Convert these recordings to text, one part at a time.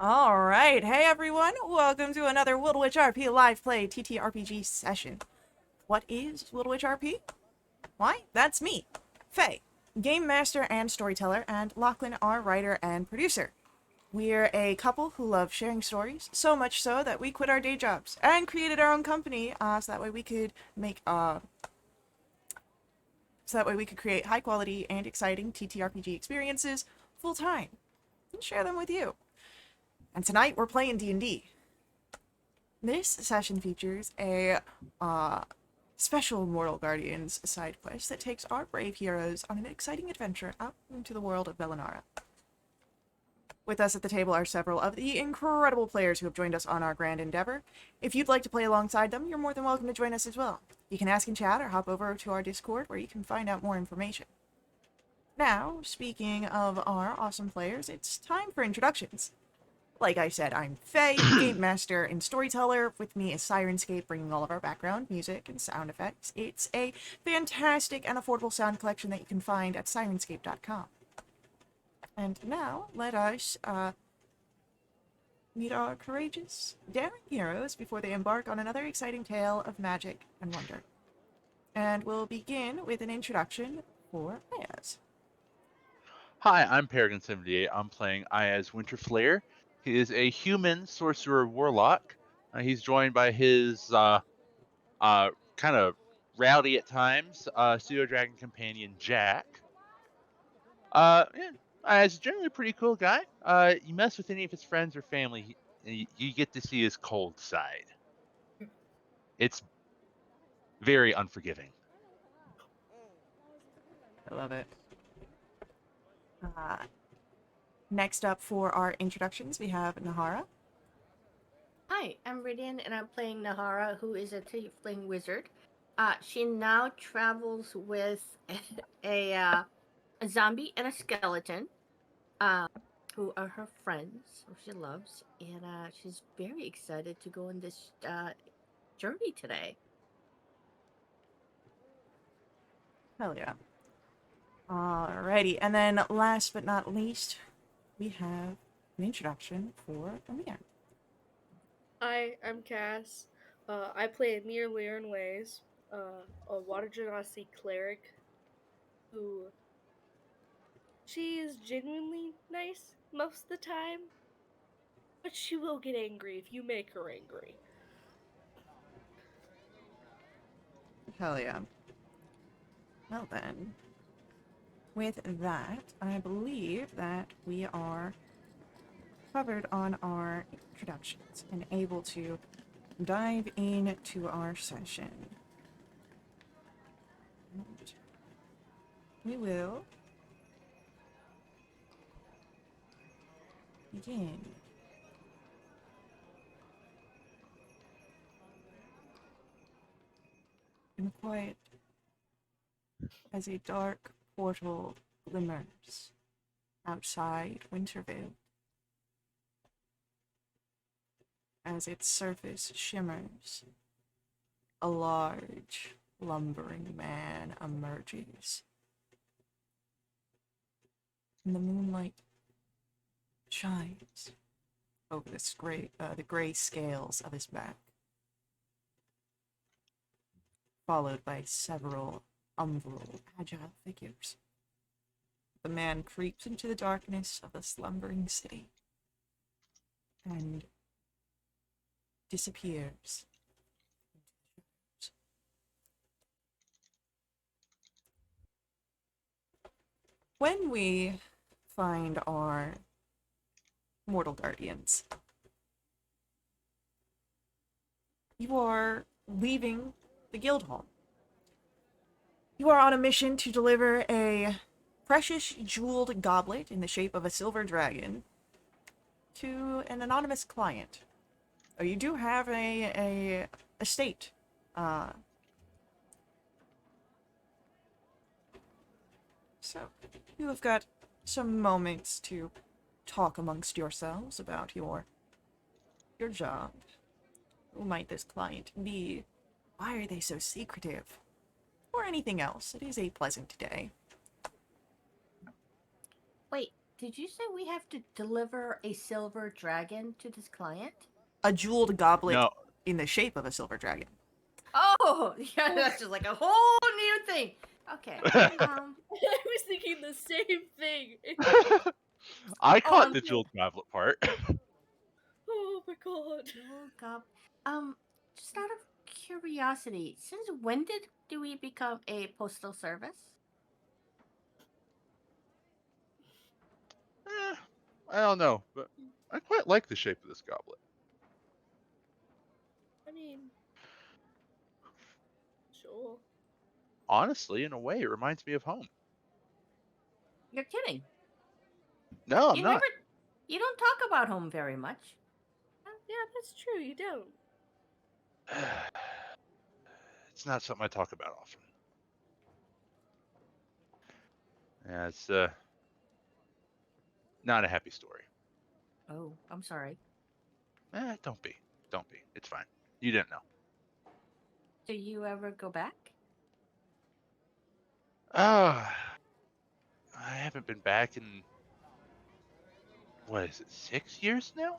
All right, hey everyone, welcome to another Wood Witch RP live play TTRPG session. What is Wood Witch RP? Why, that's me, Faye, game master and storyteller, and Lachlan, our writer and producer. We're a couple who love sharing stories, so much so that we quit our day jobs and created our own company, so that way we could create high quality and exciting TTRPG experiences full time and share them with you. And tonight we're playing D&D. This session features a special Mortal Guardians side quest that takes our brave heroes on an exciting adventure out into the world of Bellinara. With us at the table are several of the incredible players who have joined us on our grand endeavor. If you'd like to play alongside them, you're more than welcome to join us as well. You can ask in chat or hop over to our Discord where you can find out more information. Now, speaking of our awesome players, it's time for introductions. Like I said, I'm Faye, game master and storyteller. With me is Sirenscape, bringing all of our background music and sound effects. It's a fantastic and affordable sound collection that you can find at sirenscape.com. And now, let us meet our courageous, daring heroes before they embark on another exciting tale of magic and wonder. And we'll begin with an introduction for Ayaz. Hi, I'm Paragon78. I'm playing Ayaz Winterflare. He is a human sorcerer warlock. He's joined by his kind of rowdy at times pseudo dragon companion Jack. Yeah, Ayaz is generally a pretty cool guy. You mess with any of his friends or family, you get to see his cold side. It's very unforgiving. I love it. Next up for our introductions, we have Nahara. Hi, I'm Ridian, and I'm playing Nahara, who is a tiefling wizard. She now travels with a zombie and a skeleton, uh, who are her friends, who she loves, and she's very excited to go on this journey today. Hell yeah. Alrighty, and then last but not least, we have an introduction for Amir. Hi, I'm Cass. I play Amir Liren Ways, a water genasi cleric who she is genuinely nice most of the time, but she will get angry if you make her angry. Hell yeah. Well then, with that, I believe that we are covered on our introductions and able to dive into our session. And we will begin. In the quiet, as a dark portal glimmers outside Wintervale, as its surface shimmers, a large, lumbering man emerges. And the moonlight shines over the gray scales of his back, followed by several umbral, agile figures. The man creeps into the darkness of the slumbering city and disappears. When we find our mortal guardians, you are leaving the guild hall. You are on a mission to deliver a precious jeweled goblet in the shape of a silver dragon to an anonymous client. Oh, you do have a estate. So you have got some moments to talk amongst yourselves about your job. Who might this client be? Why are they so secretive? Or anything else. It is a pleasant day. Wait, did you say we have to deliver a silver dragon to this client? A jeweled goblet No. in the shape of a silver dragon. Oh, yeah, that's just like a whole new thing. Okay. I was thinking the same thing. I caught I'm the jeweled goblet part. Oh my god. jeweled gob. Just out of curiosity, since when do we become a postal service? I don't know, but I quite like the shape of this goblet. I mean, sure. Honestly, in a way, it reminds me of home. You're kidding. No, I'm You not. never. You don't talk about home very much. Yeah, that's true. You don't. It's not something I talk about often. Yeah, it's not a happy story. Oh, I'm sorry. Don't be. Don't be. It's fine. You didn't know. Do you ever go back? I haven't been back in, what is it, 6 years now?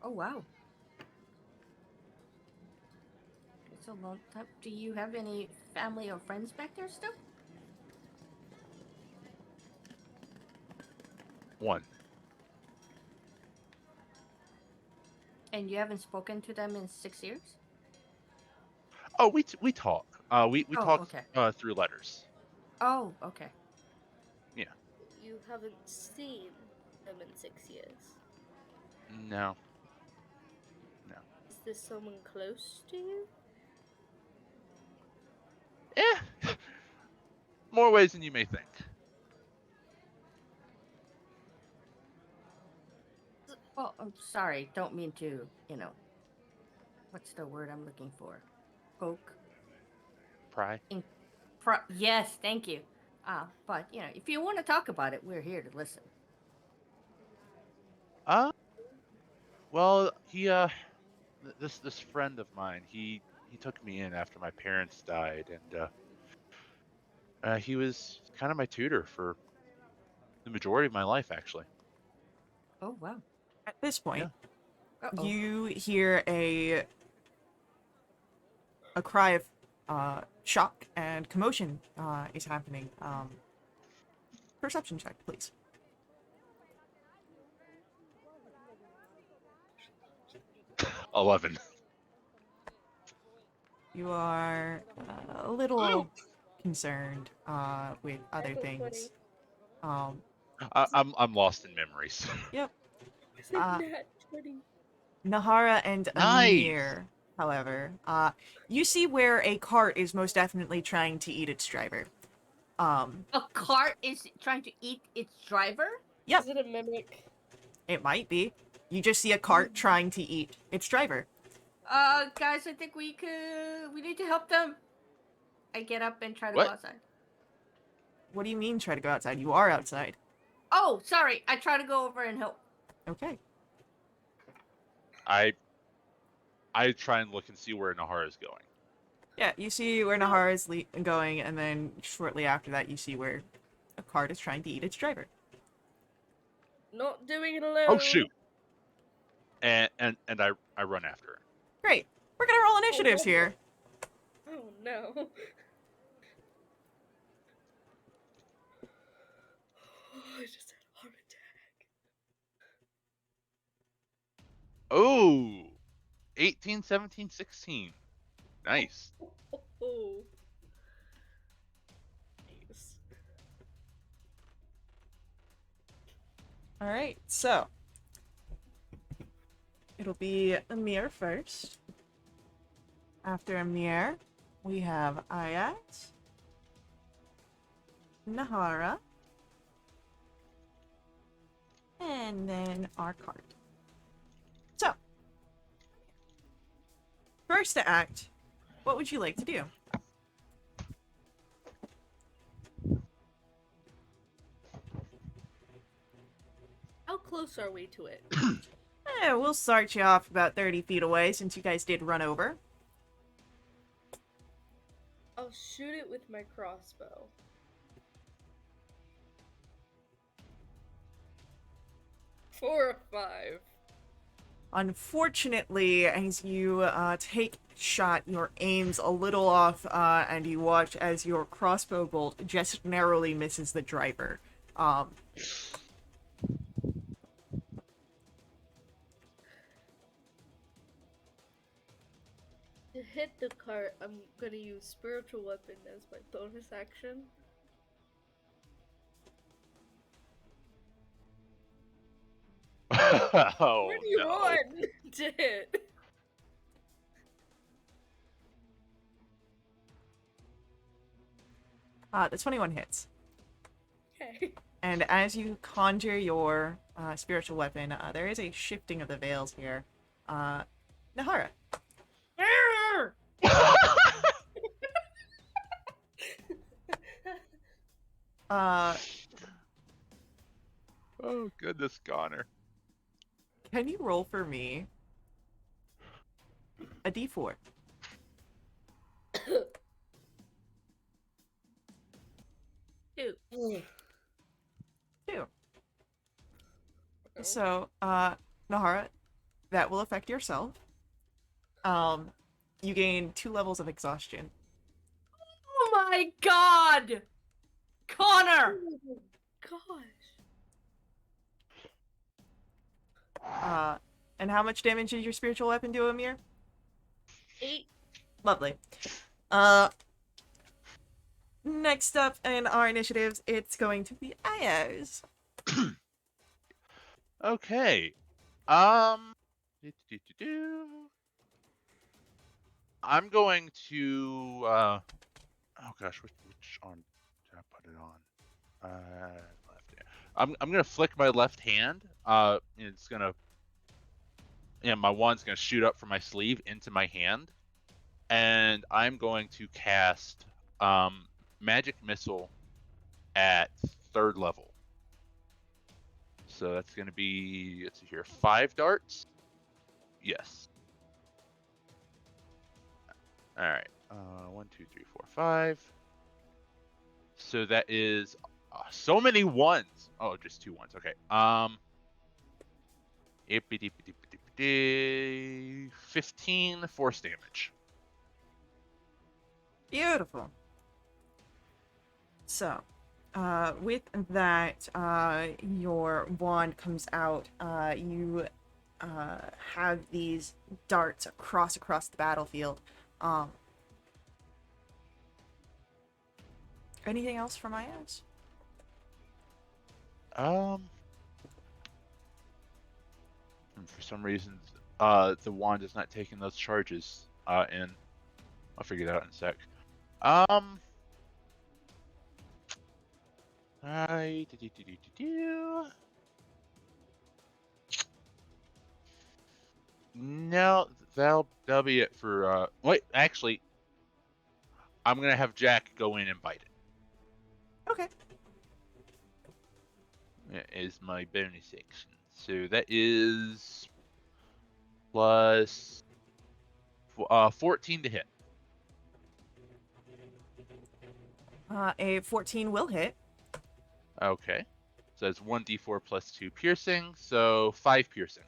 Oh wow. It's a long time. Do you have any family or friends back there still? One. And you haven't spoken to them in 6 years? Oh, we talk. We Oh, talk okay. through letters. Oh, okay. Yeah. You haven't seen them in 6 years. No. Is this someone close to you? Eh. More ways than you may think. Well, I'm sorry. Don't mean to, what's the word I'm looking for? Poke. Pry. Yes, thank you. But, if you want to talk about it, we're here to listen. Well, this friend of mine, he took me in after my parents died, and he was kind of my tutor for the majority of my life, actually. Oh, wow. At this point, Uh-oh. you hear a cry of shock and commotion is happening. Perception check, please. 11. You are a little concerned with other That's things. I'm lost in memories. Yep. It's like Uh, nat 20. Nahara and Nice. Amir, however, you see where a cart is most definitely trying to eat its driver. A cart is trying to eat its driver? Yep, Is it a mimic? it might be. You just see a cart trying to eat its driver. Guys, I think we need to help them. I get up and try to What? go outside. What do you mean try to go outside? You are outside. Oh, sorry. I try to go over and help. Okay. I try and look and see where Nahara is going. Yeah, you see where Nahara is going, and then shortly after that, you see where a cart is trying to eat its driver. Not doing it alone. Oh shoot! And I run after her. Great. We're gonna roll initiatives no. here. Oh no. I just had a heart attack. Oh, 18, 17, 16. Nice. Oh. Nice. All right, so it'll be Amir first. After Amir, we have Ayat, Nahara, and then our card. So, first to act, what would you like to do? How close are we to it? We'll start you off about 30 feet away since you guys did run over. I'll shoot it with my crossbow. 4 or 5. Unfortunately, as you take shot, your aim's a little off, and you watch as your crossbow bolt just narrowly misses the driver. To hit the cart, I'm gonna use spiritual weapon as my bonus action. Oh Where do you no. run to hit? The 21 hits. Okay. And as you conjure your spiritual weapon, there is a shifting of the veils here. Nahara. Uh, Oh goodness, Connor. can you roll for me a d4? Two. 2. Oh. So, Nahara, that will affect yourself. You gain 2 levels of exhaustion. Oh my god! Connor! Oh, gosh. And how much damage did your spiritual weapon do, Amir? 8. Lovely. Next up in our initiatives, it's going to be Ayaz. Okay. Do-do-do-do-do. I'm going to oh gosh, which on did I put it on? Left hand. I'm gonna flick my left hand. It's gonna my wand's gonna shoot up from my sleeve into my hand, and I'm going to cast magic missile at 3rd level. So that's gonna be, let's see here, 5 darts. Yes. All right. 1, 2, 3, 4, 5. So that is so many ones. Oh, just 2 ones. Okay. 15 force damage. Beautiful. So, with that, your wand comes out. You have these darts across the battlefield. Anything else from Ayaz? For some reason, the wand is not taking those charges in. I'll figure that out in a sec. No, that'll be it for. Wait, actually, I'm gonna have Jack go in and bite it. Okay. That is my bonus action. So that is plus 14 to hit. A 14 will hit. Okay. So that's 1d4 plus 2 piercing, so 5 piercing.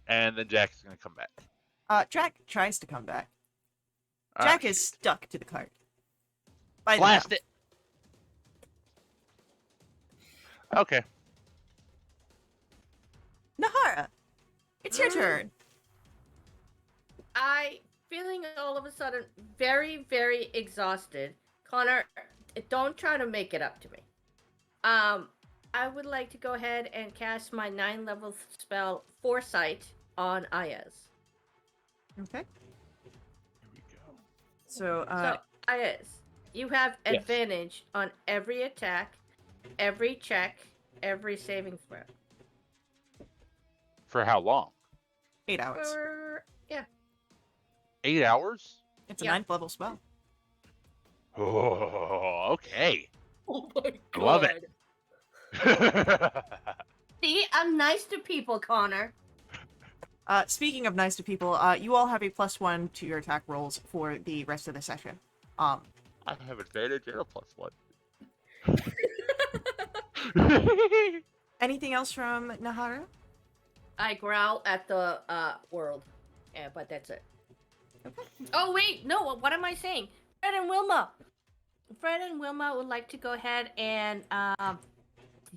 And then Jack's gonna come back. Jack tries to come back. Ah, Jack is shoot. stuck to the cart. By the Blast mouth. it! Okay. Nahara, it's your turn. I feeling all of a sudden very, very exhausted. Connor, don't try to make it up to me. I would like to go ahead and cast my 9th level spell Foresight on Ayaz. Okay. Here we go. So, So, Ayaz, you have Yes. advantage on every attack, every check, every saving throw. For how long? 8 hours. Yeah. 8 hours? It's a Yeah. 9th level spell. Oh, okay. Oh my god. Love it. See, I'm nice to people, Connor. Speaking of nice to people, you all have a +1 to your attack rolls for the rest of the session. I have advantage and a +1. Anything else from Nahara? I growl at the world. Yeah, but that's it. Oh wait, no, what am I saying? Fred and Wilma. Fred and Wilma would like to go ahead and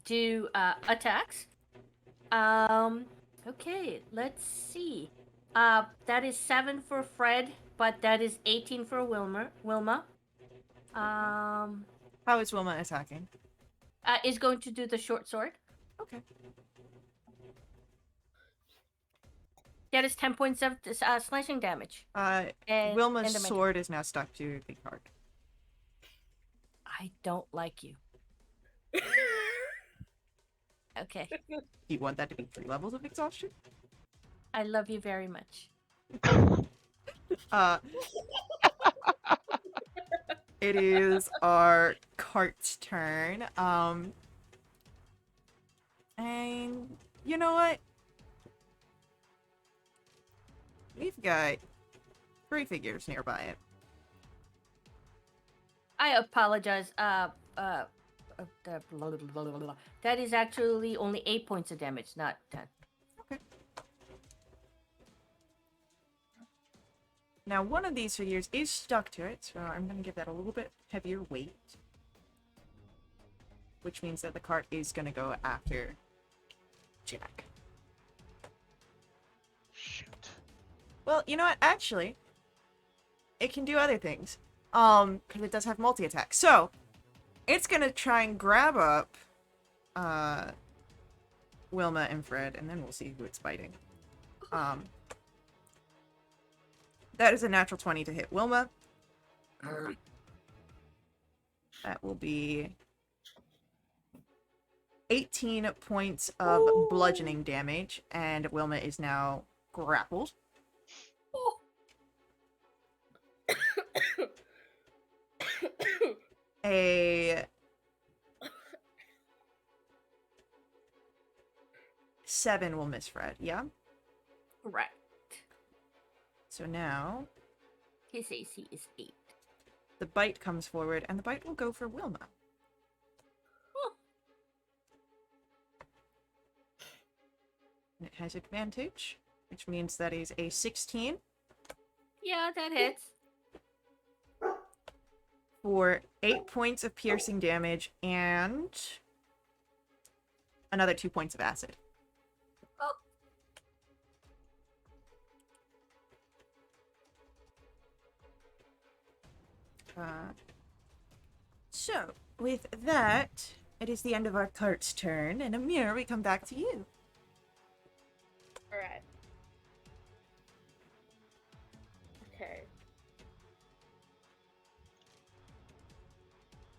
do attacks. Okay, let's see. That is 7 for Fred, but that is 18 for Wilma. How is Wilma attacking? Is going to do the short sword. Okay. That is 10 points of slashing damage. Wilma's and the magic. sword is now stuck to the card. I don't like you. Okay. Do you want that to be 3 levels of exhaustion? I love you very much. It is our cart's turn. And you know what? We've got 3 figures nearby it. I apologize. That is actually only 8 points of damage, not 10. Okay. Now, one of these figures is stuck to it, so I'm going to give that a little bit heavier weight. Which means that the cart is going to go after Jack. Shoot. Well, you know what? Actually, it can do other things. Because it does have multi-attack. So, it's going to try and grab up Wilma and Fred, and then we'll see who it's biting. That is a natural 20 to hit Wilma. That will be 18 points of bludgeoning damage, and Wilma is now grappled. A 7 will miss Fred, yeah? Right. So now, His AC is 8. the bite comes forward, and the bite will go for Wilma. And it has advantage, which means that is a 16 Yeah, that hits. for 8 points of piercing damage and another 2 points of acid. Oh. So, with that, it is the end of our cart's turn, and Amir, we come back to you. Alright. Okay.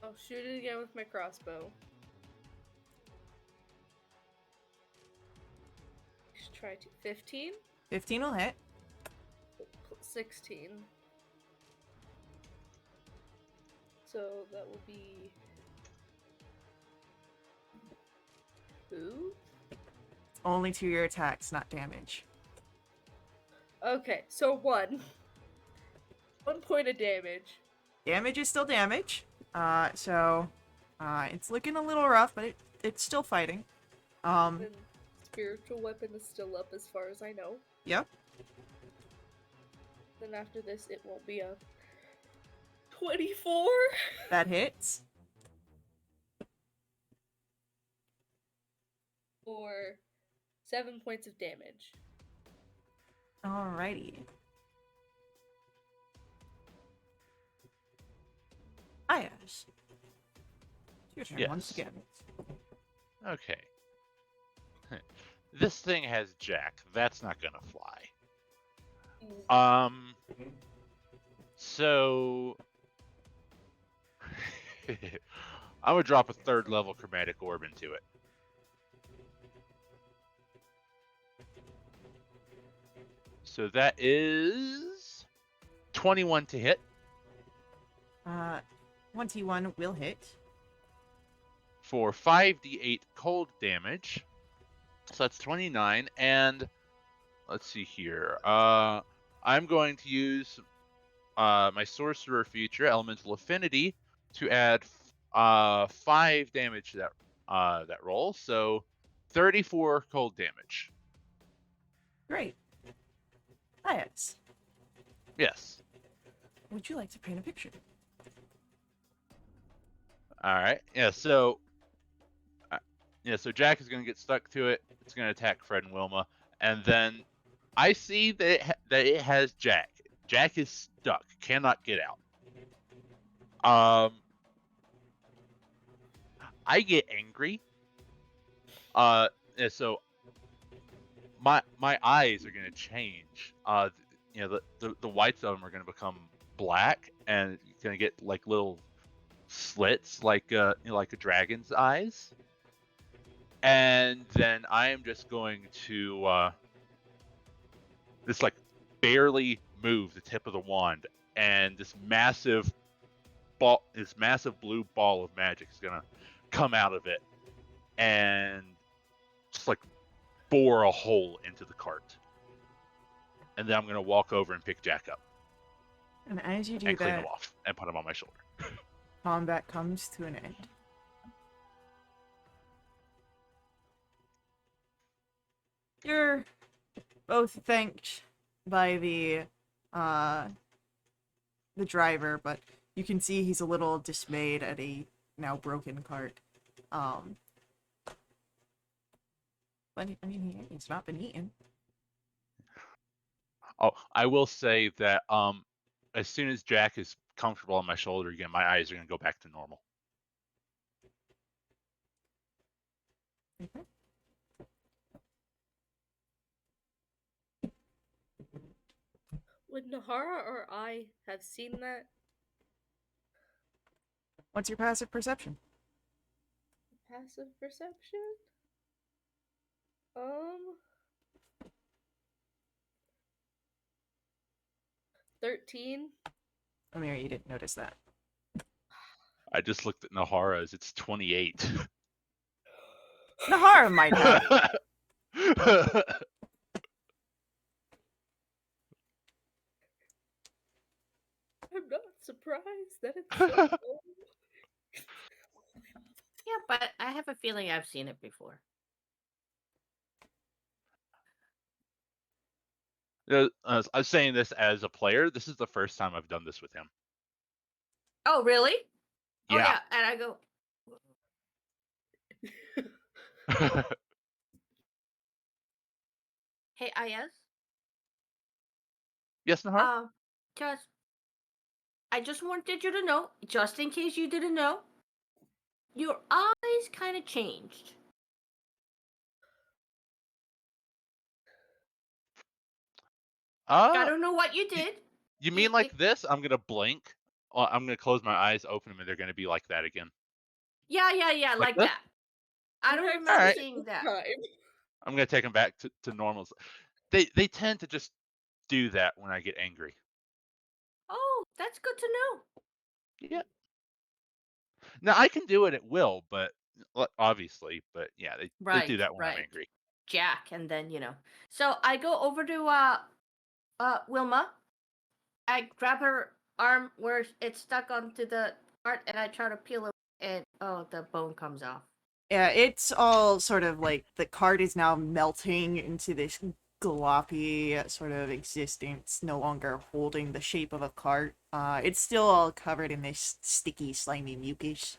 I'll shoot it again with my crossbow. Let's try to 15, 15 will hit. 16. So that will be 2. Only to your attacks, not damage. Okay, so 1. 1 point of damage. Damage is still damage. It's looking a little rough, but it's still fighting. Then spiritual weapon is still up as far as I know. Yep. Then after this, it won't be a 24. That hits. For 7 points of damage. Alrighty. Ayaz. Your turn once Yes. again. Okay. This thing has Jack. That's not gonna fly. So I'm gonna drop a 3rd level chromatic orb into it. So that is 21 to hit 21 will hit. for 5d8 cold damage. So that's 29, and let's see here. I'm going to use my sorcerer feature, Elemental Affinity, to add 5 damage to that roll. So 34 cold damage. Great. Ayaz, Yes. would you like to paint a picture? All right. Yeah. So, so Jack is going to get stuck to it. It's going to attack Fred and Wilma, and then I see that it has Jack. Jack is stuck, cannot get out. I get angry. So my eyes are going to change. The whites of them are going to become black, and you're going to get like little slits, like like a dragon's eyes. And then I am just going to just like barely move the tip of the wand, and this massive blue ball of magic is gonna come out of it and just like bore a hole into the cart. And then I'm gonna walk over and pick Jack up And as you do and clean him that, off and put him on my shoulder. combat comes to an end. You're both thanked by the driver, but you can see he's a little dismayed at a now broken cart. But I mean, he's not been eaten. Oh, I will say that as soon as Jack is comfortable on my shoulder again, my eyes are gonna go back to normal. Okay. Would Nahara or I have seen that? What's your passive perception? Passive perception? 13. Amir, you didn't notice that. I just looked at Nahara's. It's 28. Nahara might have. I'm not surprised that it's so low. Yeah, but I have a feeling I've seen it before. I was saying this as a player. This is the first time I've done this with him. Oh, really? Oh, Yeah. yeah. And I go, hey, Ayaz, Yes, Nahara? just, I just wanted you to know, just in case you didn't know, your eyes kind of changed. I don't know what you did. You mean like this? I'm gonna blink. I'm gonna close my eyes, open them, and they're gonna be like that again. Yeah, like this? that. I don't Perhaps remember Alright. seeing that. Time. I'm gonna take them back to normal. They tend to just do that when I get angry. Oh, that's good to know. Yeah. Now I can do it at will, but obviously, but yeah, they do that when I'm Right. angry. Jack, and then So I go over to Wilma. I grab her arm where it's stuck onto the part, and I try to peel it, and the bone comes off. Yeah, it's all sort of like the cart is now melting into this gloppy sort of existence, no longer holding the shape of a cart. It's still all covered in this sticky, slimy mucus.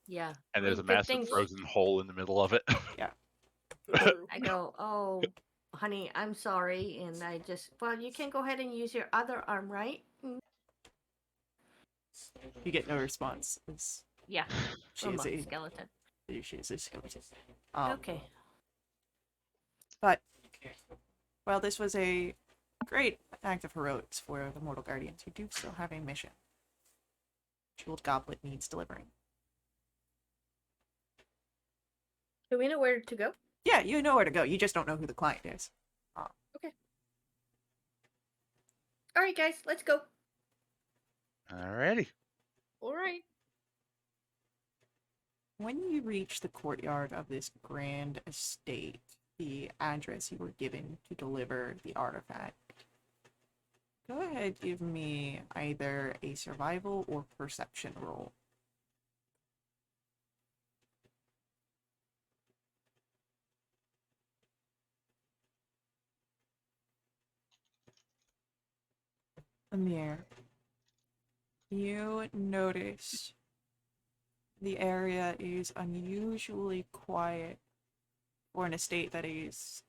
Yeah. And there's a good massive thing- frozen hole in the middle of it. I go, oh, honey, I'm sorry, and I just, well, you can go ahead and use your other arm, right? You get no response. Yeah. She is a skeleton. skeleton. Okay. But well, this was a great act of heroics for the Mortal Guardians. You do still have a mission. Jeweled Goblet needs delivering. Do we know where to go? Yeah, you know where to go. You just don't know who the client is. Okay. All right, guys, let's go. Alrighty. All right. When you reach the courtyard of this grand estate, the address you were given to deliver the artifact, go ahead, give me either a survival or perception roll. Amir, you notice the area is unusually quiet for an estate that is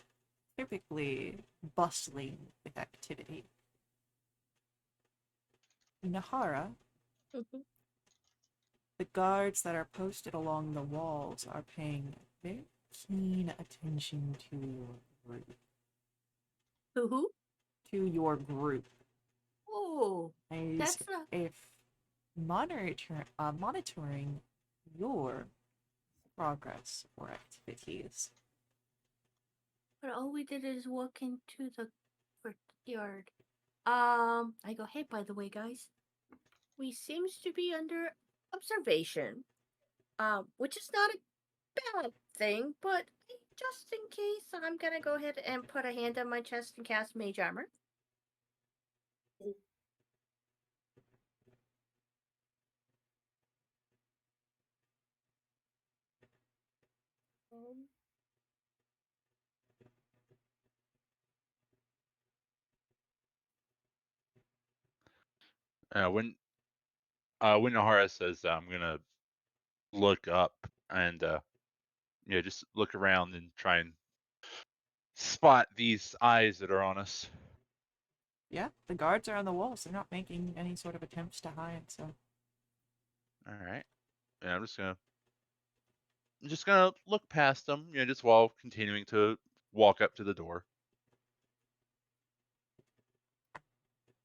typically bustling with activity. Nahara, Mhm. the guards that are posted along the walls are paying very keen attention to your group. Who? To your group. Oh, As that's not. if monitoring your progress or activities. But all we did is walk into the courtyard. I go, hey, by the way, guys, we seems to be under observation. Which is not a bad thing, but just in case, I'm gonna go ahead and put a hand on my chest and cast Mage Armor. Um, When Nahara says, "I'm gonna look up," and just look around and try and spot these eyes that are on us. Yeah, the guards are on the walls. They're not making any sort of attempts to hide, so. All right, and I'm just gonna look past them, just while continuing to walk up to the door.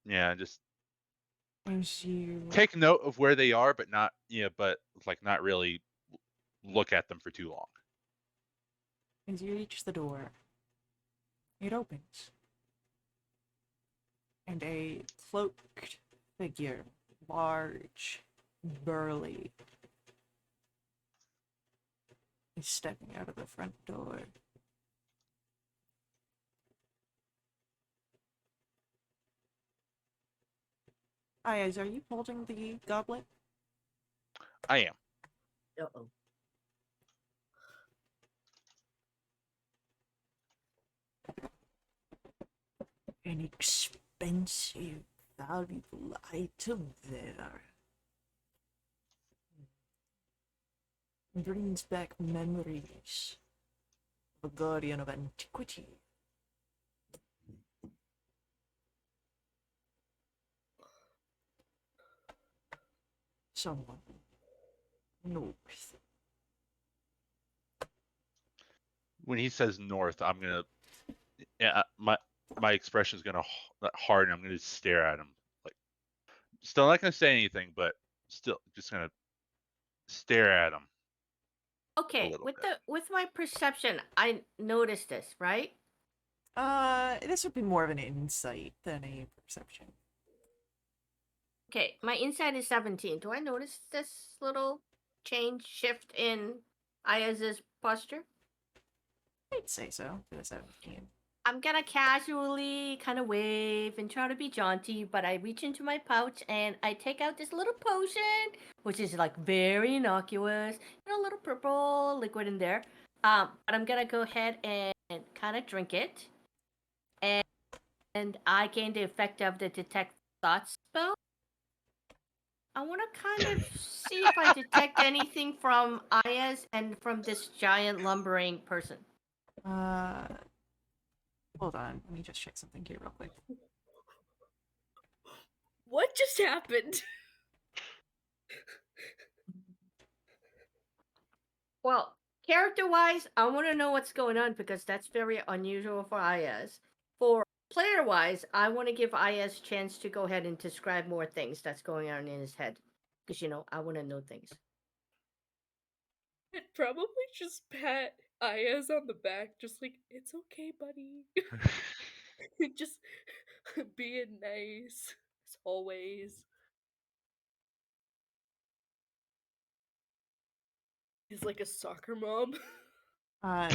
Yeah, just As you take note of where they are, but not, but like not really look at them for too long. as you reach the door, it opens. And a cloaked figure, large, burly, is stepping out of the front door. Ayaz, are you holding the goblet? I am. Uh-oh. An expensive, valuable item there. Brings back memories of a guardian of antiquity. Someone north. When he says north, I'm gonna, my expression is gonna harden. I'm gonna stare at him, like, still not gonna say anything, but still just gonna stare at him a Okay, little bit. with my perception, I noticed this, right? This would be more of an insight than a perception. Okay, my insight is 17. Do I notice this little change shift in Ayaz's posture? I'd say so, for the 17. I'm gonna casually kind of wave and try to be jaunty, but I reach into my pouch and I take out this little potion, which is like very innocuous, a little purple liquid in there. But I'm gonna go ahead and kind of drink it, and I gain the effect of the detect thoughts spell. I want to kind of see if I detect anything from Ayaz and from this giant lumbering person. Uh, Hold on. Let me just check something here real quick. what just happened? Well, character-wise, I want to know what's going on because that's very unusual for Ayaz. For player-wise, I want to give Ayaz a chance to go ahead and describe more things that's going on in his head. Because, I want to know things. I'd probably just pat Ayaz on the back, just like, it's okay, buddy. just being nice, as always. He's like a soccer mom.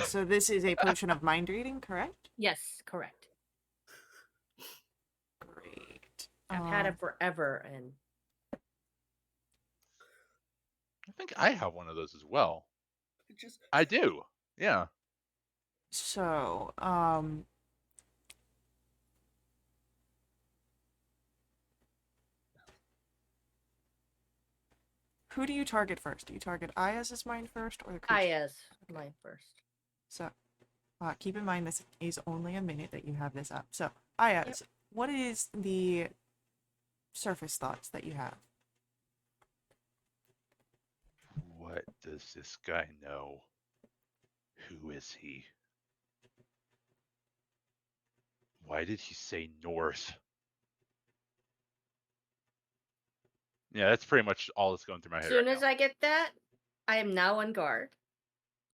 So this is a potion of mind reading, correct? Yes, correct. Great. I've had it forever, and I think I have one of those as well. just I do. Yeah. So, Who do you target first? Do you target Ayaz's mind first or the creature? Aya's mine first. So, keep in mind this is only a minute that you have this up. So, Ayaz, what is the surface thoughts that you have? What does this guy know? Who is he? Why did he say north? Yeah, that's pretty much all that's going through my As head soon right as now. I get that, I am now on guard.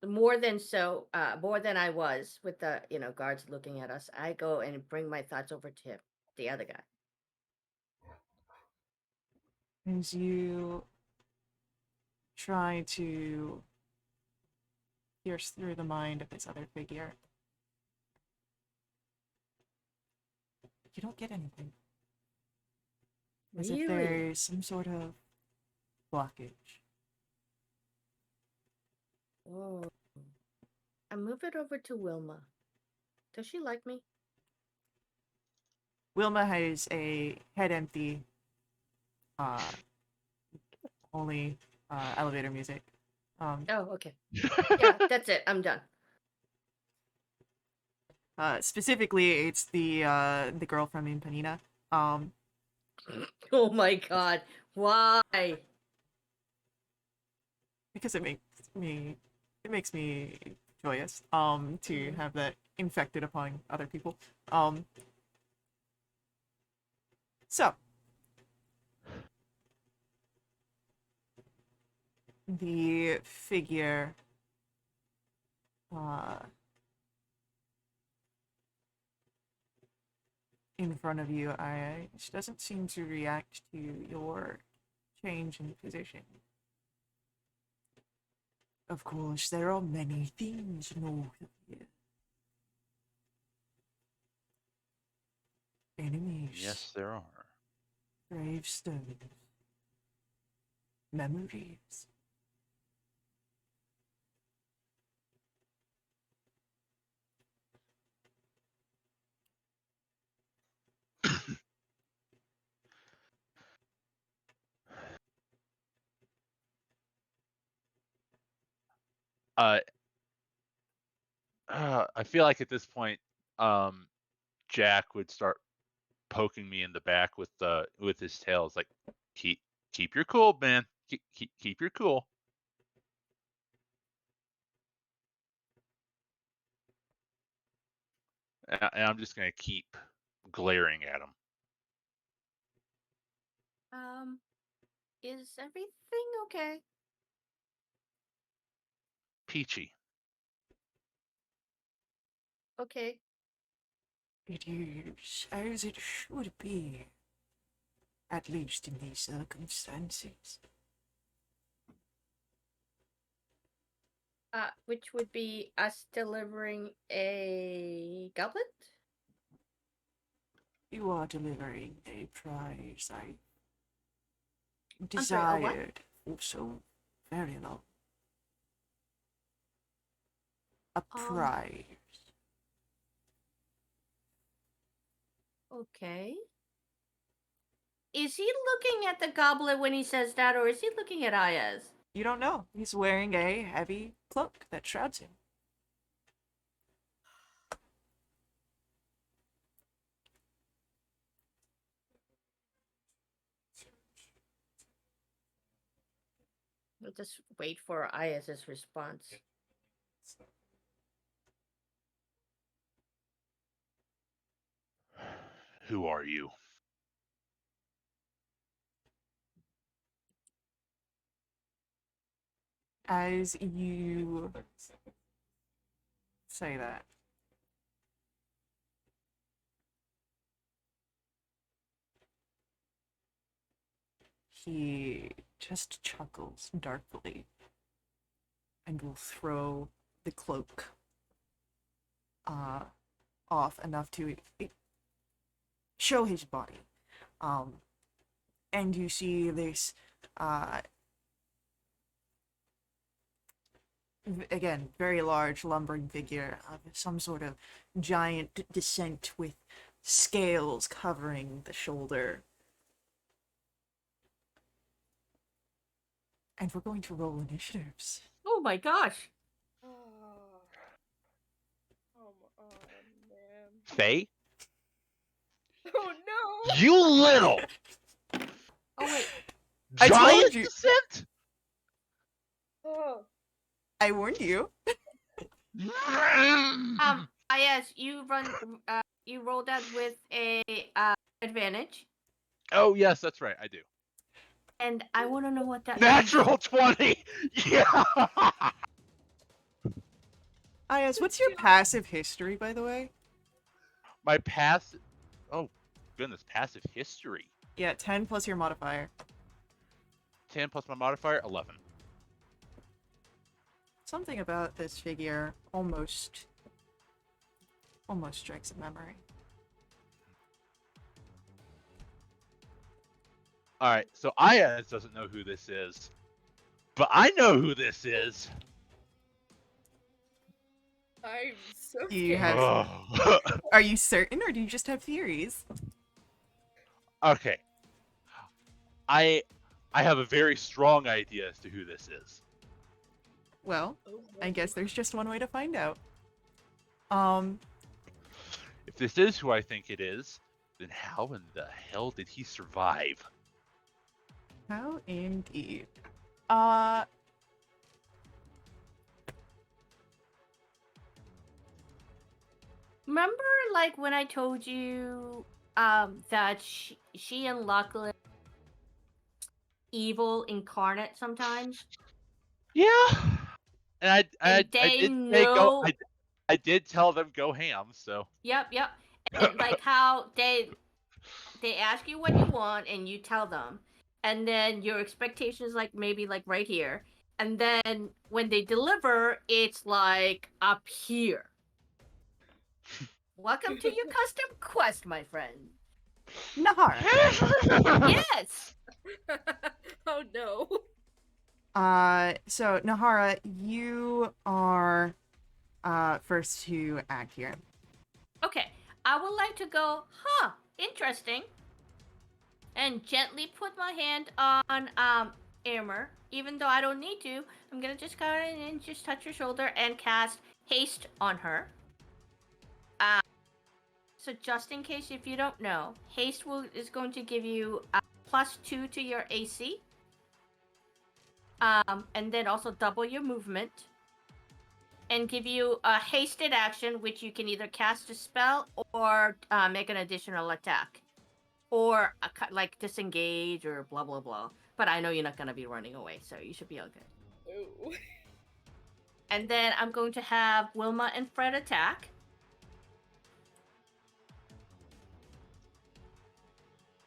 More than I was with the guards looking at us. I go and bring my thoughts over to him, the other guy. As you try to pierce through the mind of this other figure, you don't get anything. As if Really? there's some sort of blockage. Oh. I move it over to Wilma. Does she like me? Wilma has a head empty, uh, only elevator music. Oh, okay. Yeah, that's it. I'm done. Specifically, it's the girl from Impanina. Oh my god. Why? Because it makes me joyous to have that infected upon other people. So the figure in front of you, she doesn't seem to react to your change in position. Of course, there are many things north of here. Enemies, Yes, there are. gravestones, memories. Uh, I feel like at this point, Jack would start poking me in the back with his tail. It's like, keep your cool, man. Keep your cool. And I'm just gonna keep glaring at him. Is everything okay? Peachy. Okay. It is as it should be, at least in these circumstances. Which would be us delivering a goblet? You are delivering a prize I I'm sorry, a what? desired for so very long. A prize. Okay. Is he looking at the goblet when he says that, or is he looking at Ayaz? You don't know. He's wearing a heavy cloak that shrouds him. We'll just wait for Ayaz's response. Who are you? As you say that, he just chuckles darkly and will throw the cloak off enough to show his body. And you see this again, very large lumbering figure of some sort of giant descent with scales covering the shoulder. And we're going to roll initiatives. Oh my gosh. Oh, come on, man. Faye, Oh no! you little Oh wait. I told giant you. descent. Oh, I warned you. Yes, you run. You roll that with a advantage, Oh yes, that's right. I do. and I want to know what that means. Natural 20. Yeah. Ayaz, what's your passive history, by the way? My passive. Oh goodness, passive history. Yeah, 10 plus your modifier. 10 plus my modifier, 11. Something about this figure almost strikes a memory. All right, so Ayaz doesn't know who this is, but I know who this is. I'm so Do you scared. have- Are you certain, or do you just have theories? Okay. I have a very strong idea as to who this is. Well, Oh, I no. guess there's just one way to find out. If this is who I think it is, then how in the hell did he survive? How indeed. Remember, like when I told you, that she and Lachlan evil incarnate sometimes. Yeah. And I They did say go. know. I did tell them go ham. So. Yep. And like how they ask you what you want and you tell them, and then your expectations like maybe like right here, and then when they deliver, it's like up here. Welcome to your custom quest, my friend. Nahara. Yes. Oh no. So Nahara, you are first to act here. Okay. I would like to go. Interesting. And gently put my hand on Amber. Even though I don't need to, I'm gonna just go in and just touch her shoulder and cast haste on her. So just in case if you don't know, haste is going to give you +2 to your AC. And then also double your movement. And give you a hasted action, which you can either cast a spell or make an additional attack. Or like disengage or blah blah blah. But I know you're not gonna be running away, so you should be all good. Oh. And then I'm going to have Wilma and Fred attack.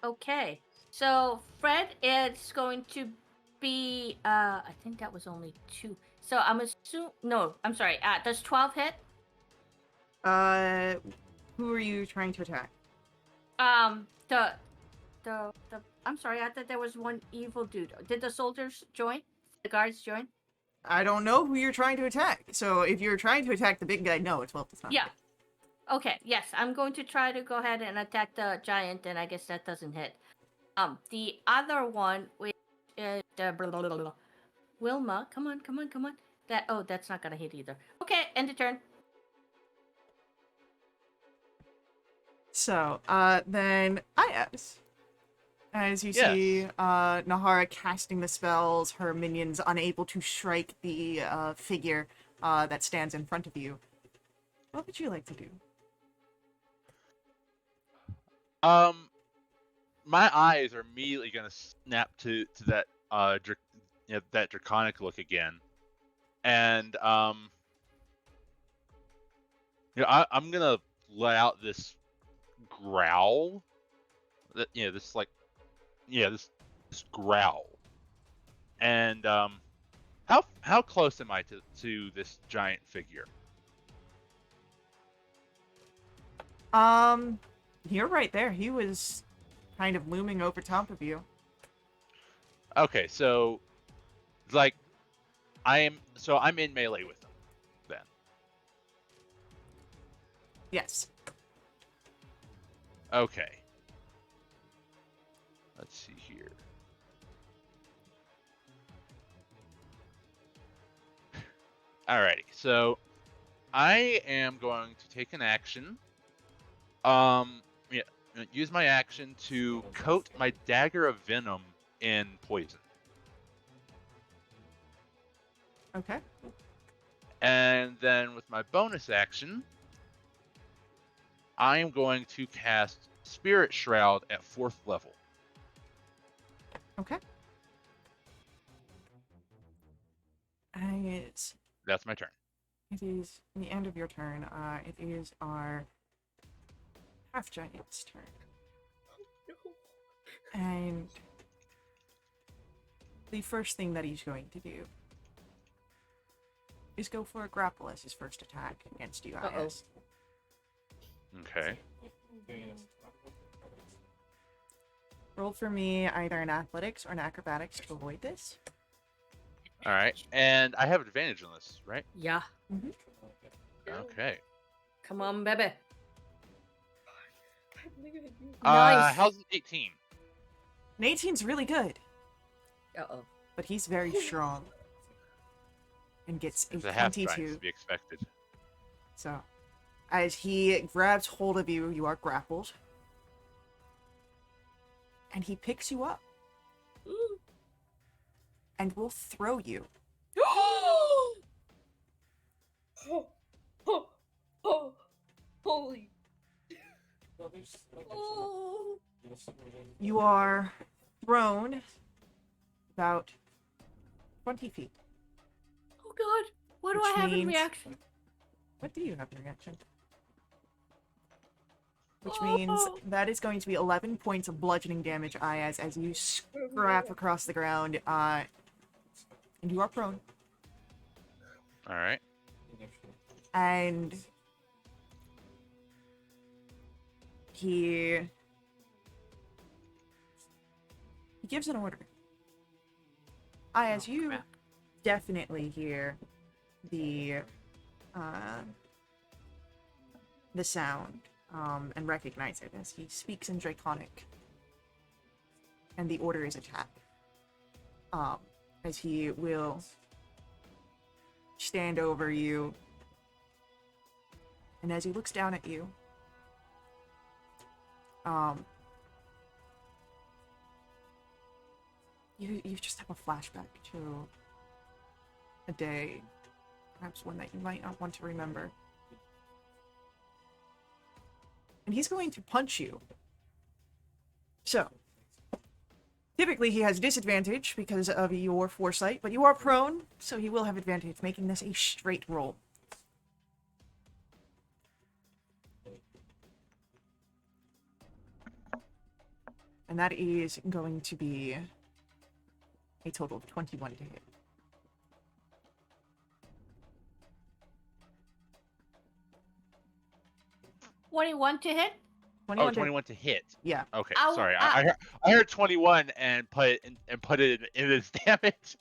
Okay, so Fred is going to be. I think that was only 2. So I'm assuming. No, I'm sorry. Does 12 hit? Who are you trying to attack? The I'm sorry, I thought there was one evil dude. Did the soldiers join? The guards join? I don't know who you're trying to attack. So if you're trying to attack the big guy, no, it's not. Yeah. Okay, yes, I'm going to try to go ahead and attack the giant, and I guess that doesn't hit. The other one, which is Wilma, come on. That's not gonna hit either. Okay, end the turn. So, then Ayaz. As you Yes. see, Nahara casting the spells, her minions unable to strike the figure that stands in front of you. What would you like to do? My eyes are immediately gonna snap to that that draconic look again, and I'm gonna let out this growl. That this like this growl, and how close am I to this giant figure? You're right there. He was kind of looming over top of you. Okay, so like I'm in melee with him then. Yes. Okay. Let's see here. Alrighty, so I am going to take an action. Yeah, use my action to coat my dagger of venom in poison. Okay. And then with my bonus action, I am going to cast Spirit Shroud at 4th level. Okay. And it That's my turn. is the end of your turn. It is our half giant's turn. And the first thing that he's going to do is go for a grapple as his first attack against you, Uh-oh. IS. Okay. Roll for me either an athletics or an acrobatics to avoid this. All right. And I have advantage on this, right? Yeah. Okay. Come on, baby. How's Nice. an 18? An 18's really good, Uh-oh. but he's very strong. And gets a It's a half giant 22. to be expected. So, as he grabs hold of you, you are grappled. And he picks you up and will throw you. Oh, oh, oh, holy. Oh. You are thrown about 20 feet. Oh God. What do Which I have in means- reaction? What do you have in reaction? Which Oh. means that is going to be 11 points of bludgeoning damage, Ayaz, as you scrap across the ground, and you are prone. All right. And he gives an order. Ayaz, Oh, you crap. definitely hear the sound and recognize it as he speaks in Draconic. And the order is attack. As he will stand over you. And as he looks down at you, you just have a flashback to a day, perhaps one that you might not want to remember. And he's going to punch you. So, typically he has disadvantage because of your foresight, but you are prone, so he will have advantage, making this a straight roll. And that is going to be a total of 21 to hit. $21 to hit? 21 Oh, 21 to hit. Yeah. Okay, Ow, sorry. ow. I heard 21 and put it in his damage.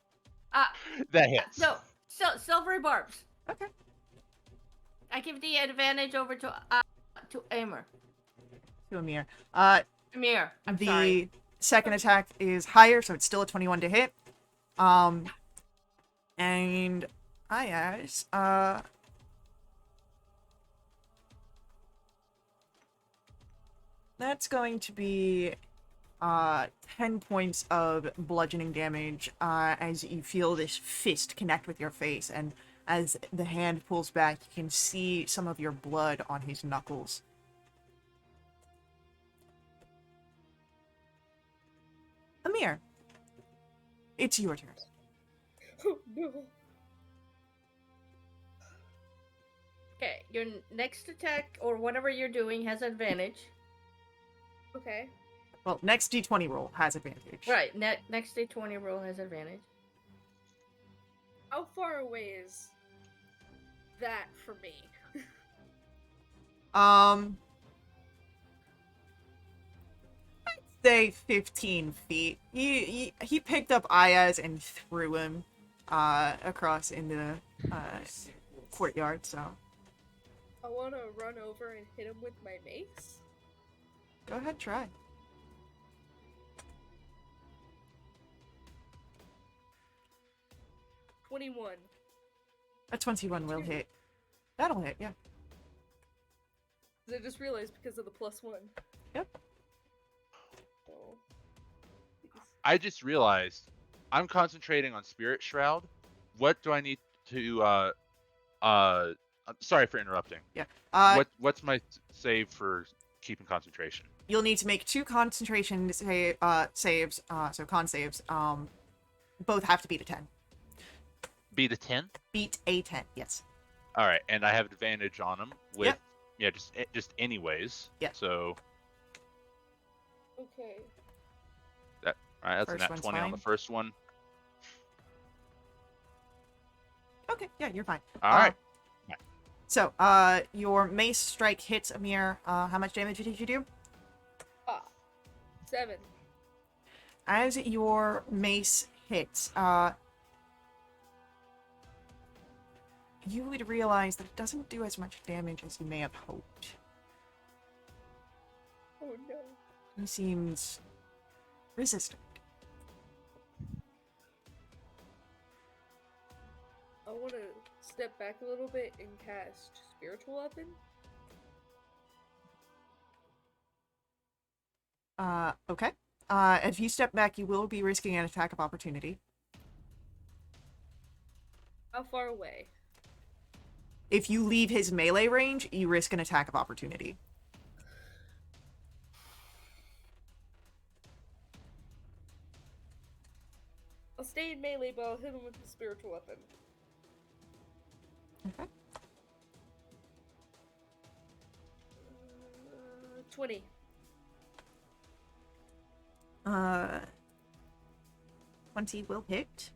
Uh, That hits. So, silvery barbs. Okay. I give the advantage over to Amir. To Amir. Amir, I'm The sorry. second attack is higher, so it's still a 21 to hit. And Ayaz, that's going to be 10 points of bludgeoning damage as you feel this fist connect with your face, and as the hand pulls back, you can see some of your blood on his knuckles. Amir, it's your turn. Oh, no. Okay, your next attack or whatever you're doing has advantage. Okay. Well, next d20 roll has advantage. Right, next D20 roll has advantage. How far away is that from me? I'd say 15 feet. He picked up Ayaz and threw him across in the courtyard, so I want to run over and hit him with my mace. go ahead, try. A 21 will hit. That'll hit, yeah. I just realized because of the +1. Yep. Oh. Please. I just realized I'm concentrating on Spirit Shroud. What do I need to sorry for interrupting. Yeah. What's my save for keeping concentration? You'll need to make 2 concentration saves, so con saves. Both have to beat a 10. Beat a 10? Beat a 10, yes. All right, and I have advantage on them with Yep. yeah, just anyways. Yeah. So Okay. all right, that's First a nat one's 20 on the fine. first one. Okay, yeah, you're fine. All right. So, your mace strike hits Amir. How much damage did you do? 7. As your mace hits, you would realize that it doesn't do as much damage as you may have hoped. Oh no. He seems resistant. I want to step back a little bit and cast Spiritual Weapon. Okay. If you step back, you will be risking an attack of opportunity. How far away? If you leave his melee range, you risk an attack of opportunity. I'll stay in melee, but I'll hit him with the Spiritual Weapon. Okay. 20. 20 will hit.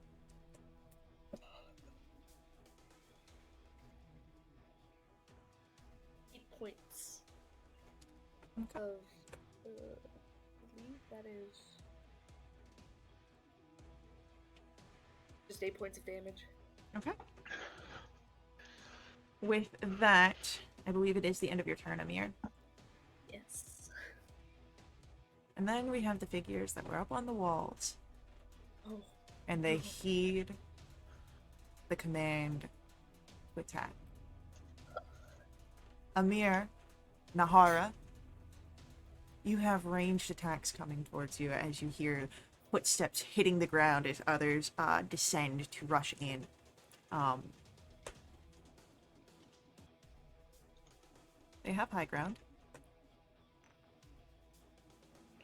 Points Okay. of I believe that is just 8 points of damage. Okay. With that, I believe it is the end of your turn, Amir. Yes. And then we have the figures that were up on the walls, Oh. and they heed the command to attack. Amir, Nahara, you have ranged attacks coming towards you as you hear footsteps hitting the ground as others descend to rush in. They have high ground.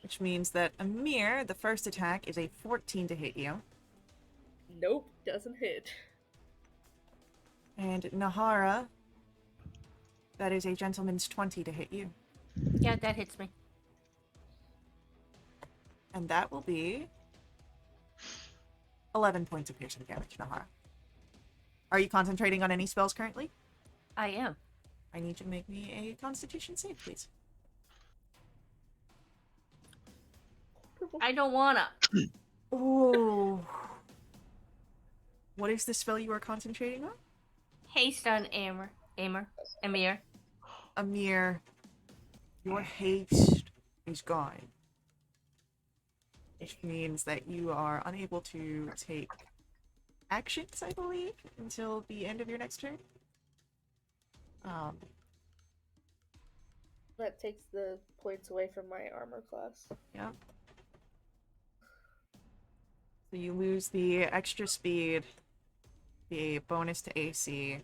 Which means that Amir, the first attack, is a 14 to hit you. Nope, doesn't hit. And Nahara, that is a gentleman's 20 to hit you. Yeah, that hits me. And that will be 11 points of piercing damage, Nahara. Are you concentrating on any spells currently? I am. I need you to make me a constitution save, please. I don't wanna. Oh. What is the spell you are concentrating on? Haste on Amir. Amir, your haste is gone. Which means that you are unable to take actions, I believe, until the end of your next turn. That takes the points away from my armor class. Yeah. So you lose the extra speed, the bonus to AC,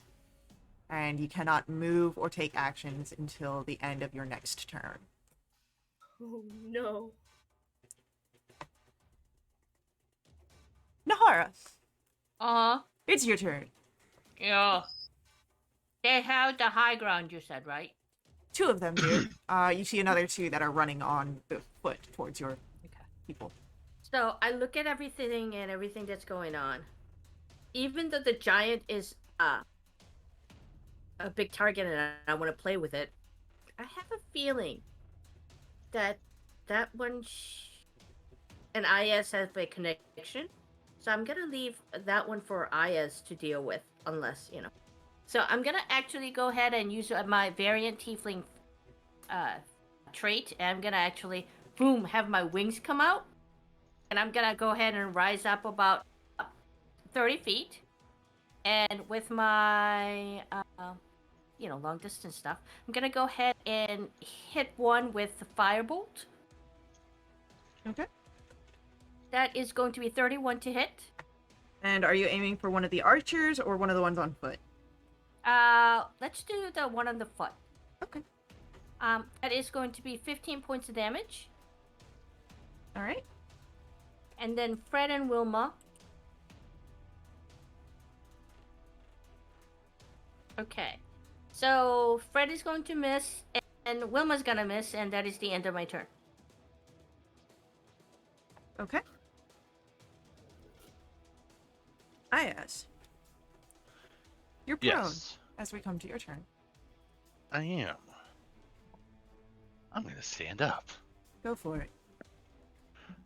and you cannot move or take actions until the end of your next turn. Oh no. Nahara, Uh, it's your turn. yeah. They have the high ground, you said, right? 2 of them do. You see another 2 that are running on the foot towards your people. So I look at everything and everything that's going on. Even though the giant is a big target and I want to play with it, I have a feeling that that one and IS have a connection. So I'm gonna leave that one for IS to deal with, unless, you know. So I'm gonna actually go ahead and use my variant tiefling trait, and I'm gonna actually, boom, have my wings come out. And I'm gonna go ahead and rise up about 30 feet. And with my, long distance stuff, I'm gonna go ahead and hit one with the firebolt. Okay. That is going to be 31 to hit. And are you aiming for one of the archers or one of the ones on foot? Let's do the one on the foot. Okay. That is going to be 15 points of damage. All right. And then Fred and Wilma. Okay. So Fred is going to miss, and Wilma's gonna miss, and that is the end of my turn. Okay. Ayaz. You're prone Yes, as we come to your turn. I am. I'm gonna stand up. Go for it.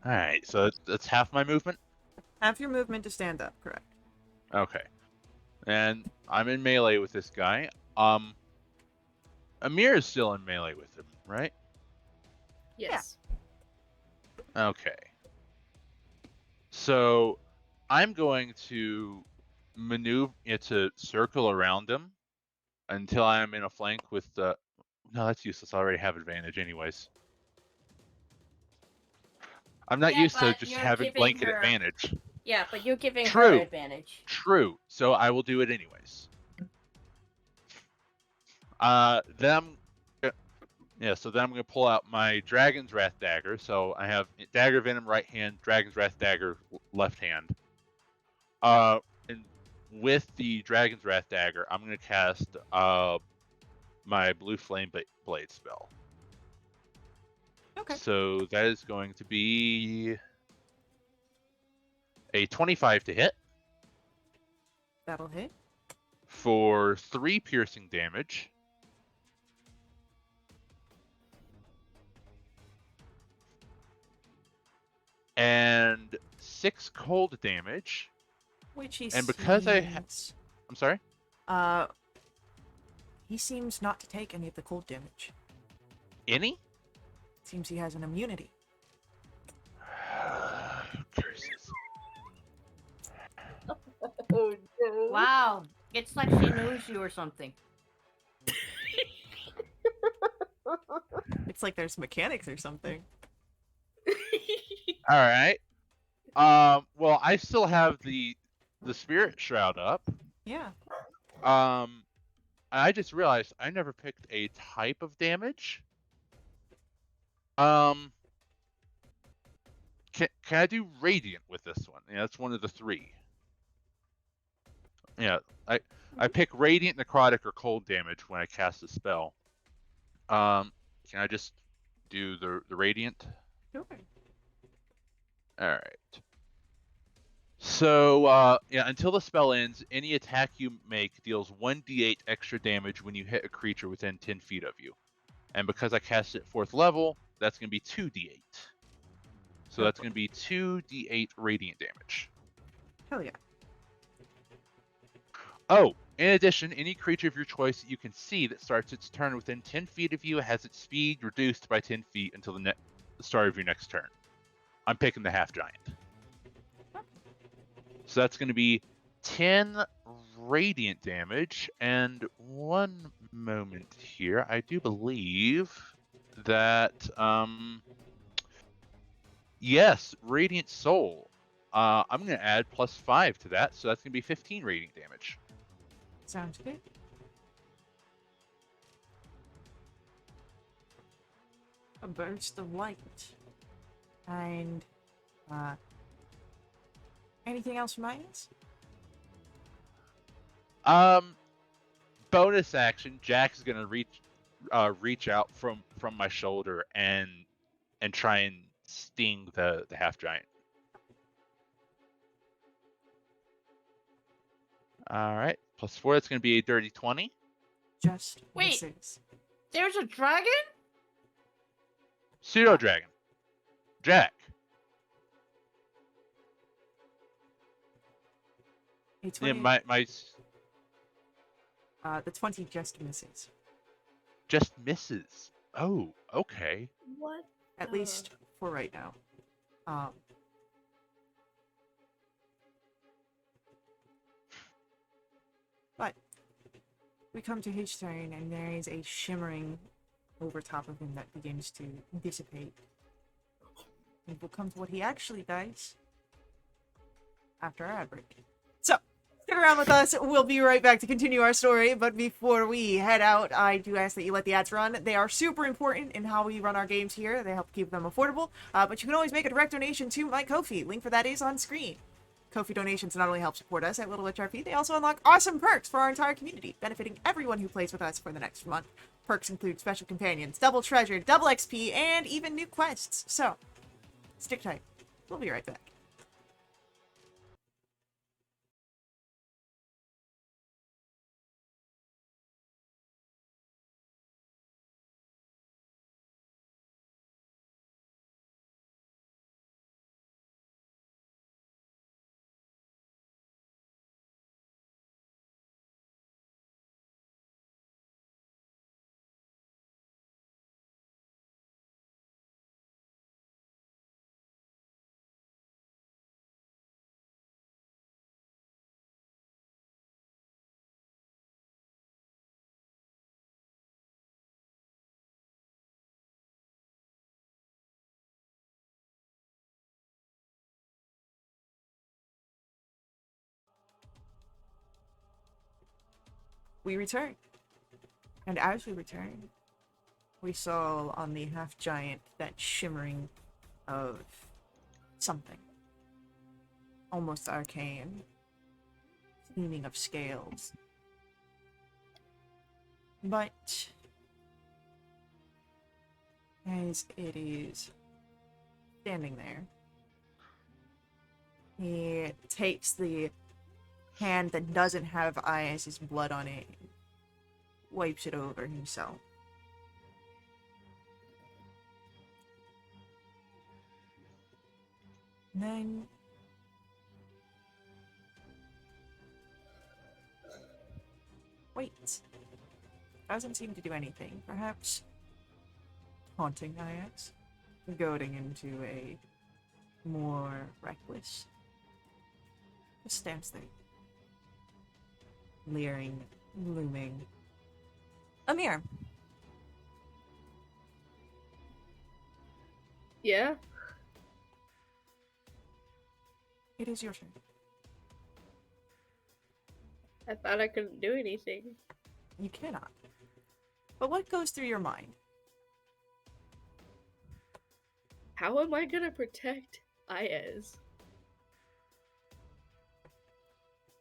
All right, so that's half my movement. Have your movement to stand up, correct? Okay, and I'm in melee with this guy. Amir is still in melee with him, right? Yes. Okay. So I'm going to maneuver to circle around him until I'm in a flank with the. No, that's useless. I already have advantage, anyways. I'm not Yeah, used to but just you're having giving blanket her- advantage. Yeah, but you're giving her True. advantage. True. So I will do it anyways. Then so then I'm gonna pull out my Dragon's Wrath dagger. So I have Dagger Venom right hand, Dragon's Wrath dagger left hand. And with the Dragon's Wrath dagger, I'm gonna cast my Blue Flame Blade spell. Okay. So that is going to be a 25 to hit That'll hit. for 3 piercing damage. And 6 cold damage. Which he And because seems... I'm sorry? He seems not to take any of the cold damage. Any? Seems he has an immunity. Curses. Oh no. Wow, it's like she knows you or something. It's like there's mechanics or something. Alright. Well, I still have the Spirit Shroud up. Yeah. I just realized I never picked a type of damage. Can I do Radiant with this one? Yeah, that's one of the 3. Yeah, I pick Radiant, Necrotic, or Cold damage when I cast a spell. Can I just do the Radiant? Sure. Alright. So, until the spell ends, any attack you make deals 1d8 extra damage when you hit a creature within 10 feet of you. And because I cast it 4th level, that's going to be 2d8. So that's going to be 2d8 radiant damage. Hell yeah. Oh, in addition, any creature of your choice that you can see that starts its turn within 10 feet of you has its speed reduced by 10 feet until the start of your next turn. I'm picking the half giant. So that's going to be 10 radiant damage. And one moment here, I do believe that, yes, Radiant Soul. I'm going to add +5 to that, so that's going to be 15 radiant damage. Sounds good. A burst of light. And, anything else from Ines? Bonus action, Jack's going to reach out from my shoulder and try and sting the half giant. All right, +4. That's going to be a dirty 20. Just Wait. misses. There's a dragon? Pseudo dragon. Jack. A 20, Yeah, my the 20 just misses. just misses. Oh, okay. What? At least for right now. We come to his turn, and there is a shimmering over top of him that begins to dissipate. And we'll come to what he actually does after our ad break. So, stick around with us. We'll be right back to continue our story. But before we head out, I do ask that you let the ads run. They are super important in how we run our games here. They help keep them affordable. But you can always make a direct donation to my Ko-fi. Link for that is on screen. Ko-fi donations not only help support us at Little HRP, they also unlock awesome perks for our entire community, benefiting everyone who plays with us for the next month. Perks include special companions, double treasure, double XP, and even new quests. So, stick tight. We'll be right back. We return. And as we return, we saw on the half-giant that shimmering of something. Almost arcane. Seeming of scales. But as it is standing there, he takes the hand that doesn't have Ias's blood on it, wipes it over himself. And then wait. Doesn't seem to do anything. Perhaps haunting Ias, goading into a more reckless. Just stands there, leering, looming. Amir, Yeah? it is your turn. I thought I couldn't do anything. You cannot. But what goes through your mind? How am I gonna protect Ayaz?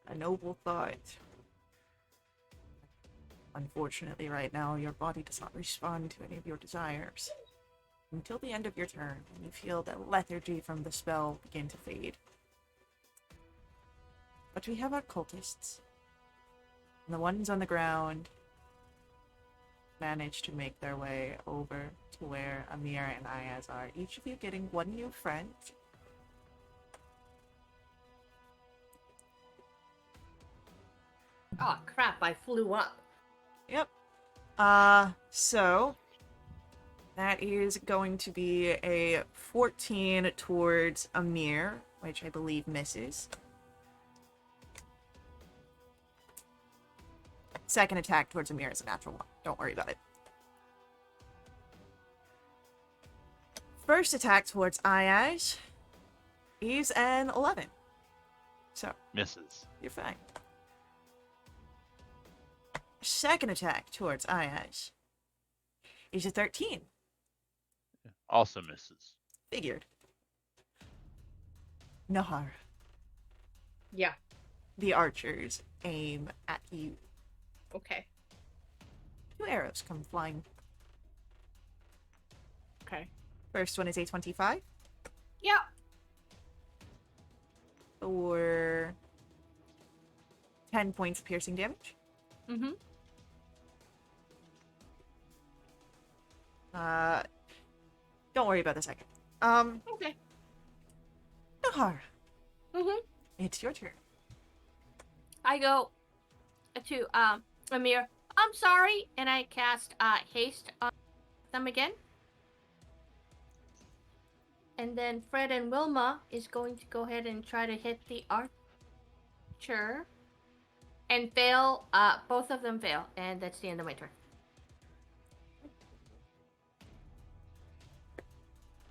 A noble thought. Unfortunately, right now, your body does not respond to any of your desires. Until the end of your turn, when you feel the lethargy from the spell begin to fade. But we have our cultists. And the ones on the ground manage to make their way over to where Amir and Ayaz are. Each of you getting one new friend. Oh crap! I flew up. Yep. So that is going to be a 14 towards Amir, which I believe misses. Second attack towards Amir is a natural one. Don't worry about it. First attack towards Ayaz is an 11. So, Misses. you're fine. Second attack towards Ayaz is a 13. Also misses. Figured. Nahar, Yeah. the archers aim at you. Okay. 2 arrows come flying. Okay. First one is a 25 Yeah. for 10 points of piercing damage. Mm-hmm. Don't worry about the second. Okay. Nahar, Mm-hmm. it's your turn. I go to Amir. I'm sorry, and I cast haste on them again. And then Fred and Wilma is going to go ahead and try to hit the archer. and fail. Both of them fail, and that's the end of my turn.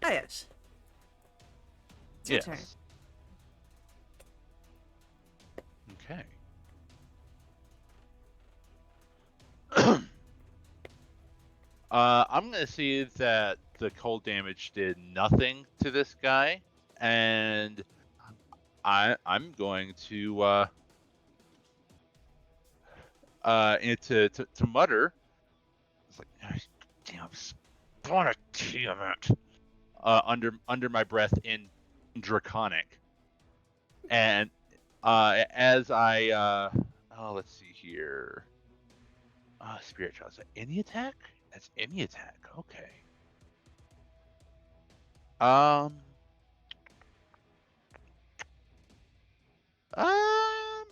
Ah, yes. It's your turn. Yes. Okay. I'm gonna see that the cold damage did nothing to this guy, and I'm going to to mutter. It's like, "Ah, damn, spawn a Tiamat," under my breath in Draconic, and as I oh, let's see here. Spirit Child. Is that any attack? That's any attack. Okay. Um. Um.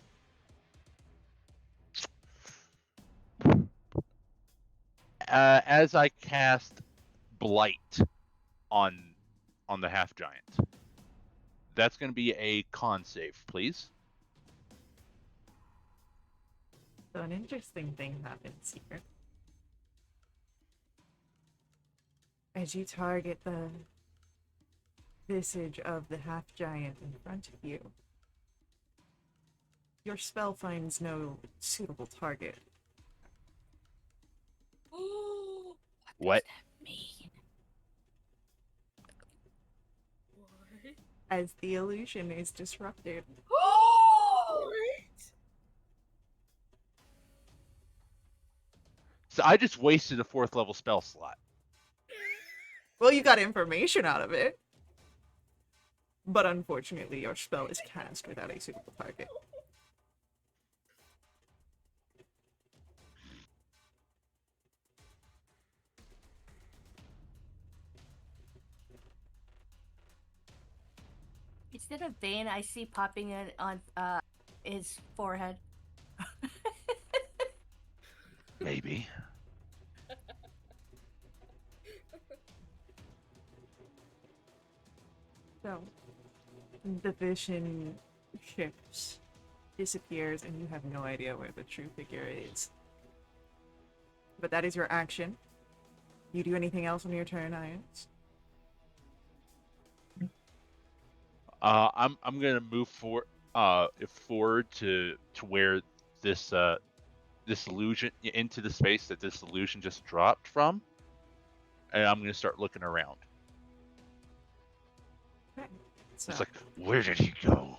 As I cast Blight on the half giant, that's going to be a con save, please. So an interesting thing happens here. As you target the visage of the half giant in front of you, your spell finds no suitable target. What? Mean. What? As the illusion is disrupted. What? So I just wasted a 4th level spell slot. Well, you got information out of it. But unfortunately, your spell is cast without a suitable target. Instead of vein, I see popping in on his forehead. Maybe. So, the vision shifts, disappears, and you have no idea where the true figure is. But that is your action. You do anything else on your turn, Irons? I'm gonna move forward to where this this illusion into the space that this illusion just dropped from, and I'm gonna start looking around. Okay. So, It's like, where did he go?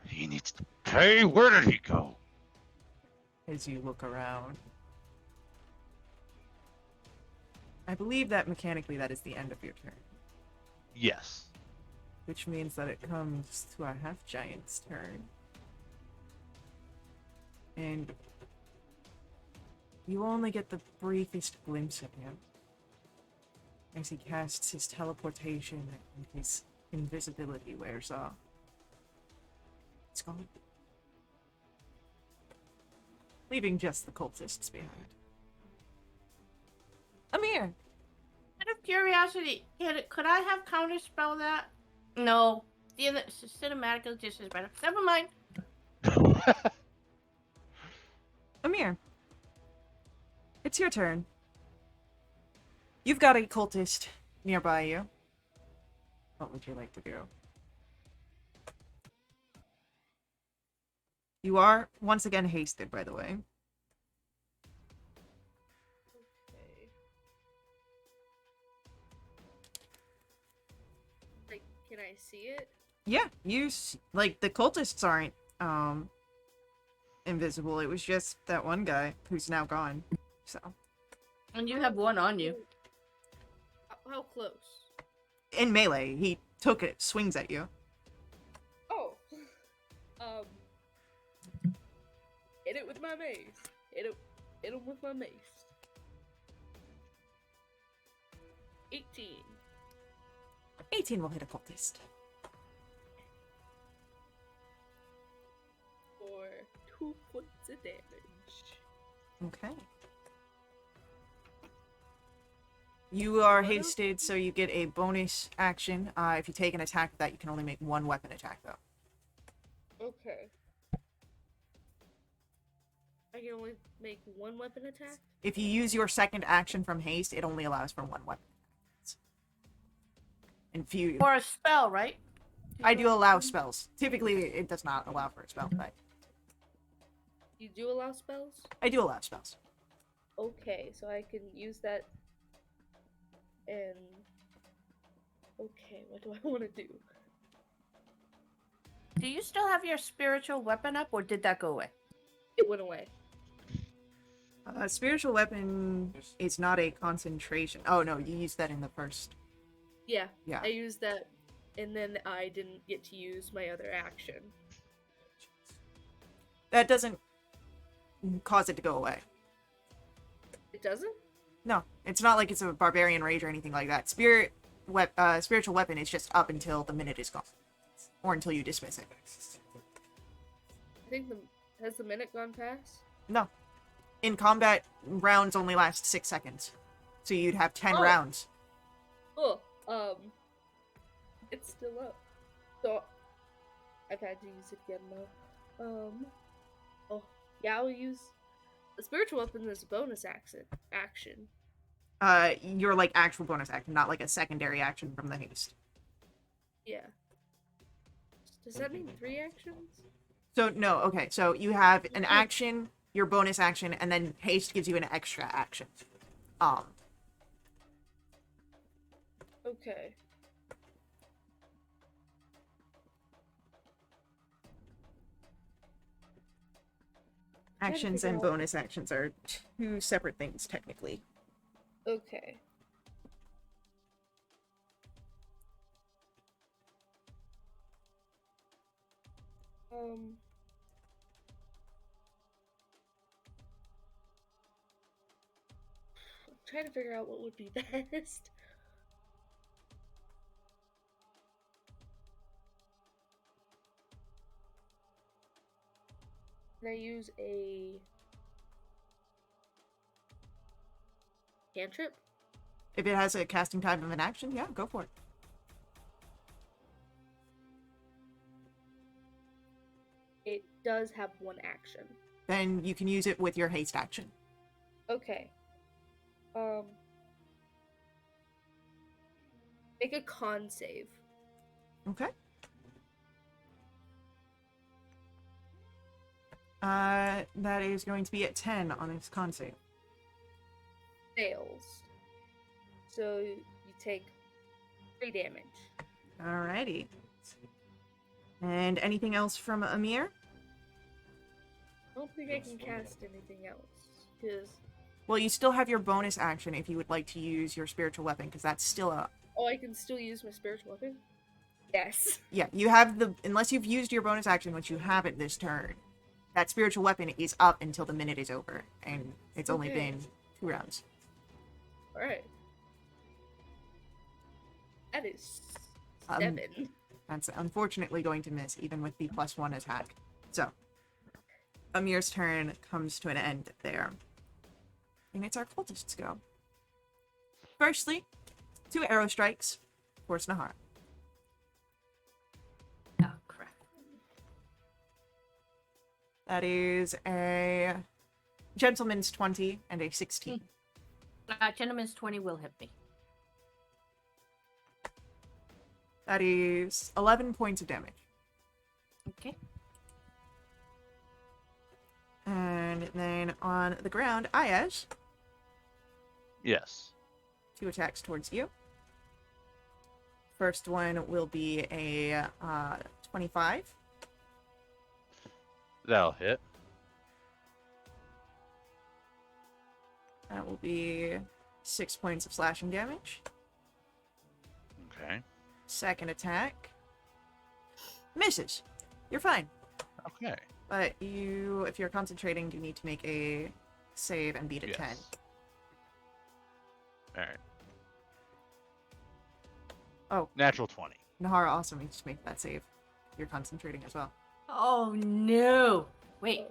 He needs to pay. Where did he go? as you look around, I believe that mechanically that is the end of your turn. Yes. Which means that it comes to our half-giant's turn. And you only get the briefest glimpse of him as he casts his teleportation and his invisibility wears off. It's gone. Leaving just the cultists behind. Amir! Out of curiosity, could I have counterspell that? No. The cinematic just is better. Never mind. Amir. It's your turn. You've got a cultist nearby you. What would you like to do? You are once again hasted, by the way. Okay. Like, can I see it? Yeah, like the cultists aren't invisible. It was just that one guy who's now gone. So And you have one on you. How close? in melee, he took it, swings at you. Oh. Hit it with my mace. Hit him with my mace. 18. 18 will hit a cultist. For 2 points of damage. Okay. You are What else? hasted, so you get a bonus action. If you take an attack with that, you can only make one weapon attack, though. Okay. can only make one weapon attack? If you use your second action from haste, it only allows for one weapon. And if you, Or a spell, right? I do allow spells. Typically, it does not allow for a spell, but You do allow spells? I do allow spells. Okay, so I can use that and... Okay, what do I want to do? Do you still have your spiritual weapon up, or did that go away? It went away. Spiritual weapon is not a concentration. Oh no, you used that in the first. Yeah, Yeah. I used that, and then I didn't get to use my other action. That doesn't cause it to go away. It doesn't? No, it's not like it's a barbarian rage or anything like that. Spiritual weapon is just up until the minute is gone, or until you dismiss it. I think has the minute gone past? No, in combat, rounds only last 6 seconds, so you'd have 10 rounds. Oh, it's still up. So I've had to use it again though. Oh yeah, I'll use the spiritual weapon as a bonus action. Your like actual bonus action, not like a secondary action from the haste. Yeah. Does that mean 3 actions? So no, okay. So you have an action, your bonus action, and then haste gives you an extra action. Okay. Actions and bonus actions are 2 separate things technically. Okay. I'm trying to figure out what would be best. Can I use a cantrip? If it has a casting time of an action, yeah, go for it. It does have 1 action. Then you can use it with your haste action. Okay. Make a con save. Okay. That is going to be at 10 on its con save. Fails. So you take 3 damage. Alrighty. And anything else from Amir? I don't think I can cast anything else. Because... Well, you still have your bonus action if you would like to use your spiritual weapon, because that's still up. Oh, I can still use my spiritual weapon? Yes. Yeah, you have the... Unless you've used your bonus action, which you haven't this turn, that spiritual weapon is up until the minute is over, and it's only been 2 rounds. Alright. That is 7. That's unfortunately going to miss, even with the +1 attack. So, Amir's turn comes to an end there. And it's our cultists' go. Firstly, 2 arrow strikes towards Nahara. Oh, crap. That is a gentleman's 20 and a 16. Gentleman's 20 will hit me. That is 11 points of damage. Okay. And then on the ground, Ayaz, Yes. 2 attacks towards you. First one will be a 25. That'll hit. That will be 6 points of slashing damage. Okay. Second attack misses. You're fine. Okay. But you, if you're concentrating, you need to make a save and beat a 10. Alright. Oh. Natural 20. Nahara also needs to make that save. You're concentrating as well. Oh, no. Wait.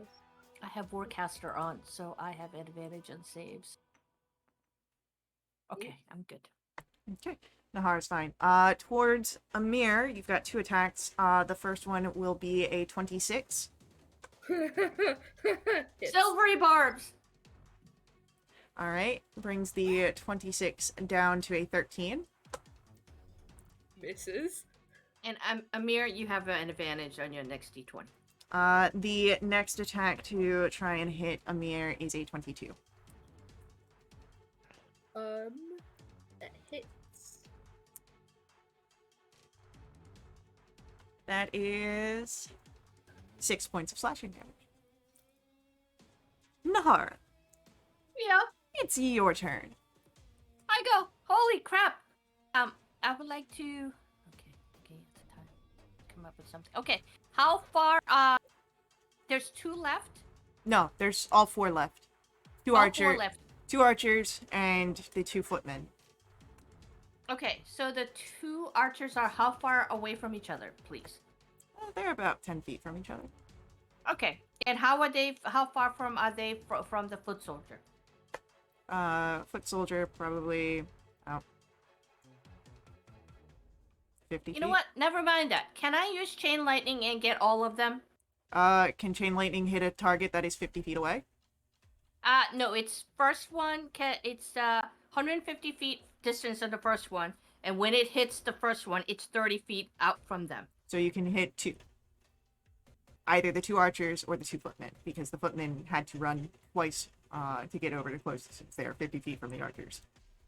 I have Warcaster on, so I have advantage on saves. Okay, I'm good. Okay. Nahara's fine. Towards Amir, you've got 2 attacks. The first one will be a 26. Hits. Silvery barbs. All right, brings the 26 down to a 13. Misses. And Amir, you have an advantage on your next d20. The next attack to try and hit Amir is a 22. That hits. That is 6 points of slashing damage. Nahara, Yeah, it's your turn. I go. Holy crap. I would like to. Okay, it's time. Come up with something. Okay, how far? There's 2 left. No, there's all 4 left. Two All 4 left. 2 archers and the 2 footmen. Okay, so the 2 archers are how far away from each other, please? They're about 10 feet from each other. Okay, and how far from are they from the foot soldier? Foot soldier probably out 50 feet. You know what? Never mind that. Can I use chain lightning and get all of them? Can chain lightning hit a target that is 50 feet away? No, it's first one. It's 150 feet distance on the first one, and when it hits the first one, it's 30 feet out from them. So you can hit 2. Either the 2 archers or the 2 footmen, because the footmen had to run twice to get over to closest since they're 50 feet from the archers.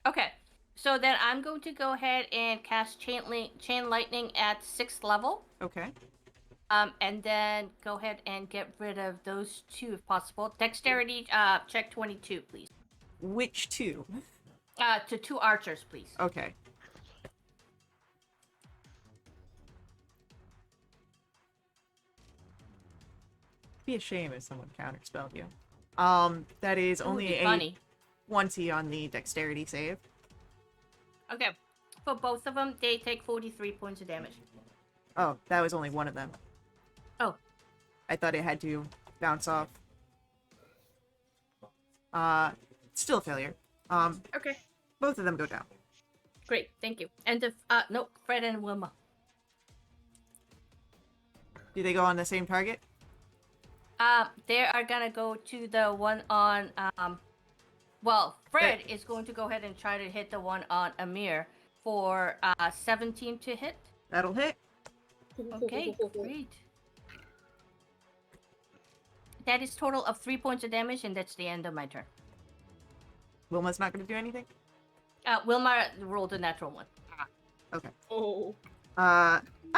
Okay, so then I'm going to go ahead and cast chain lightning at 6th level. Okay. And then go ahead and get rid of those 2 if possible. Dexterity, check 22, please. Which 2? To 2 archers, please. Okay. Be a shame if someone counterspelled you. That is It would only be a funny. 20 on the dexterity save. Okay, for both of them, they take 43 points of damage. Oh, that was only one of them. Oh. I thought it had to bounce off. Still a failure. Okay, Both of them go down. great, thank you. And the no, Fred and Wilma. Do they go on the same target? They are gonna go to the one on well, Fred is going to go ahead and try to hit the one on Amir for 17 to hit. That'll hit. Okay, great. That is total of 3 points of damage, and that's the end of my turn. Wilma's not going to do anything? Wilma rolled a natural one. Okay. Oh.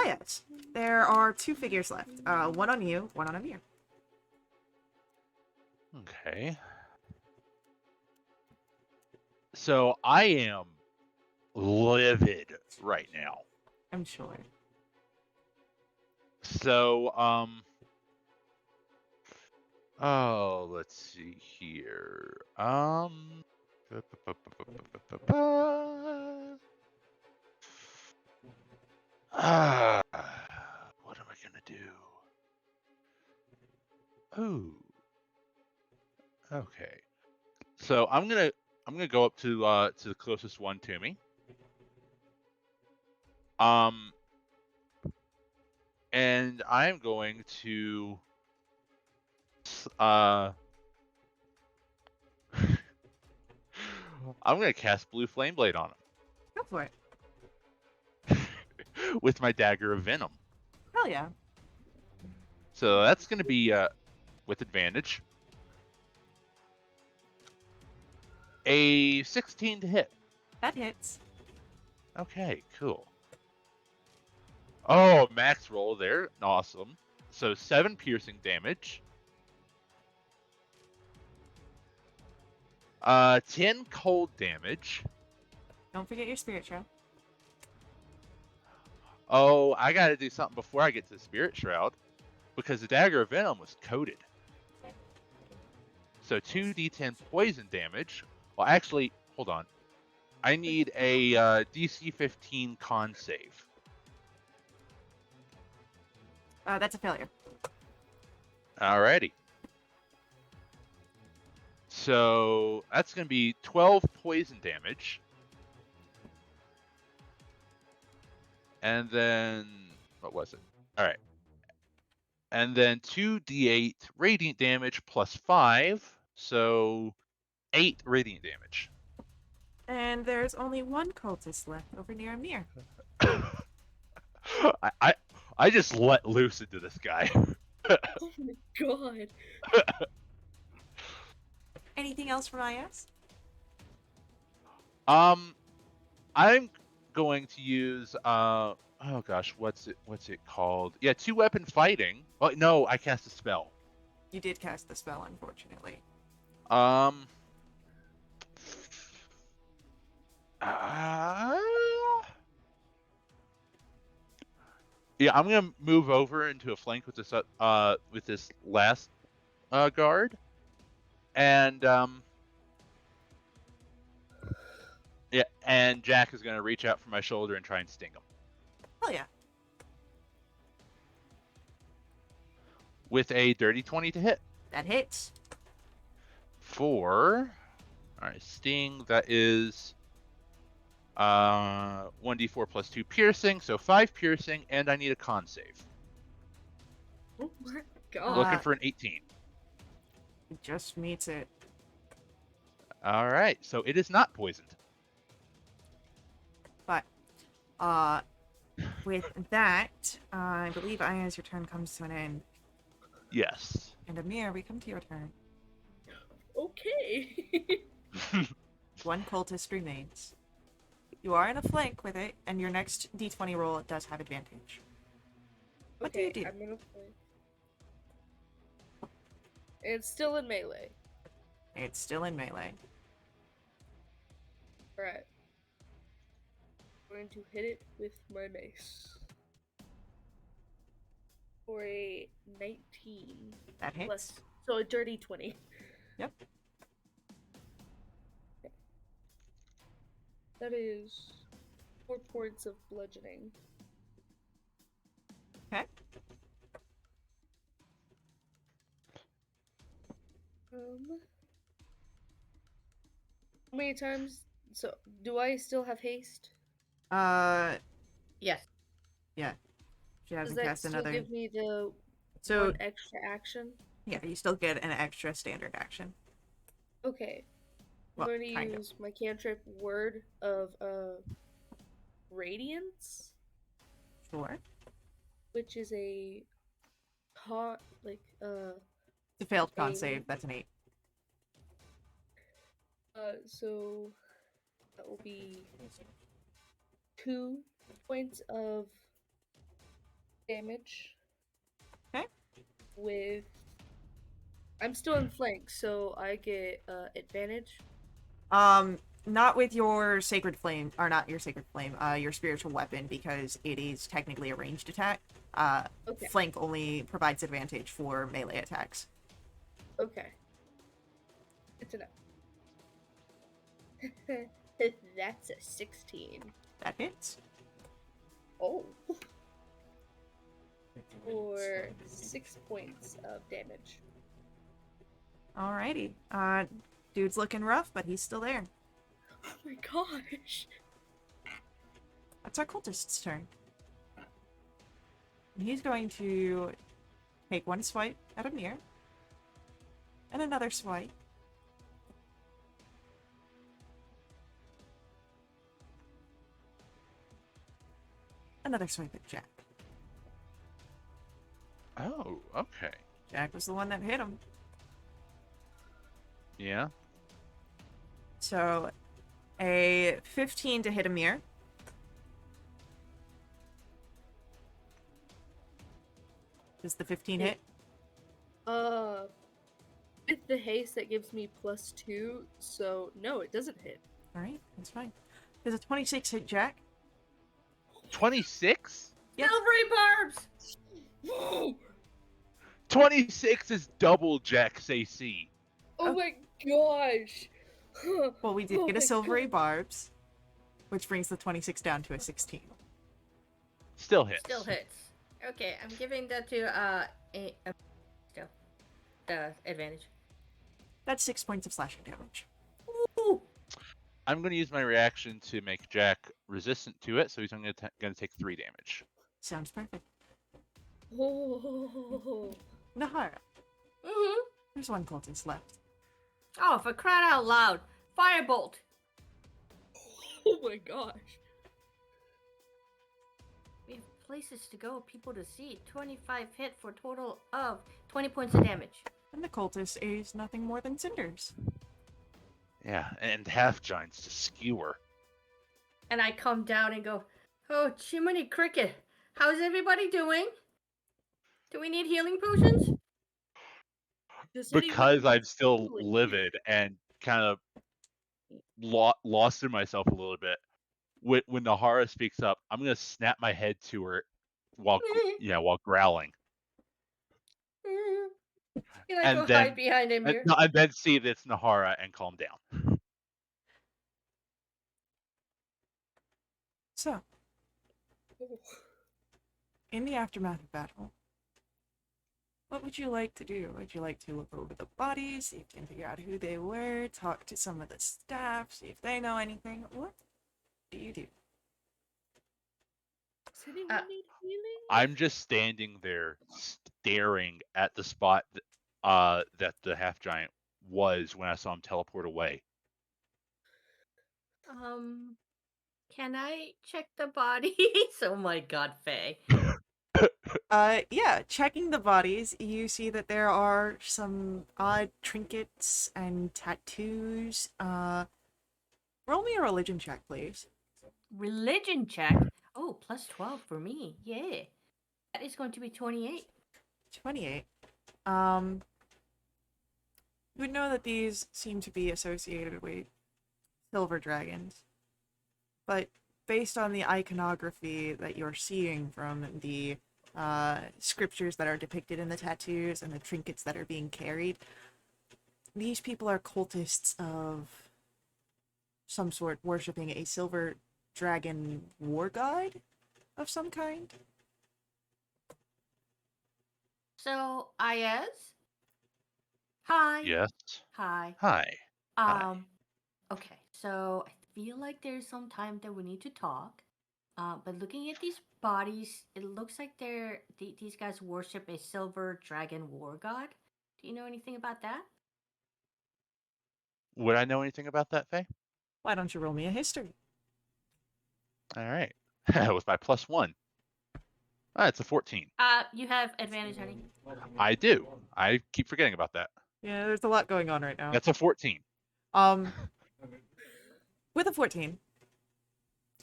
Yes. There are 2 figures left. One on you, one on Amir. Okay. So I am livid right now. I'm sure. So, oh, let's see here. What am I gonna do? Ooh. Okay. So I'm gonna go up to the closest one to me. And I'm going to I'm gonna cast Blue Flame Blade on Go for it. him with my Dagger of Venom. Hell yeah. So that's gonna be with advantage. A 16 to hit. That hits. Okay, cool. Oh, max roll there. Awesome. So 7 piercing damage. 10 cold damage. Don't forget your spirit shroud. Oh, I gotta do something before I get to the Spirit Shroud, because the Dagger of Venom was coated. So 2d10 poison damage. Well, actually, hold on. I need a DC 15 con save. That's a failure. Alrighty. So that's going to be 12 poison damage. And then, what was it? Alright. And then 2d8 radiant damage plus 5, so 8 radiant damage. And there's only one cultist left over near Amir. I just let loose into this guy. Oh my god. Anything else from IS? I'm going to use oh gosh, what's it called? Yeah, 2-weapon fighting. Oh no, I cast a spell. You did cast the spell, unfortunately. Um yeah, I'm gonna move over into a flank with this last guard, and yeah, and Jack is gonna reach out from my shoulder and try and sting him Hell yeah. with a dirty 20 to hit. That hits. All right, sting. That is 1d4 plus 2 piercing, so 5 piercing, and I need a con save. Oh my god. Looking for an 18. It just meets it. All right, so it is not poisoned. But, with that, I believe Aya's your turn comes to an end. Yes. And Amir, we come to your turn. Okay. One cultist remains. You are in a flank with it, and your next d20 roll does have advantage. What do you do? I'm gonna play. It's still in melee. It's still in melee. Alright. I'm going to hit it with my mace. For a 19. That hits. Plus, so a dirty 20. Yep. Okay. That is 4 points of bludgeoning. Okay. How many times? So, do I still have haste? Yes. Yeah. She Does hasn't that cast still another. give me the So, one extra action? yeah, you still get an extra standard action. Okay. Well, I'm going to kind of. use my cantrip Word of Radiance, Sure. which is a It's a failed con a- save. That's an 8. so that will be 2 points of damage. Okay. With I'm still in flank, so I get advantage. Not with your sacred flame, or not your sacred flame, your spiritual weapon, because it is technically a ranged attack. Okay. Flank only provides advantage for melee attacks. Okay. Good to know. That's a 16. That hits. Oh. For 6 points of damage. Alrighty. Dude's looking rough, but he's still there. Oh my gosh. That's our cultist's turn. And he's going to take one swipe at Amir. And another swipe. Another swipe at Jack. Oh, okay. Jack was the one that hit him. Yeah. So, a 15 to hit Amir. Does the 15 hit? With the haste, that gives me +2, so no, it doesn't hit. Alright, that's fine. Does a 26 hit Jack? 26? Yep. Silvery barbs! 26 is double Jack's AC. Oh my gosh! Well, we did Oh get a my silvery God. barbs, which brings the 26 down to a 16. Still hits. Still hits. Okay, I'm giving that to still advantage. That's 6 points of slashing damage. Ooh. I'm going to use my reaction to make Jack resistant to it, so he's only going to take 3 damage. Sounds perfect. Oh. Nahara, Mm-hmm. there's one cultist left. Oh, for crying out loud! Firebolt. Oh my gosh. We have places to go, people to see. 25 hit for a total of 20 points of damage. And the cultist is nothing more than cinders. Yeah, and half giants to skewer. And I come down and go, "Oh, Jiminy Cricket, how's everybody doing? Do we need healing potions?" Does Because anyone I'm still healing? livid and kind of lost in myself a little bit. When Nahara speaks up, I'm gonna snap my head to her while while growling, Can I go and hide then behind him here? and then see that it's Nahara and calm down. So, Oh. in the aftermath of battle, what would you like to do? Would you like to look over the bodies, see if you can figure out who they were, talk to some of the staff, see if they know anything? What do you do? Does anyone need healing? I'm just standing there staring at the spot that the half giant was when I saw him teleport away. Can I check the bodies? Oh my god, Faye. Yeah, checking the bodies, you see that there are some odd trinkets and tattoos. Roll me a religion check, please. Religion check. Oh, plus 12 for me. Yeah. That is going to be 28. 28. You would know that these seem to be associated with silver dragons, but based on the iconography that you're seeing from the scriptures that are depicted in the tattoos and the trinkets that are being carried, these people are cultists of some sort, worshipping a silver dragon war god of some kind. So, Ayaz? Hi. Yes. Hi. Hi. Hi. Okay, so I feel like there's some time that we need to talk. But looking at these bodies, it looks like these guys worship a silver dragon war god. Do you know anything about that? Would I know anything about that, Faye? Why don't you roll me a history? All right. With my +1. It's a 14. You have advantage, honey. I do. I keep forgetting about that. Yeah, there's a lot going on right now. That's a 14. Um, with a 14,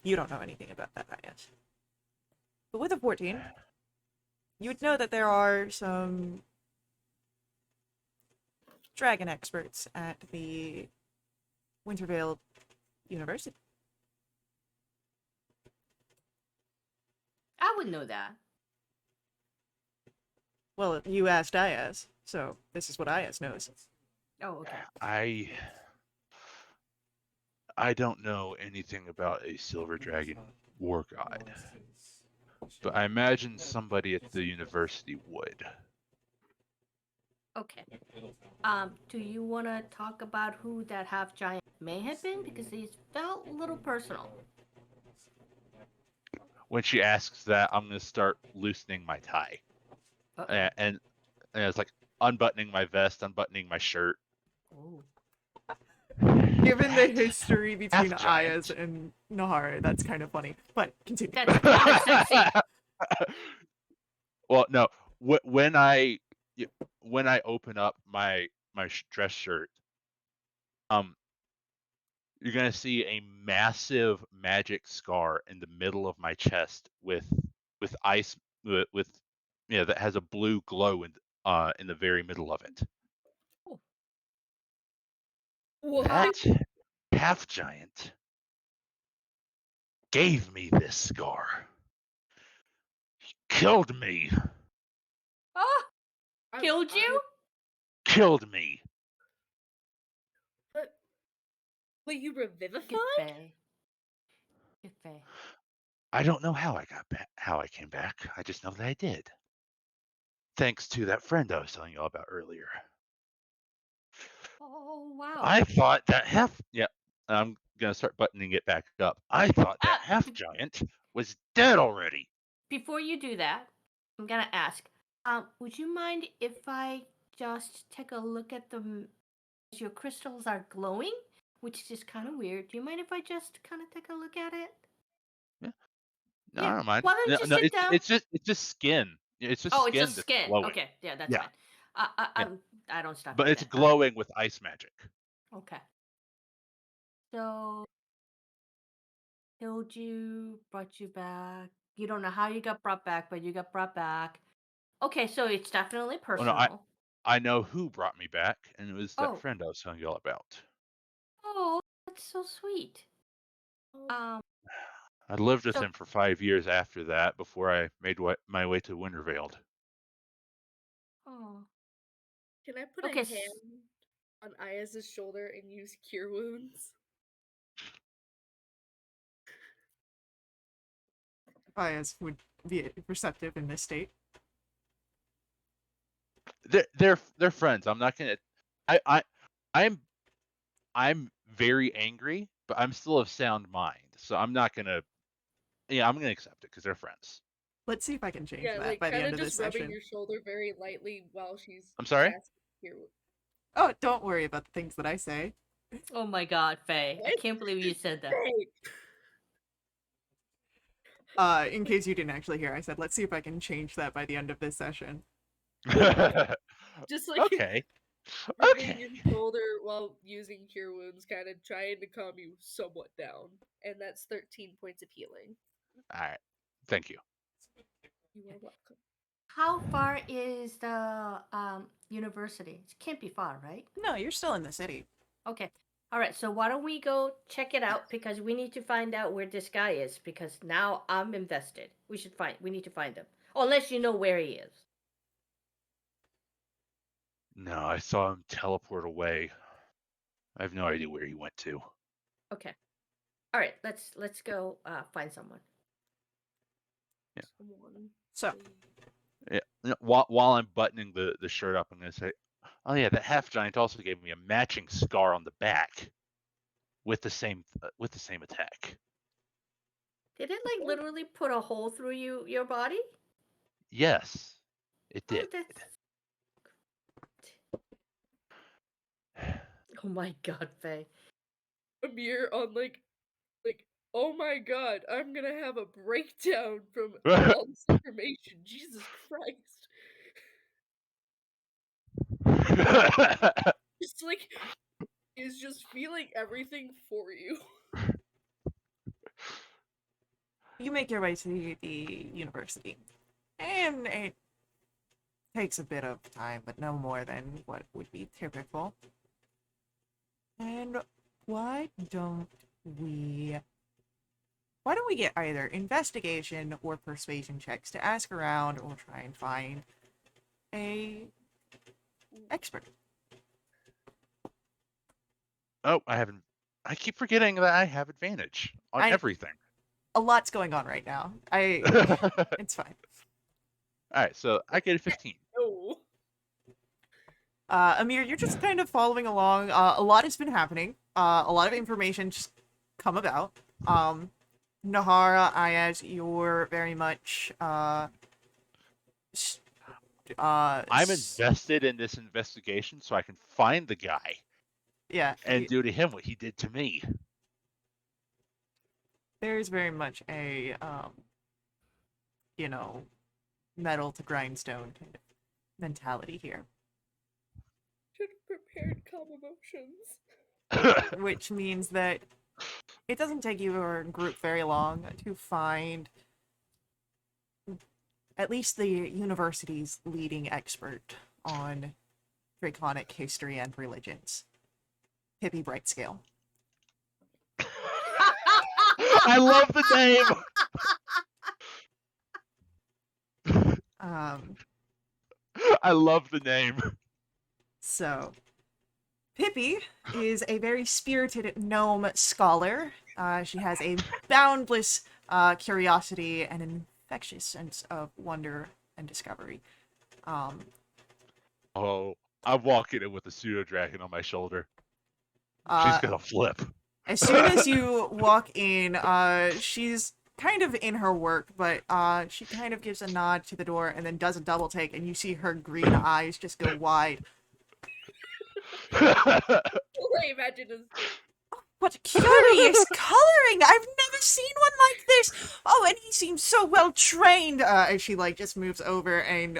you don't know anything about that yet. But with a 14, you would know that there are some dragon experts at the Wintervale University. I would know that. Well, you asked Diaz, so this is what Diaz knows. Oh, okay. I don't know anything about a silver dragon war god, but I imagine somebody at the university would. Okay. Do you want to talk about who that half giant may have been? Because these felt a little personal. When she asks that, I'm going to start loosening my tie. Uh-oh. And it's like unbuttoning my vest, unbuttoning my shirt. Oh. Given the That history between half-giant. Ayaz and Nahara, that's kind of funny. But continue. That's kind of sexy. Well, no. When I open up my dress shirt, you're gonna see a massive magic scar in the middle of my chest with ice with that has a blue glow in the very middle of it. What? That half giant gave me this scar. He killed me. Oh! Killed you? Killed me. Wait, you revivified? Get Faye. Get Faye. I don't know how I got back, how I came back. I just know that I did. Thanks to that friend I was telling you all about earlier. Oh, wow. I thought that I'm gonna start buttoning it back up. I thought that half giant was dead already. Before you do that, I'm gonna ask. Would you mind if I just take a look at them? Your crystals are glowing, which is kind of weird. Do you mind if I just kind of take a look at it? Yeah. No, Yeah. I don't mind. Why don't No, you no, sit down? it's just skin. It's just Oh, it's skin just that's skin. glowing. Okay, yeah, that's Yeah, fine. yeah. I don't stop But you it's then. glowing with ice magic. Okay. So killed you, brought you back. You don't know how you got brought back, but you got brought back. Okay, so it's definitely Well, no, personal. I know who brought me back, and it was that Oh, friend I was telling you all about. oh, that's so sweet. Um, I lived with so him for 5 years after that before I made my way to Wintervale. oh, Can I put a okay. hand on Ayaz's shoulder and use cure wounds? Bias would be receptive in this state. They're friends. I'm not gonna. I I'm very angry, but I'm still of sound mind, so I'm not gonna. Yeah, I'm gonna accept it because they're friends. Let's see if I can change Yeah, that like by the kind end of of this just rubbing session. your shoulder very lightly while she's I'm sorry. casting cure wounds. Oh, don't worry about the things that I say. Oh my God, Faye! I What? can't believe you said that. Hey, In case you didn't actually hear, I said, let's see if I can change that by the end of this session. just like Okay. rubbing Okay. your shoulder while using cure wounds, kind of trying to calm you somewhat down, and that's 13 points of healing. All right. Thank you. You are welcome. How far is the university? It can't be far, right? No, you're still in the city. Okay. All right. So why don't we go check it out because we need to find out where this guy is because now I'm invested. We need to find him. Unless you know where he is. No, I saw him teleport away. I have no idea where he went to. Okay. All right. Let's go find someone. Yeah. Someone, So, please. Yeah. While I'm buttoning the shirt up, I'm gonna say, oh yeah, that half giant also gave me a matching scar on the back with the same attack. Did it like literally put a hole through your body? Yes, it Oh, did. that's. Oh my God, Faye. Amir on like oh my god, I'm gonna have a breakdown from all this information. Jesus Christ. Just like is just feeling everything for you. you make your way to the university. And it takes a bit of time, but no more than what would be typical. And why don't we get either investigation or persuasion checks to ask around or try and find a expert? Oh, I keep forgetting that I have advantage on everything. A lot's going on right now. All It's fine. right, so I get a 15. No. Amir, you're just kind of following along. A lot has been happening. A lot of information just come about. Nahara, Ayaz, you're very much I'm invested in this investigation so I can find the guy yeah, and do to him what he did to me. there's very much a you know, metal to grindstone kind of mentality here, Should have prepared calm emotions. which means that it doesn't take your group very long to find at least the university's leading expert on Draconic history and religions, Pippi Brightscale. I love the name. I love the name. So, Pippi is a very spirited gnome scholar. She has a boundless curiosity and an infectious sense of wonder and discovery. Oh, I'm walking in with a pseudo dragon on my shoulder. She's Uh, gonna flip. as soon as you walk in, she's kind of in her work, but she kind of gives a nod to the door and then does a double take, and you see her green eyes just go wide. All I imagine is What curious coloring! I've never seen one like this. Oh, and he seems so well trained. As she like just moves over and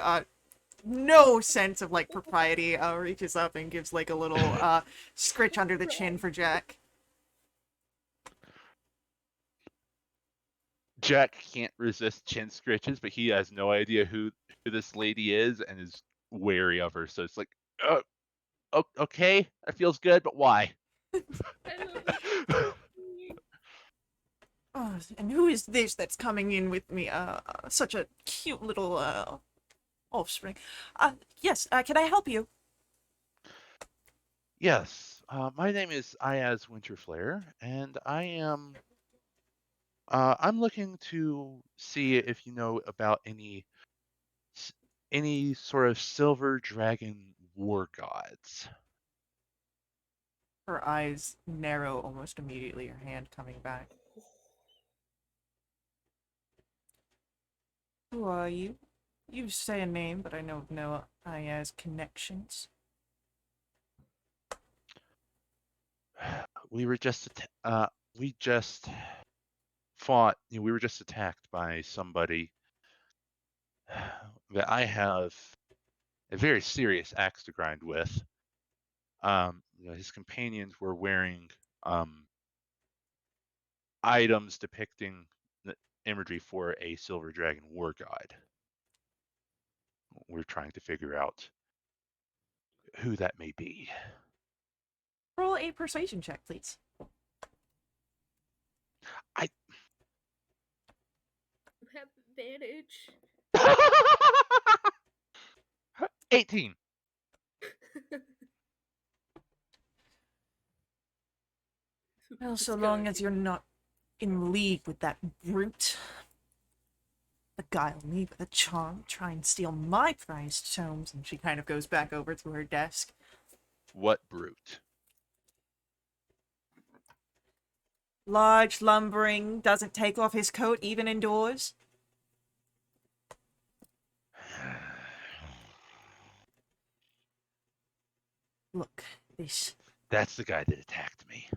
no sense of like propriety, reaches up and gives like a little scritch under the chin for Jack. Jack can't resist chin scritches, but he has no idea who this lady is and is wary of her. So it's like, okay, that feels good, but why? I love this. Oh, and who is this that's coming in with me? Such a cute little offspring. Yes. Can I help you? Yes, my name is Iaz Winterflare, and I'm looking to see if you know about any sort of silver dragon war gods. Her eyes narrow almost immediately. Her hand coming back. Who are you? You say a name, but I know of no Aya's connections. We were just we just fought. We were just attacked by somebody that I have a very serious axe to grind with. His companions were wearing items depicting the imagery for a silver dragon war god. We're trying to figure out who that may be. Roll a persuasion check, please. I Have advantage. 18. Well, It's so gonna long as be- you're not in league with that brute. Beguile me with a charm, try and steal my prized tomes, and she kind of goes back over to her desk. What brute? Large, lumbering, doesn't take off his coat even indoors. Look, this. That's the guy that attacked me.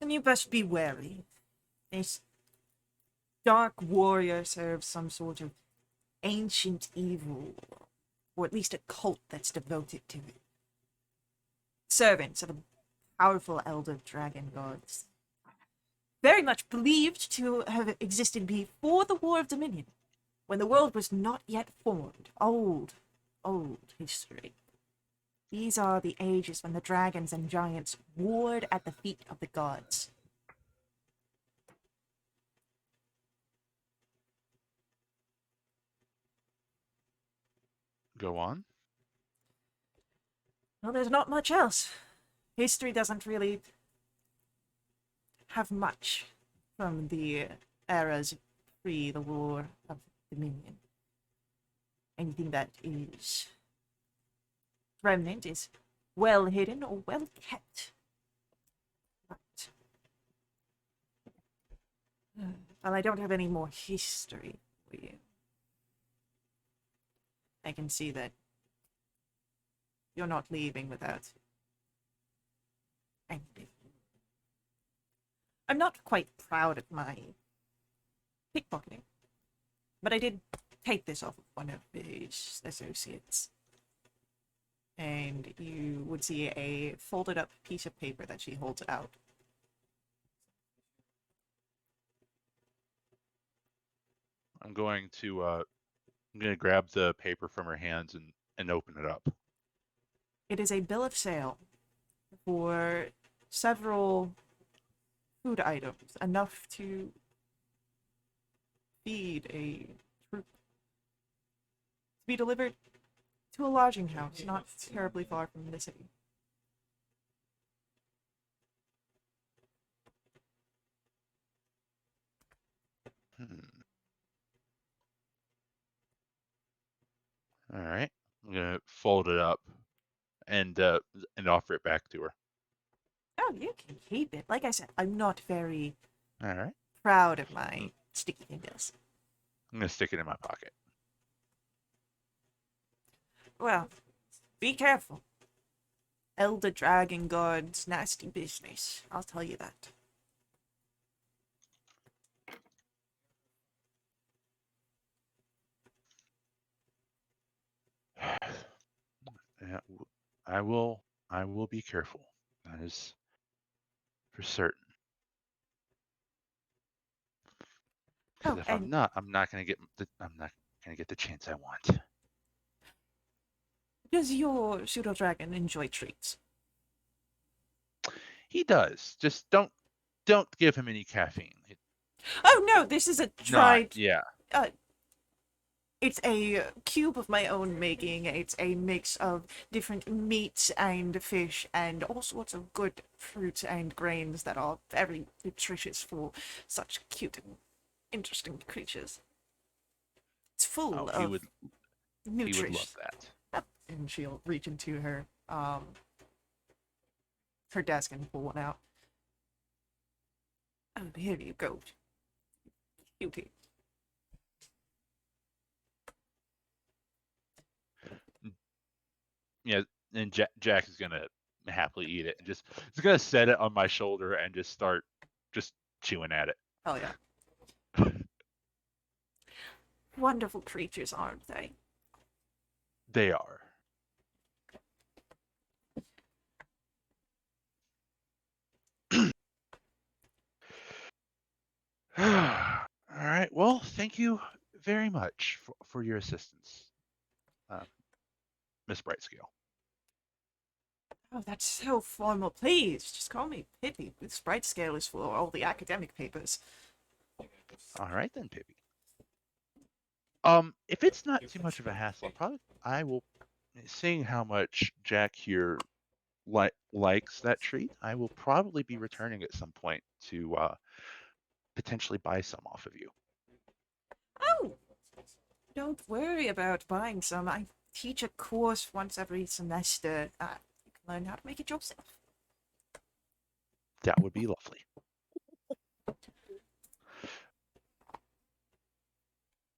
And you best be wary. This dark warrior serves some sort of ancient evil, or at least a cult that's devoted to it. Servants of a powerful elder dragon gods. Very much believed to have existed before the War of Dominion, when the world was not yet formed. Old, old history. These are the ages when the dragons and giants warred at the feet of the gods. Go on. Well, there's not much else. History doesn't really have much from the eras pre the War of Dominion. Anything that is remnant is well hidden or well kept. But, well, I don't have any more history for you. I can see that you're not leaving without anything. I'm not quite proud of my pickpocketing, but I did take this off of one of his associates. And you would see a folded up piece of paper that she holds out. I'm going to grab the paper from her hands and open it up. It is a bill of sale for several food items, enough to feed a troop. To be delivered to a lodging house, not terribly far from the city. All right. I'm gonna fold it up and offer it back to her. Oh, you can keep it. Like I said, I'm not very All right. proud of my sticky fingers. I'm gonna stick it in my pocket. Well, be careful. Elder Dragon Guard's nasty business. I'll tell you that. Yeah, I will. I will be careful. That is for certain. Because Oh, if and I'm not gonna get the chance I want. does your pseudo dragon enjoy treats? He does. Just don't give him any caffeine. Oh no, this is a Not tried. yeah. Uh, it's a cube of my own making. It's a mix of different meats and fish and all sorts of good fruits and grains that are very nutritious for such cute and interesting creatures. It's full Oh, of he would love nutrition. that. And she'll reach into her desk and pull one out. Oh, here you go. Cutie. Yeah, and Jack is gonna happily eat it and just he's gonna set it on my shoulder and just start just chewing at it. Oh yeah. Wonderful creatures, aren't they? They are. All right. Well, thank you very much for your assistance, Miss Brightscale. Oh, that's so formal. Please, just call me Pippi. The sprite scale is for all the academic papers. All right then, Pippi. If it's not too much of a hassle, I will, seeing how much Jack here likes that treat, I will probably be returning at some point to potentially buy some off of you. Oh, don't worry about buying some. I teach a course once every semester. You can learn how to make it yourself. That would be lovely.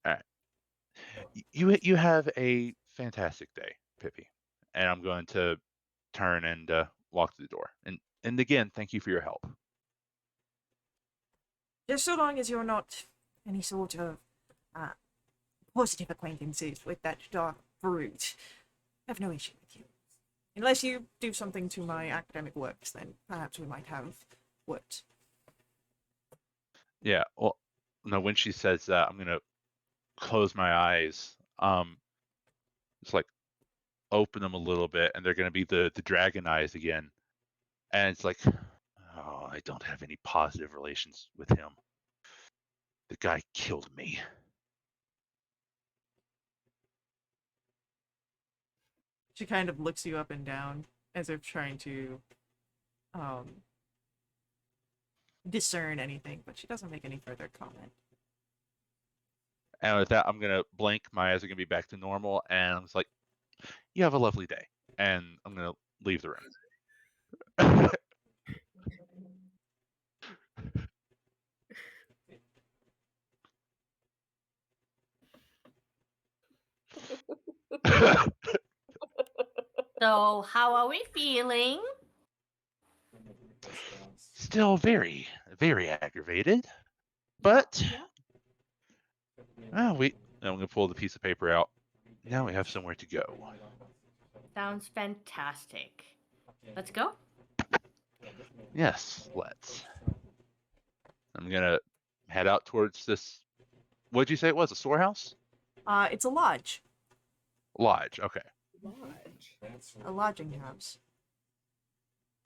All right. You have a fantastic day, Pippi. And I'm going to turn and walk to the door. And again, thank you for your help. Just so long as you're not any sort of uh, positive acquaintances with that dark brute, I have no issue with you. Unless you do something to my academic works, then perhaps we might have worked. Yeah. Well, no. When she says that, I'm gonna close my eyes. Just like open them a little bit, and they're gonna be the dragon eyes again. And it's like, oh, I don't have any positive relations with him. The guy killed me. She kind of looks you up and down as if trying to um, discern anything, but she doesn't make any further comment. And with that, I'm gonna blink. My eyes are gonna be back to normal, and I'm just like, you have a lovely day. And I'm gonna leave the room. So, how are we feeling? Still very, very aggravated. But I'm gonna pull the piece of paper out. Now we have somewhere to go. Sounds fantastic. Let's go. Yes, let's. I'm gonna head out towards this. What'd you say it was? A storehouse? It's a lodge, Lodge. Okay. Lodge. a lodging house.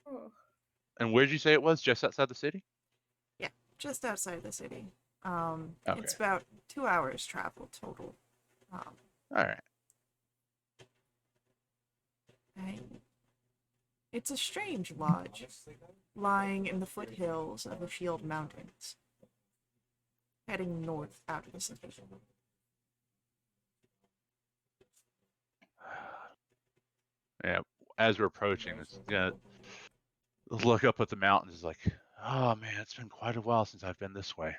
Oh. And where'd you say it was? Just outside the city? Yeah, just outside the city. Okay. It's about 2 hours travel total. Um, All right. and it's a strange lodge, lying in the foothills of the Shield Mountains, heading north out of the city. Yeah. As we're approaching, it's gonna look up at the mountains. Like, oh man, it's been quite a while since I've been this way.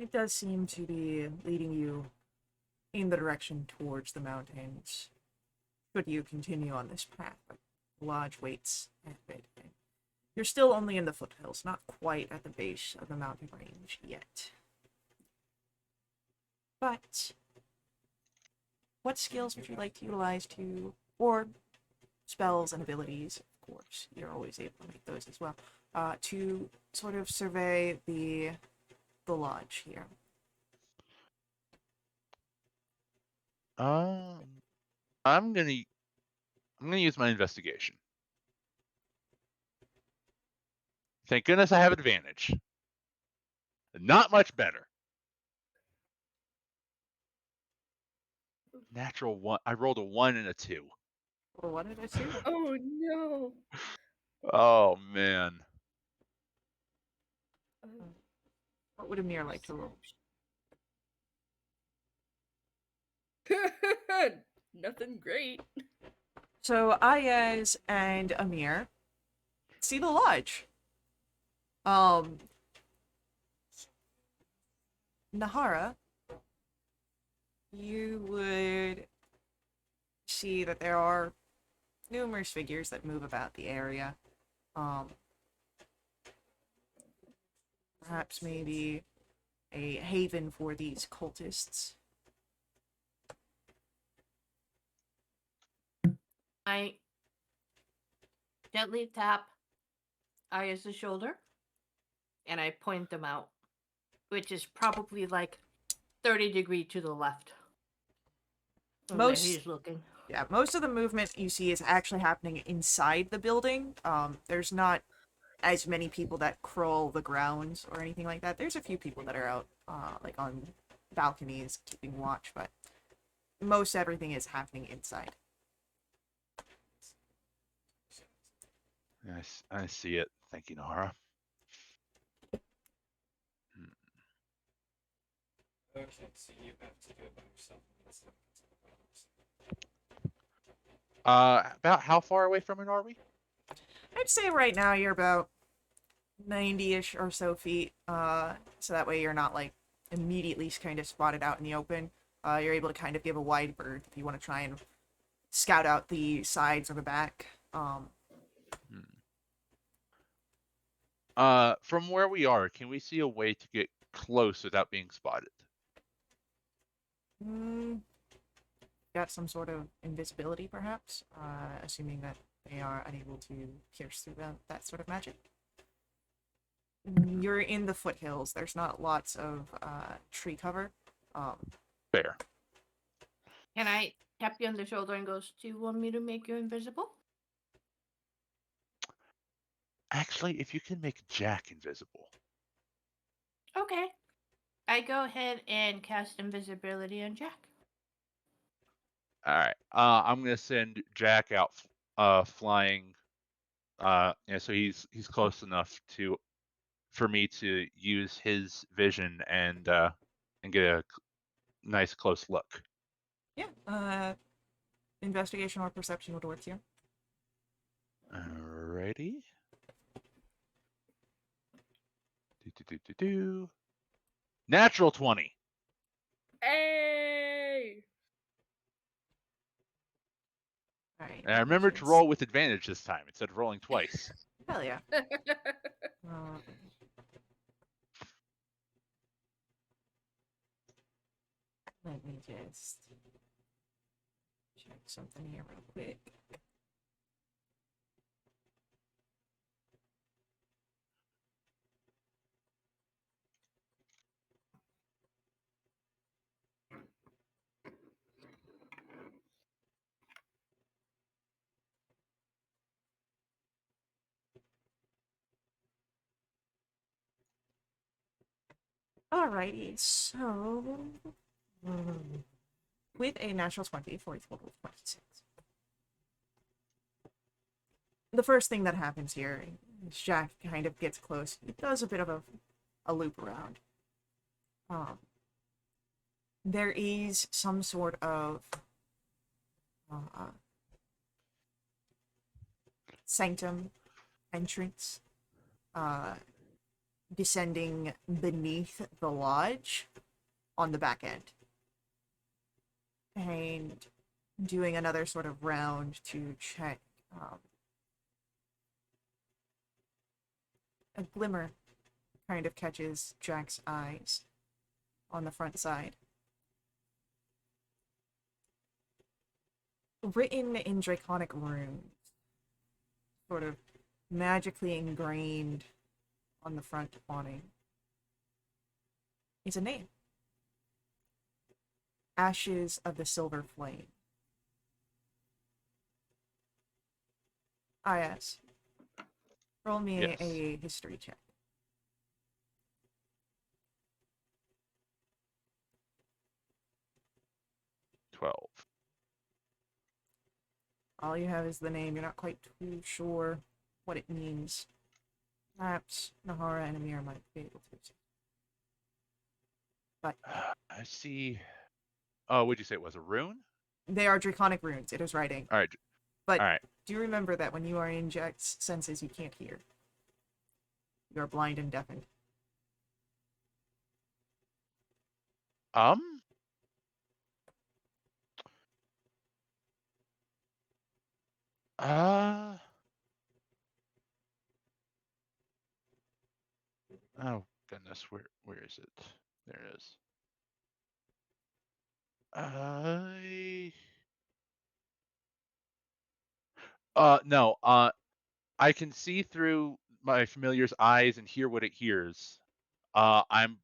It does seem to be leading you in the direction towards the mountains. Should you continue on this path, but the lodge waits a bit. You're still only in the foothills, not quite at the base of the mountain range yet. But what skills would you like to utilize to, or spells and abilities, of course, you're always able to make those as well, to sort of survey the lodge here? I'm gonna use my investigation. Thank goodness I have advantage. Not much better. Natural 1. I rolled a 1 and a 2. Or what did I say? Oh no. Oh man. What would Amir like to roll? Nothing great. So Ayaz and Amir see the lodge. Nahara, you would see that there are numerous figures that move about the area. Perhaps maybe a haven for these cultists. I gently tap Arya's shoulder, and I point them out, which is probably like 30 degrees to the left. From where Most he's looking. Yeah, most of the movement you see is actually happening inside the building. There's not as many people that crawl the grounds or anything like that. There's a few people that are out, like on balconies keeping watch, but most everything is happening inside. I see it. Thank you, Nora. Okay, so you have to do it by yourself. About how far away from it are we? I'd say right now you're about 90-ish or so feet, so that way you're not like immediately kind of spotted out in the open. You're able to kind of give a wide berth if you want to try and scout out the sides or the back. From where we are, can we see a way to get close without being spotted? Got some sort of invisibility, perhaps, assuming that they are unable to pierce through that sort of magic. You're in the foothills. There's not lots of tree cover. Fair. Can I tap you on the shoulder and goes, "Do you want me to make you invisible?" Actually, if you can make Jack invisible. Okay. I go ahead and cast invisibility on Jack. All right. I'm gonna send Jack out, flying. So he's close enough for me to use his vision and get a nice close look. Yeah. Investigation or perception would work here. Alrighty. Do. Natural 20. Hey. All right. And I remember to roll with advantage this time instead of rolling twice. Hell yeah. Let me just check something here real quick. Alrighty, so with a natural 20 for a total of 26. The first thing that happens here is Jack kind of gets close. He does a bit of a loop around. There is some sort of sanctum entrance descending beneath the lodge on the back end. And doing another sort of round to check. A glimmer kind of catches Jack's eyes on the front side. Written in draconic runes, sort of magically ingrained on the front awning, is a name. Ashes of the Silver Flame. Yes. Roll me Yes. a history check. $12. All you have is the name. You're not quite too sure what it means. Perhaps Nahara and Amir might be able to. But I see. Oh, would you say it was a rune? they are draconic runes. It is writing. All right. But All right. do remember that when you are in Jack's senses, you can't hear. You are blind and deafened. Um. Uh. Oh goodness, where is it? There it is. No. I can see through my familiar's eyes and hear what it hears. I'm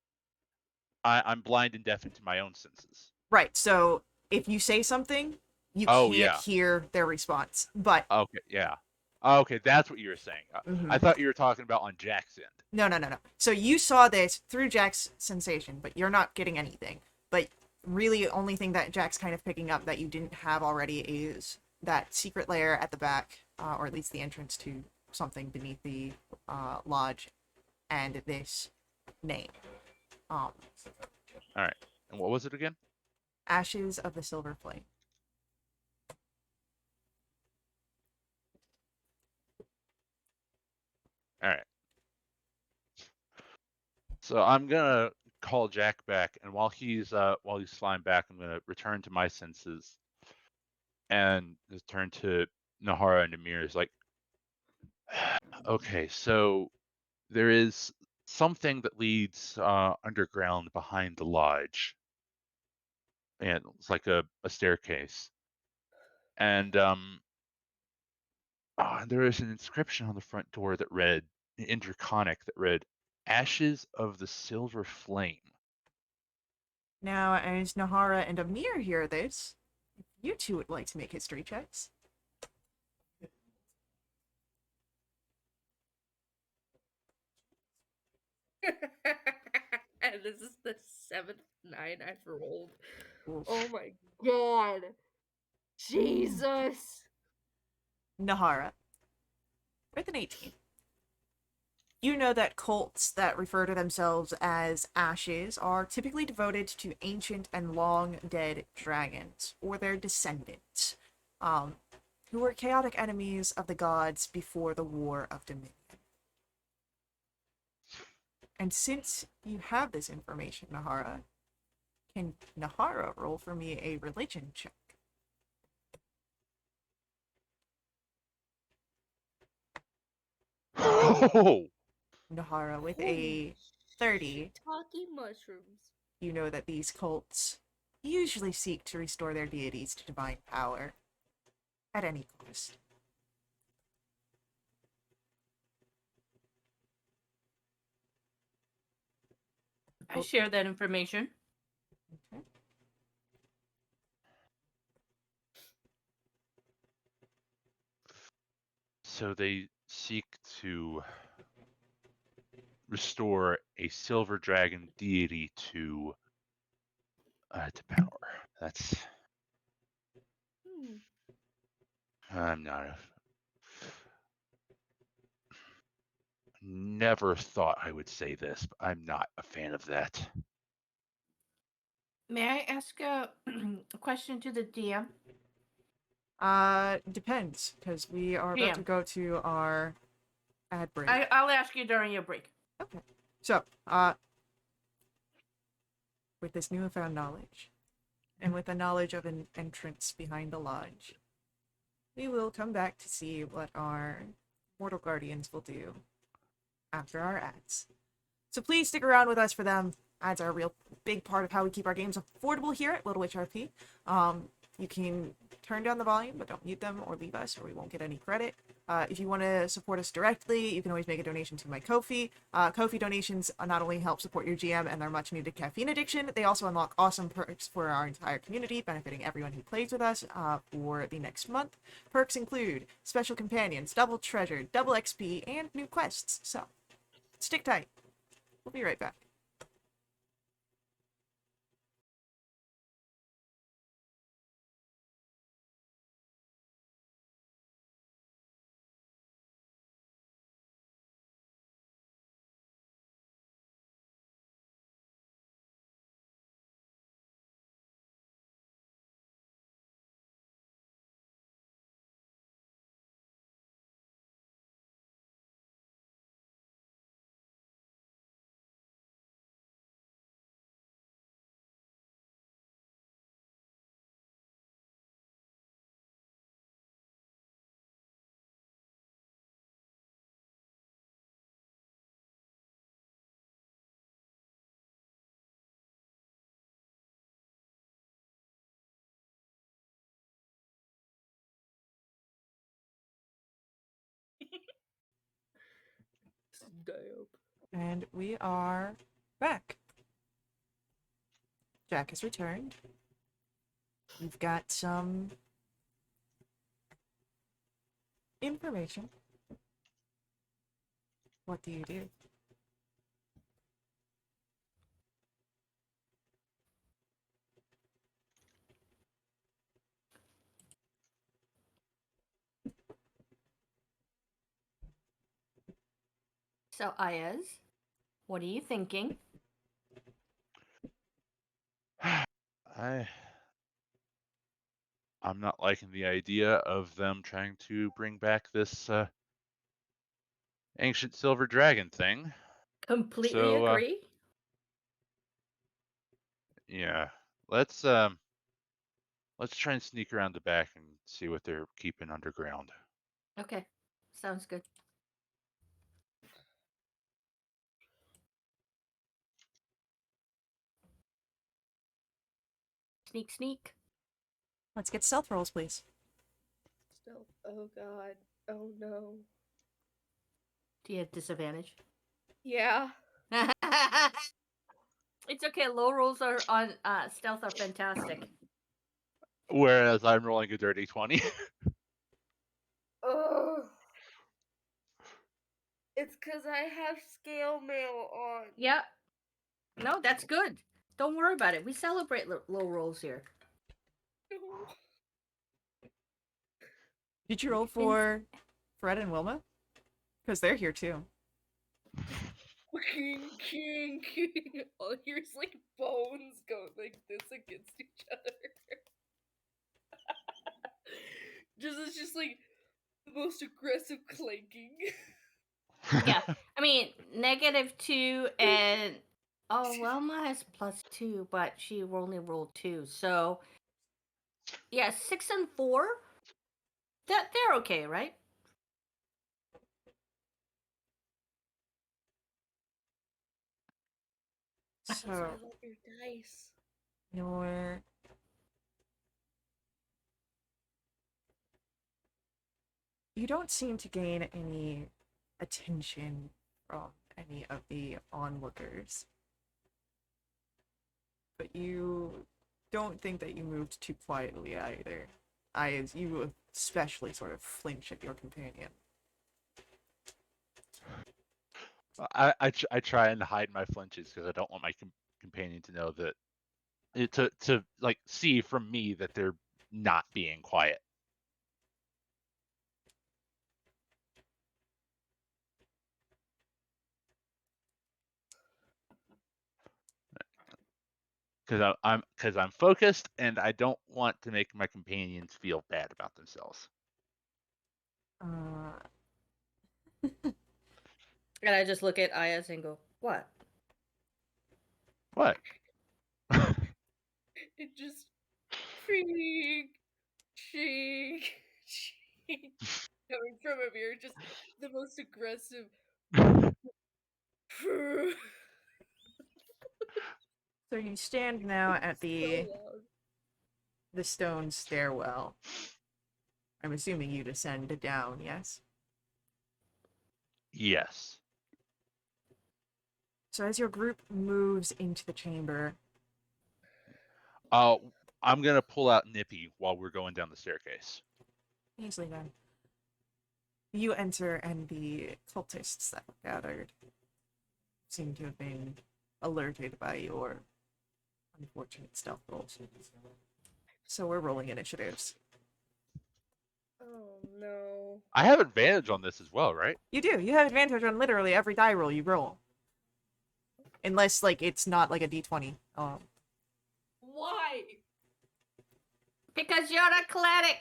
blind and deafened to my own senses. Right. So if you say something, you Oh, can't yeah. hear their response. But Okay, yeah. Okay, that's what you were saying. I Mhm. thought you were talking about on Jack's end. No. So you saw this through Jack's sensation, but you're not getting anything. But really, the only thing that Jack's kind of picking up that you didn't have already is that secret layer at the back, or at least the entrance to something beneath the lodge, and this name. All right. And what was it again? Ashes of the Silver Flame. All right. So I'm gonna call Jack back, and while he's flying back, I'm gonna return to my senses and just turn to Nahara and Amir. Is like, okay, so there is something that leads underground behind the lodge, and it's like a staircase, and there is an inscription on the front door that read, in Draconic, that read, "Ashes of the Silver Flame." Now, as Nahara and Amir hear this, you two would like to make history checks. And this is the 7th 9 I've rolled. Oof. Oh my god. Jesus. Nahara, with an 18. You know that cults that refer to themselves as ashes are typically devoted to ancient and long dead dragons, or their descendants, who were chaotic enemies of the gods before the War of Dominion. And since you have this information, Nahara, can Nahara roll for me a religion check? Oh, Nahara, with Holy a 30, Talking mushrooms. you know that these cults usually seek to restore their deities to divine power at any cost. I share that information. Okay. so they seek to restore a silver dragon deity to power. That's Hmm. I'm not a, never thought I would say this, but I'm not a fan of that. May I ask a, a question to the DM? Depends, because we are about to DM. go to our ad break. I'll ask you during your break. Okay. So, with this newfound knowledge, and with the knowledge of an entrance behind the lodge, we will come back to see what our mortal guardians will do after our ads. So please stick around with us for them. Ads are a real big part of how we keep our games affordable here at Little Witch RP. You can turn down the volume, but don't mute them or leave us, or we won't get any credit. If you want to support us directly, you can always make a donation to my Ko-fi. Ko-fi donations not only help support your GM and their much-needed caffeine addiction, they also unlock awesome perks for our entire community, benefiting everyone who plays with us for the next month. Perks include special companions, double treasure, double XP, and new quests. So, stick tight. We'll be right back. Dope. And we are back. Jack has returned. We've got some information. What do you do? So, Ayaz, what are you thinking? I'm not liking the idea of them trying to bring back this ancient silver dragon thing. Completely So agree. yeah, let's try and sneak around the back and see what they're keeping underground. Okay, sounds good. Sneak, sneak. Let's get stealth rolls, please. Stealth. Oh god. Oh no. Do you have disadvantage? Yeah. It's okay. Low rolls are on stealth are fantastic. Whereas I'm rolling a dirty 20. Ugh. It's because I have scale mail on. Yeah. No, that's good. Don't worry about it. We celebrate low rolls here. Did you roll for Fred and Wilma? Because they're here too. King, king, king. All here's like bones go like this against each other. It's just like the most aggressive clanking. Yeah. I mean, -2 and oh, Wilma has +2, but she only rolled 2. So yeah, 6 and 4. They're okay, right? So, I love your dice. your you don't seem to gain any attention from any of the onlookers. But you don't think that you moved too quietly either. You especially sort of flinch at your companion. I try and hide my flinches because I don't want my companion to know that to like see from me that they're not being quiet. Because I'm focused and I don't want to make my companions feel bad about themselves. Uh, And I just look at Ayaz and go, "What?" What? It just shriek, shriek, shriek coming from a mirror. Just the most aggressive. So So you stand now at the loud. stone stairwell. I'm assuming you descend down, yes? Yes. So as your group moves into the chamber, I'm gonna pull out Nippy while we're going down the staircase. easily done. You enter, and the cultists that were gathered seem to have been alerted by your unfortunate stealth rolls. So we're rolling initiatives. Oh no. I have advantage on this as well, right? You do. You have advantage on literally every die roll you roll. Unless, like, it's not like a d20. Why? Because you're a cleric.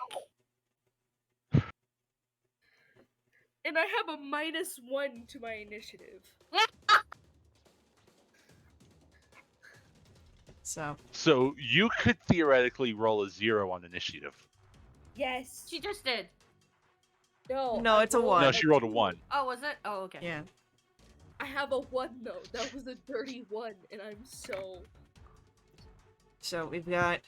And I have a -1 to my initiative. So, So you could theoretically roll a 0 on initiative. Yes. She just did. No. No, I it's a rolled one. No, she rolled a 2. 1. Oh, was it? Oh, okay. yeah. I have a 1 though. That was a dirty 1, and I'm so. So we've got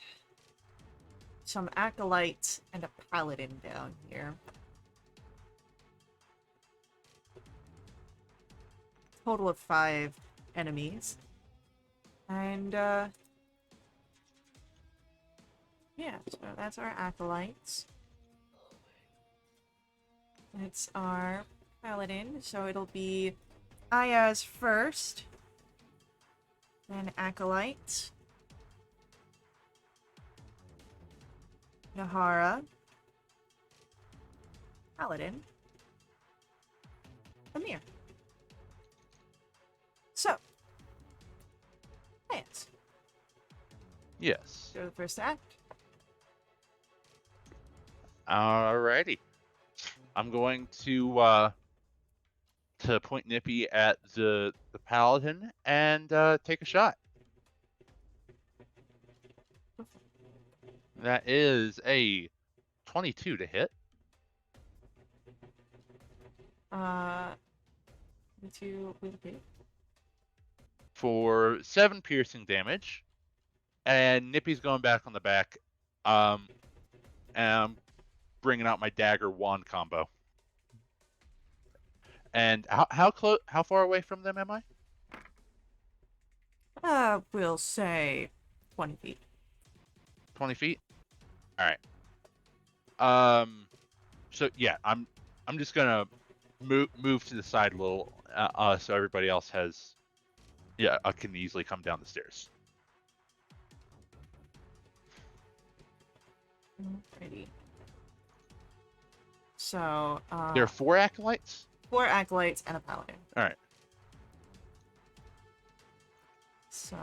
some acolytes and a paladin down here. Total of 5 enemies. And, yeah, so that's our acolytes. It's our paladin, so it'll be Ayaz first, then acolyte, Nahara, paladin, Amir. So, Lance, Yes. go to the first act. Alrighty. I'm going to point Nippy at the paladin and take a shot. That is a 22 to hit. With a pig. For 7 piercing damage, and Nippy's going back on the back. And I'm bringing out my dagger wand combo. And how far away from them am I? We'll say 20 feet. 20 feet. All right. So yeah, I'm just gonna move to the side a little, so everybody else has, can easily come down the stairs. Alrighty. So, There are 4 acolytes. 4 acolytes and a paladin. All right. So,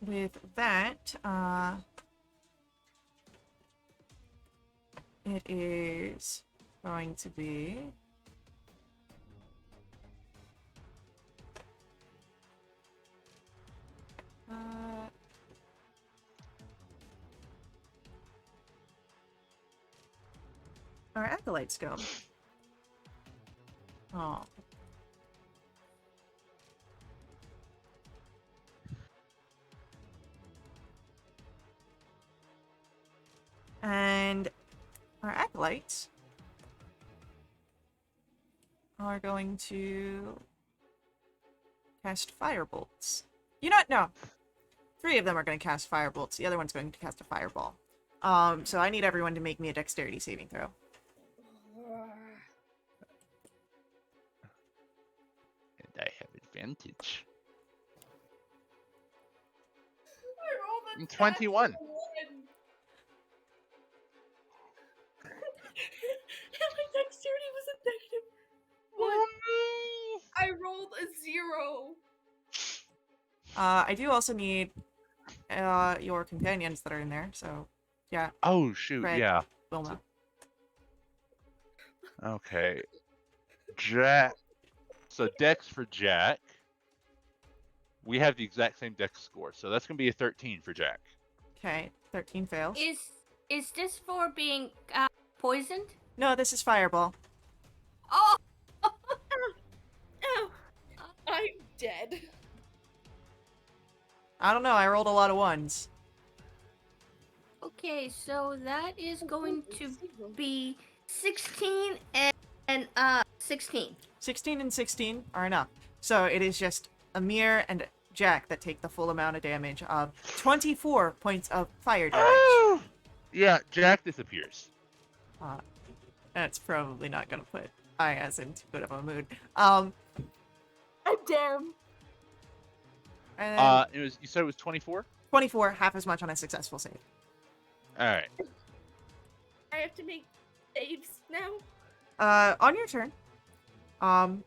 with that, it is going to be our acolytes go. Oh. And our acolytes are going to cast firebolts. You know what? No. 3 of them are going to cast firebolts. The other one's going to cast a fireball. So I need everyone to make me a dexterity saving throw. And I have advantage. I rolled a 21. natural 1. And my dexterity was a -1. I rolled a 0. I do also need your companions that are in there, so yeah, Oh shoot, Fred. yeah. Wilma. Okay. Jack. So Dex for Jack. We have the exact same dex score, so that's going to be a 13 for Jack. Okay, 13 fails. Is this for being poisoned? No, this is fireball. Oh. Ow! I'm dead. I don't know, I rolled a lot of ones. Okay, so that is going to be 16 and 16. 16 and 16 are enough. So it is just Amir and Jack that take the full amount of damage of 24 points of fire damage. Yeah, Jack disappears. That's probably not gonna put Ayaz in too good of a mood. I'm down. And then You said it was 24? 24, half as much on a successful save. All right. I have to make saves now? On your turn. And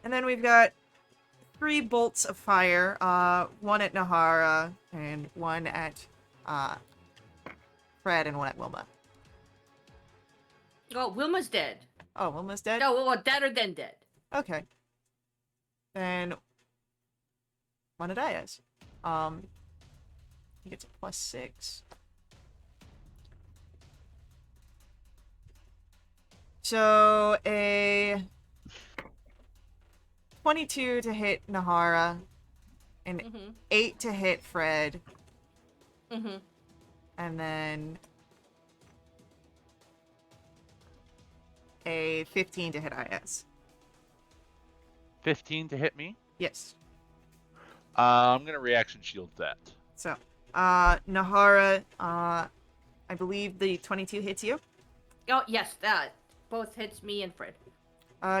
then we've got 3 bolts of fire, one at Nahara, and one at, Fred, and one at Wilma. Oh, Wilma's dead. Oh, Wilma's dead? No, well, deader than dead. Okay. Then, one at Ayaz. He gets a +6. So, a 22 to hit Nahara, and 8 to hit Fred, and then a 15 to hit IS. 15 to hit me. Yes. I'm going to reaction shield that. So, Nahara, I believe the 22 hits you. Oh, yes, that both hits me and Fred.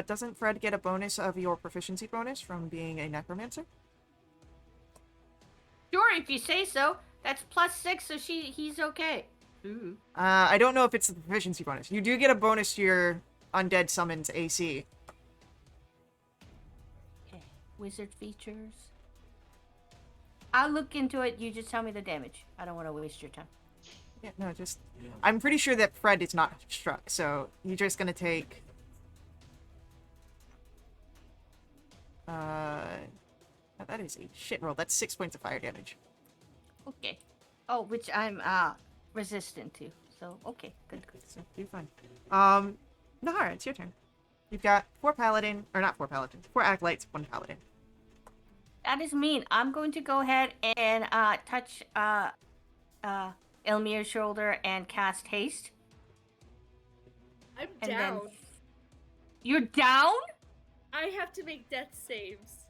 Doesn't Fred get a bonus of your proficiency bonus from being a necromancer? Sure, if you say so. That's +6, so he's okay. Ooh. I don't know if it's the proficiency bonus. You do get a bonus to your undead summons AC. Okay, wizard features. I'll look into it. You just tell me the damage. I don't want to waste your time. Yeah, no, just... I'm pretty sure that Fred is not struck, so you're just gonna take... That is a shit roll. That's 6 points of fire damage. Okay. Oh, which I'm resistant to. So okay, good. So you're fine. Nahara, it's your turn. You've got 4 paladin, or not 4 paladin, 4 acolytes, 1 paladin. That is mean. I'm going to go ahead and touch Elmir's shoulder and cast haste. I'm And then- down. You're down? I have to make death saves.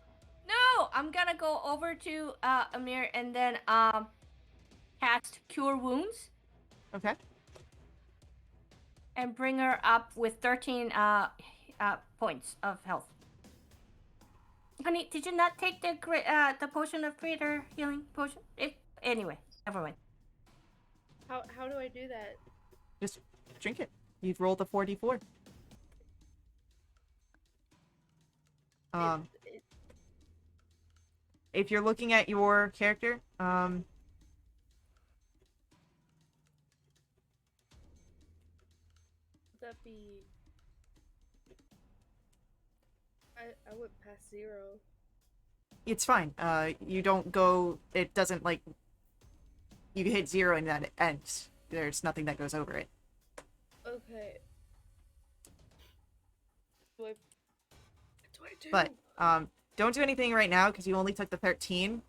No, I'm gonna go over to Amir and then cast Cure Wounds Okay. and bring her up with 13 points of health. Honey, did you not take the potion of greater healing potion? Anyway, never mind. How do I do that? Just drink it. You've rolled a 4d4. It- If you're looking at your character, would that be? I went past 0. it's fine. You don't go... It doesn't, like... You hit 0 and that it ends. There's nothing that goes over it. Okay. What do I do? But, don't do anything right now, because you only took the 13,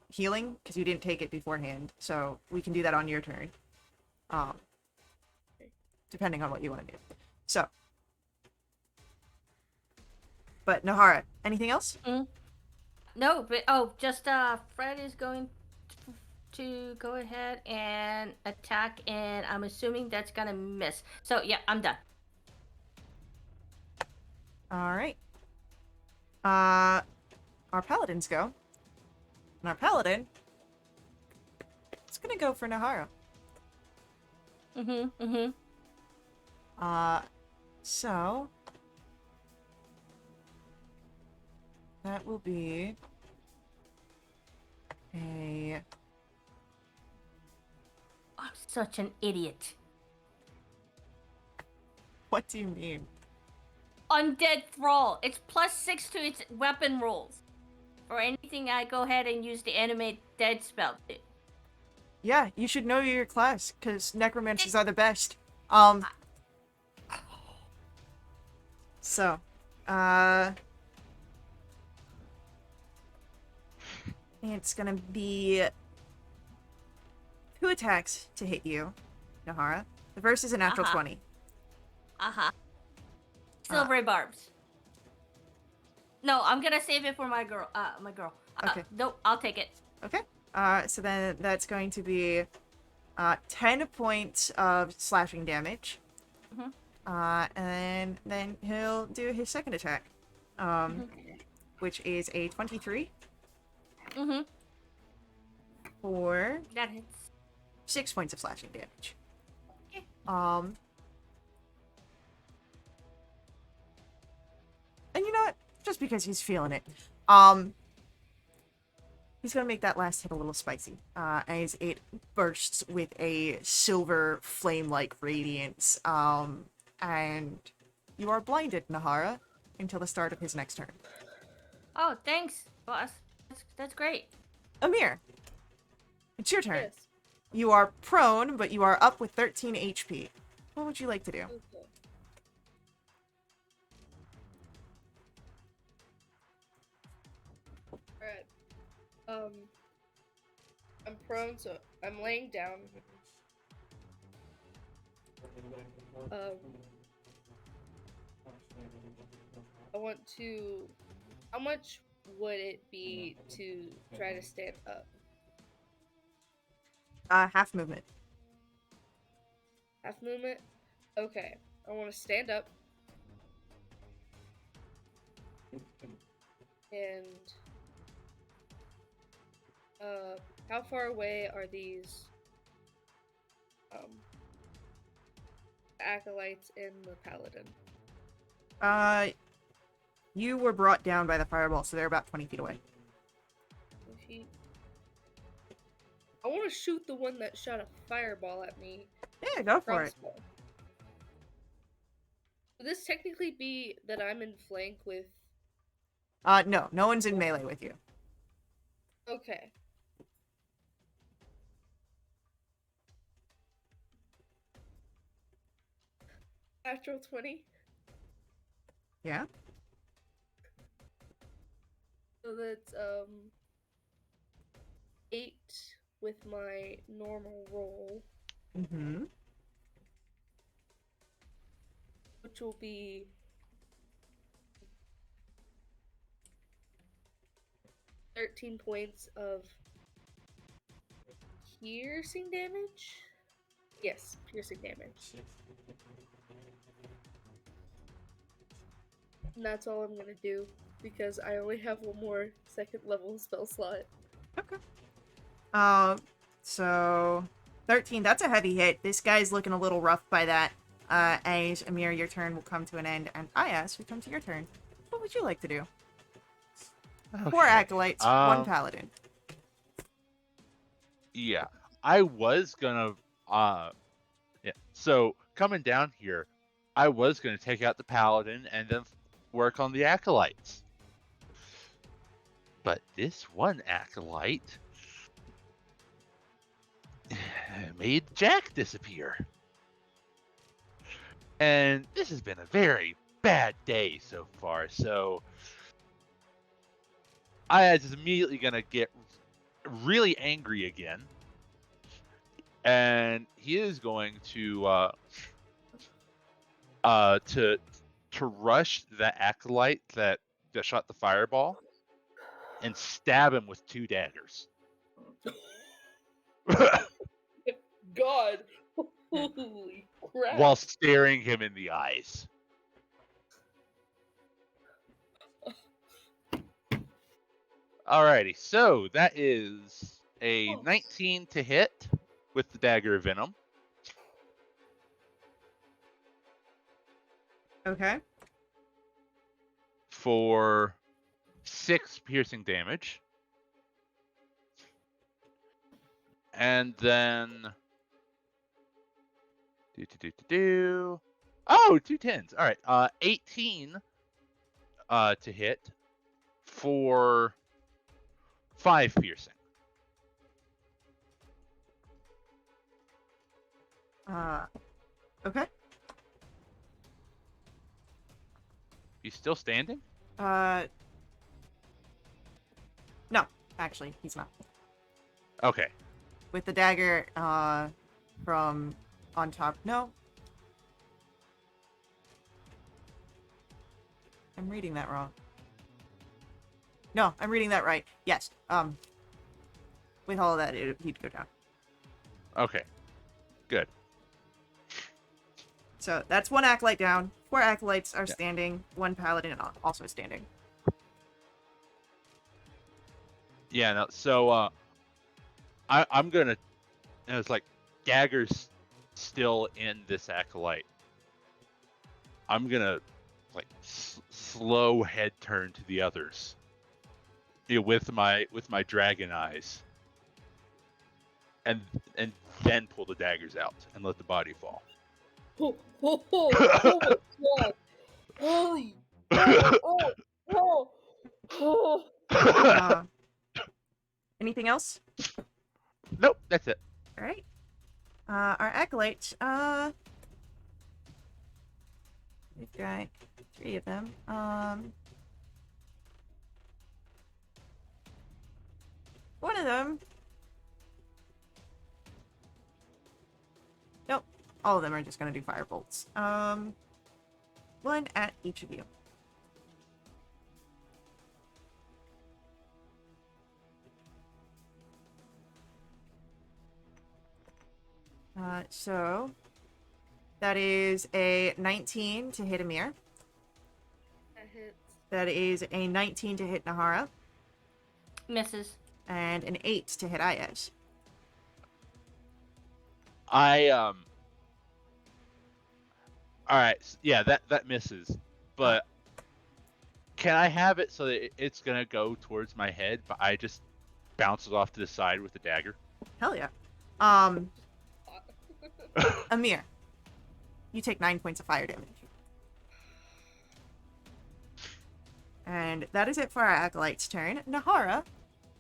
healing, because you didn't take it beforehand. So, we can do that on your turn. Depending on what you want to do. So. But, Nahara, anything else? No, but just Fred is going to go ahead and attack, and I'm assuming that's gonna miss. So yeah, I'm done. Alright. Our paladins go. And our paladin is gonna go for Nahara. So that will be a... I'm such an idiot. What do you mean? Undead Thrall. It's +6 to its weapon rolls. or anything, I go ahead and use the animate dead spell too. Yeah, you should know your class, because necromancers are the best. So, it's gonna be 2 attacks to hit you, Nahara. The first is a natural 20. Silvery barbs. No, I'm gonna save it for my girl. My girl. Okay. Nope, I'll take it. Okay. So then that's going to be 10 points of slashing damage. Mhm. And then he'll do his second attack, which is a 23 Mhm. for That hits. 6 points of slashing damage. Okay. And you know what? Just because he's feeling it, he's gonna make that last hit a little spicy, as it bursts with a silver flame-like radiance. And you are blinded, Nahara, until the start of his next turn. Oh, thanks, boss. That's great. Amir, it's your turn. Yes. You are prone, but you are up with 13 HP. What would you like to do? Okay. Alright. I'm prone, so I'm laying down. I want to. How much would it be to try to stand up? Half movement. Half movement? Okay. I want to stand up. And how far away are these acolytes and the paladin? You were brought down by the fireball, so they're about 20 feet away. I want to shoot the one that shot a fireball at me. Yeah, go for it. Crossbow. Would this technically be that I'm in flank with? No one's in melee with you. Okay. Natural 20. Yeah? So that's 8 with my normal roll, Mm-hmm. which will be 13 points of piercing damage. Yes, piercing damage. And that's all I'm gonna do because I only have one more second level spell slot. Okay. So 13, that's a heavy hit. This guy's looking a little rough by that. As Amir, your turn will come to an end, and Ayas, we come to your turn. What would you like to do? Okay. 4 acolytes, 1 paladin. Yeah, I was gonna. Yeah. So coming down here, I was gonna take out the paladin and then work on the acolytes. But this one acolyte made Jack disappear. And this has been a very bad day so far, so Ayaz is immediately gonna get really angry again. And he is going to rush the acolyte that shot the fireball and stab him with 2 daggers. God! Holy crap! While staring him in the eyes. Alrighty, so that is a 19 to hit with the dagger of venom. Okay. For 6 piercing damage. And then oh, 2 10s. All right. 18 to hit for 5 piercing. Okay. He's still standing? No, actually, he's not. Okay. With the dagger, from on top. No. I'm reading that wrong. No, I'm reading that right. Yes. With all of that, he'd go down. Okay. Good. So that's 1 acolyte down. 4 acolytes are Yeah. standing. 1 paladin also standing. Yeah, no, so I'm gonna, and it's like daggers still in this acolyte. I'm gonna like slow head turn to the others. With my dragon eyes. And then pull the daggers out and let the body fall. Oh my god! Holy! Oh! Anything else? Nope, that's it. All right. Our acolytes. We've got 3 of them. One of them. Nope. All of them are just gonna do fire bolts. 1 at each of you. So that is a 19 to hit Amir. That hits. That is a 19 to hit Nahara. Misses. And an 8 to hit Ayaz. Alright, yeah, that misses. But can I have it so that it's gonna go towards my head, but I just bounce it off to the side with the dagger? Hell yeah. Amir, you take 9 points of fire damage. And that is it for our acolyte's turn. Nahara,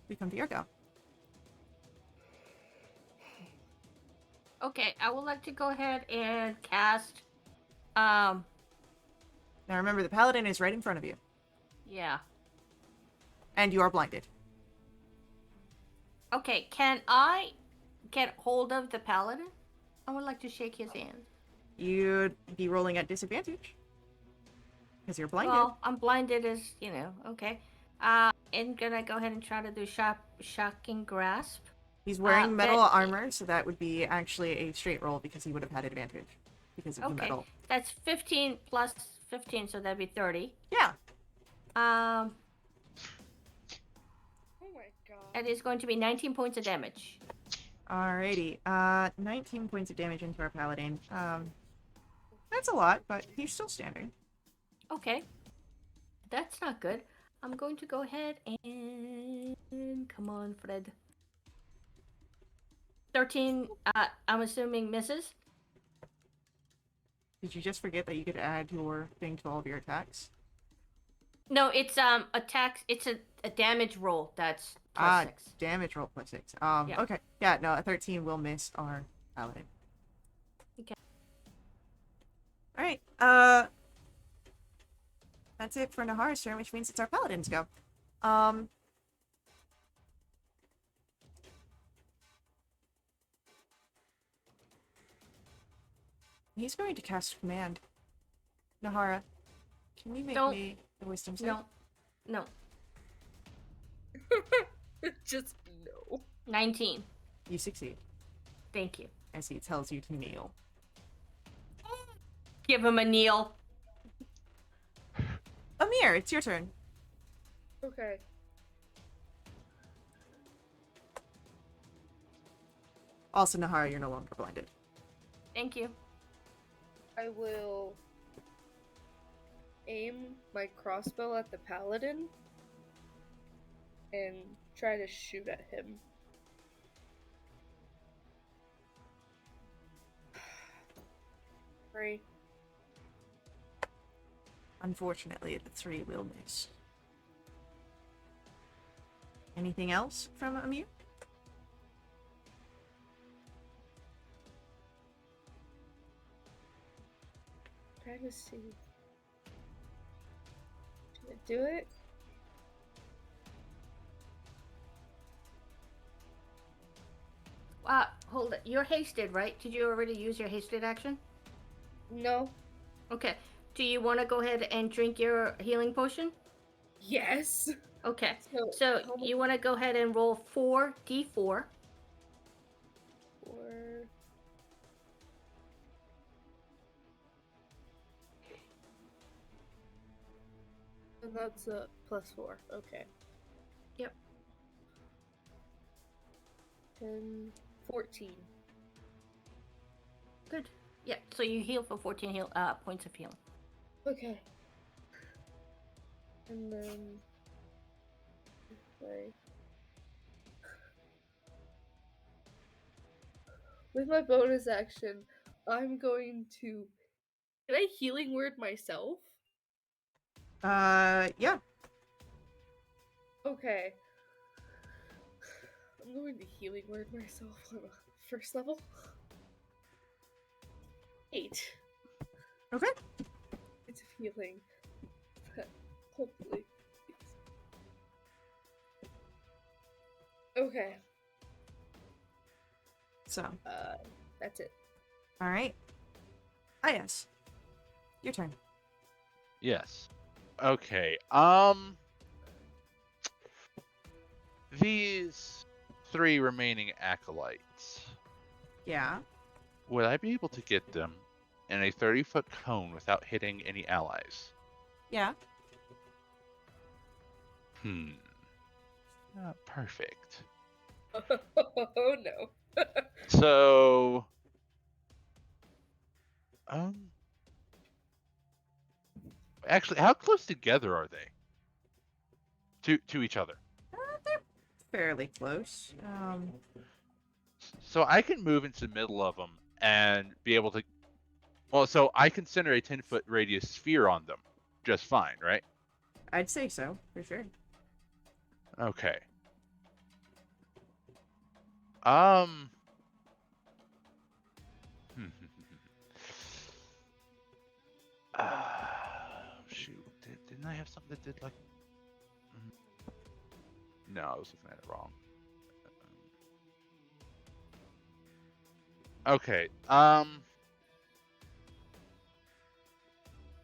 we come to your go. Okay, I would like to go ahead and cast. Now remember, the paladin is right in front of you. Yeah. And you are blinded. Okay, can I get hold of the paladin? I would like to shake his hand. You'd be rolling at disadvantage. Because you're blinded. Well, I'm blinded as, okay. I'm gonna go ahead and try to do shocking grasp. He's wearing metal that- armor, so that would be actually a straight roll because he would have had advantage. Because of the Okay, metal. that's 15 plus 15, so that'd be 30. Yeah. Um, Oh my god. it is going to be 19 points of damage. Alrighty. 19 points of damage into our paladin. That's a lot, but he's still standing. Okay. That's not good. I'm going to go ahead and... Come on, Fred. 13, I'm assuming misses? Did you just forget that you could add your thing to all of your attacks? No, it's, attacks... It's a damage roll that's plus 6. Damage roll plus 6. Yeah. Okay. Yeah, no, a 13 will miss our paladin. Okay. Alright, that's it for Nahara's turn, which means it's our paladin's go. He's going to cast command. Nahara, can you make Don't. me a wisdom save? No. No. Just no. 19. You succeed, Thank you. as he tells you to kneel. Give him a kneel. Amir, it's your turn. Okay. Also, Nahara, you're no longer blinded. Thank you. I will aim my crossbow at the paladin and try to shoot at him. Three. Unfortunately, the 3 will miss. Anything else from Amir? Trying to see. Did I do it? Hold it. You're hasted, right? Did you already use your hasted action? No. Okay. Do you want to go ahead and drink your healing potion? Yes. Okay. So, So how much you want to go ahead and roll 4d4. for? And that's a +4. Okay. Yep. 10, 14. Good. Yeah. So you heal for 14 points of healing. Okay. And then play. With my bonus action, I'm going to. Can I healing word myself? Yeah. Okay. I'm going to healing word myself on a first level. 8. Okay. It's healing. Hopefully. Okay. So, That's it. all right. Yes. Your turn. Yes. Okay. These 3 remaining acolytes. Yeah. Would I be able to get them in a 30-foot cone without hitting any allies? Yeah. Perfect. Oh no. So, actually, how close together are they to each other? They're fairly close. So I can move into the middle of them and be able to. Well, so I can center a 10-foot radius sphere on them, just fine, right? I'd say so for sure. Okay. Shoot. Didn't I have something that did like? No, I was looking at it wrong. Okay.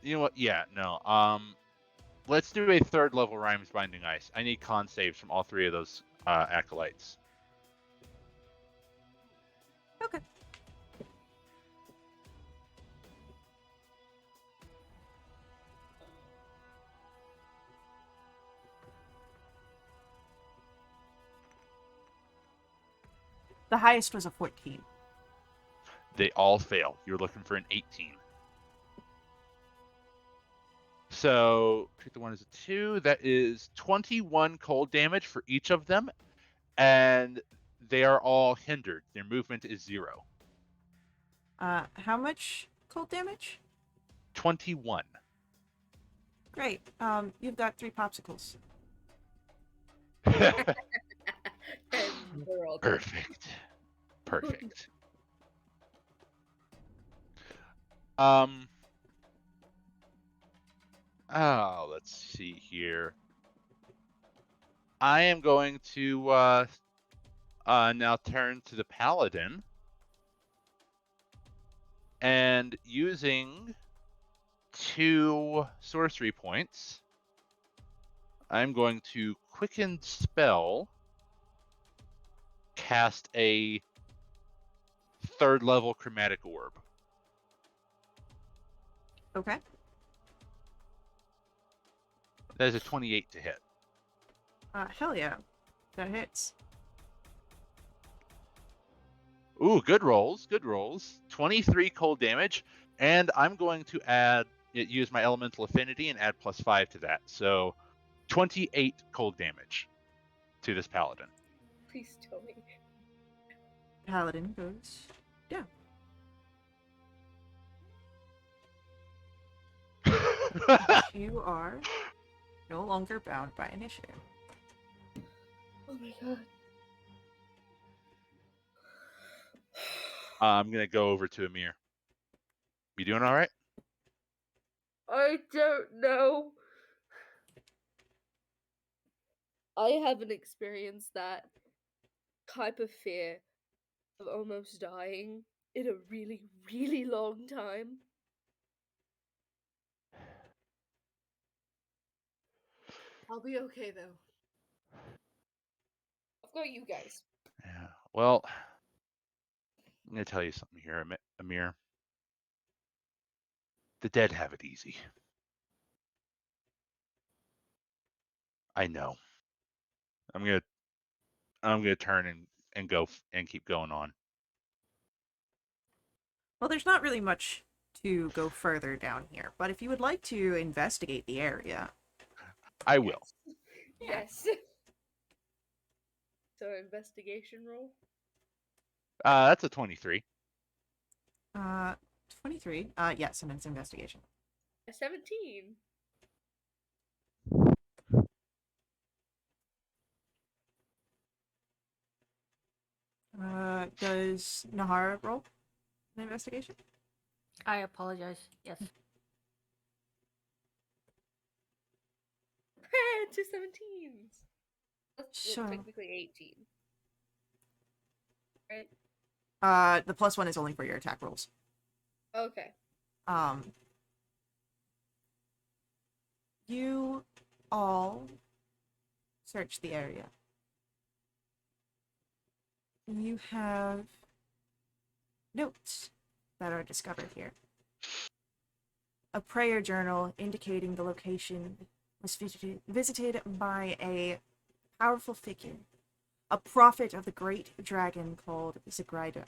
You know what? Yeah. No. Let's do a 3rd level Rhymes Binding Ice. I need con saves from all 3 of those acolytes. Okay. The highest was a 14. They all fail. You're looking for an 18. So pick the one as a 2. That is 21 cold damage for each of them, and they are all hindered. Their movement is 0. How much cold damage? 21. Great. You've got 3 popsicles. And they're all dead. Perfect. Perfect. Oh, let's see here. I am going to now turn to the paladin, and using 2 sorcery points, I'm going to quicken spell, cast a 3rd level chromatic orb. Okay. That is a 28 to hit. Hell yeah. That hits. Ooh, good rolls, good rolls. 23 cold damage, and I'm going to use my elemental affinity and add +5 to that. So 28 cold damage to this paladin. Please tell me. Paladin goes down. You are no longer bound by initiative. Oh my god. I'm gonna go over to Amir. You doing all right? I don't know. I haven't experienced that type of fear of almost dying in a really, really long time. I'll be okay though. I've got you guys. Yeah. Well, I'm gonna tell you something here, Amir. The dead have it easy. I know. I'm gonna turn and go and keep going on. Well, there's not really much to go further down here, but if you would like to investigate the area, I will. Yes. So investigation roll. That's a 23. uh, 23, yes, and it's investigation. 17. Does Nahara roll an investigation? I apologize. Yes. Two 17s. That's well, Sure. technically 18. Right? The plus one is only for your attack rolls. Okay. Um, you all search the area. You have notes that are discovered here. A prayer journal indicating the location was visited by a powerful figure, a prophet of the great dragon called Zagaidra.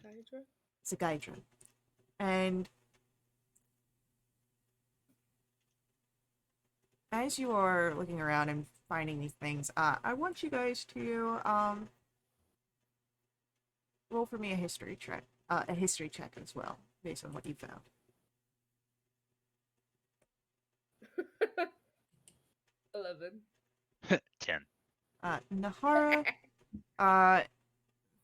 Hydra? Zagaidra. And as you are looking around and finding these things, I want you guys to roll for me a history check. A history check as well, based on what you found. 11. 10. Nahara, uh,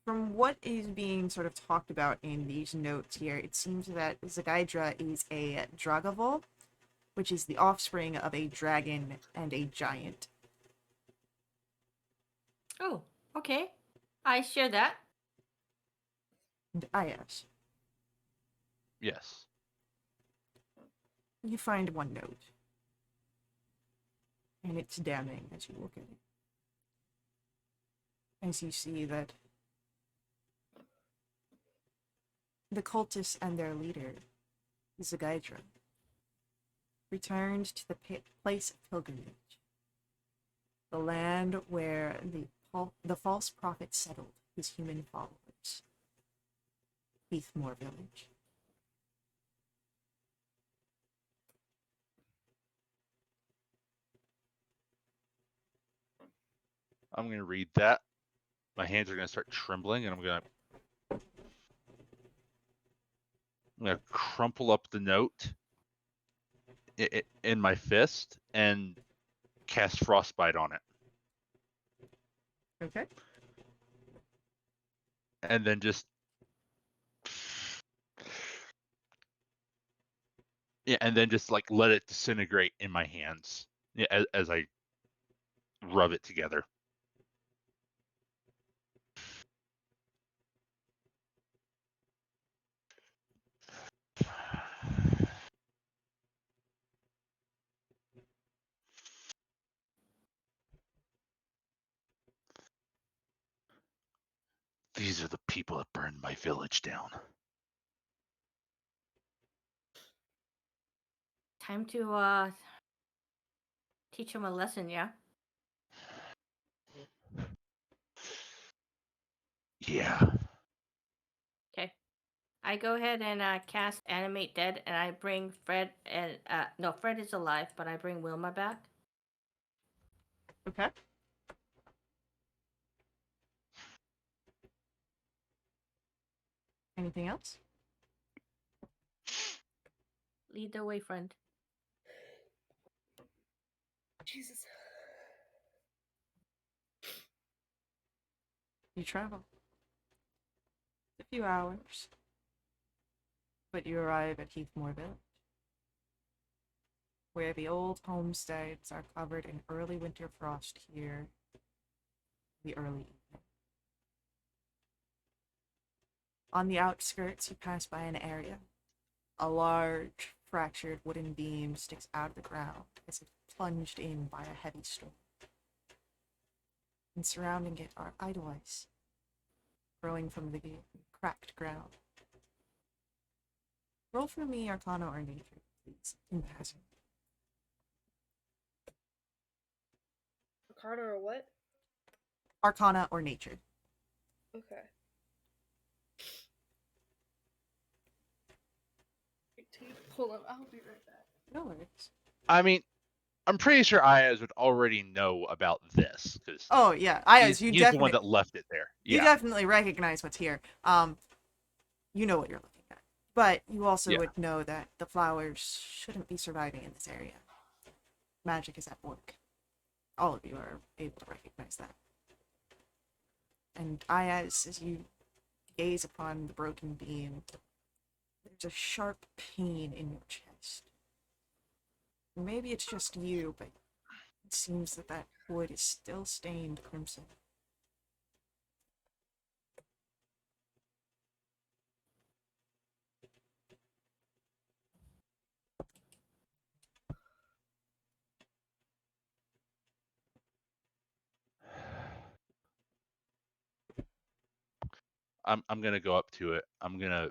from what is being sort of talked about in these notes here, it seems that Zagaidra is a Dragavol, which is the offspring of a dragon and a giant. Oh, okay. I share that. And Ayash, Yes. you find one note, and it's damning as you look at it. As you see that the cultists and their leader, Zagaidra, returned to the place of pilgrimage, the land where the false prophet settled his human followers, Heathmore Village. I'm gonna read that. My hands are gonna start trembling, and I'm gonna crumple up the note in my fist and cast frostbite on it, Okay. and then just like let it disintegrate in my hands, as I rub it together. These are the people that burned my village down. Time to teach him a lesson, yeah? Yeah. Okay. I go ahead and cast Animate Dead, and I bring Fred and no, Fred is alive, but I bring Wilma back. Okay. Anything else? Lead the way, friend. Jesus. You travel a few hours, but you arrive at Heathmore Village, where the old homesteads are covered in early winter frost here, the early evening. On the outskirts, you pass by an area. A large, fractured wooden beam sticks out of the ground as if plunged in by a heavy storm. And surrounding it are idolites, growing from the cracked ground. Roll for me Arcana or Nature, please, in passing. Arcana or what? Arcana or Nature. Okay. 18. Hold on, I'll be right back. No worries. I mean, I'm pretty sure Ayaz would already know about this because Oh yeah, Ayaz, he's the one that left it there. you Yeah, definitely recognize what's here. You know what you're looking at, but you also Yeah. would know that the flowers shouldn't be surviving in this area. Magic is at work. All of you are able to recognize that. And Ayaz, as you gaze upon the broken beam, there's a sharp pain in your chest. Maybe it's just you, but it seems that that wood is still stained crimson. I'm gonna go up to it. I'm gonna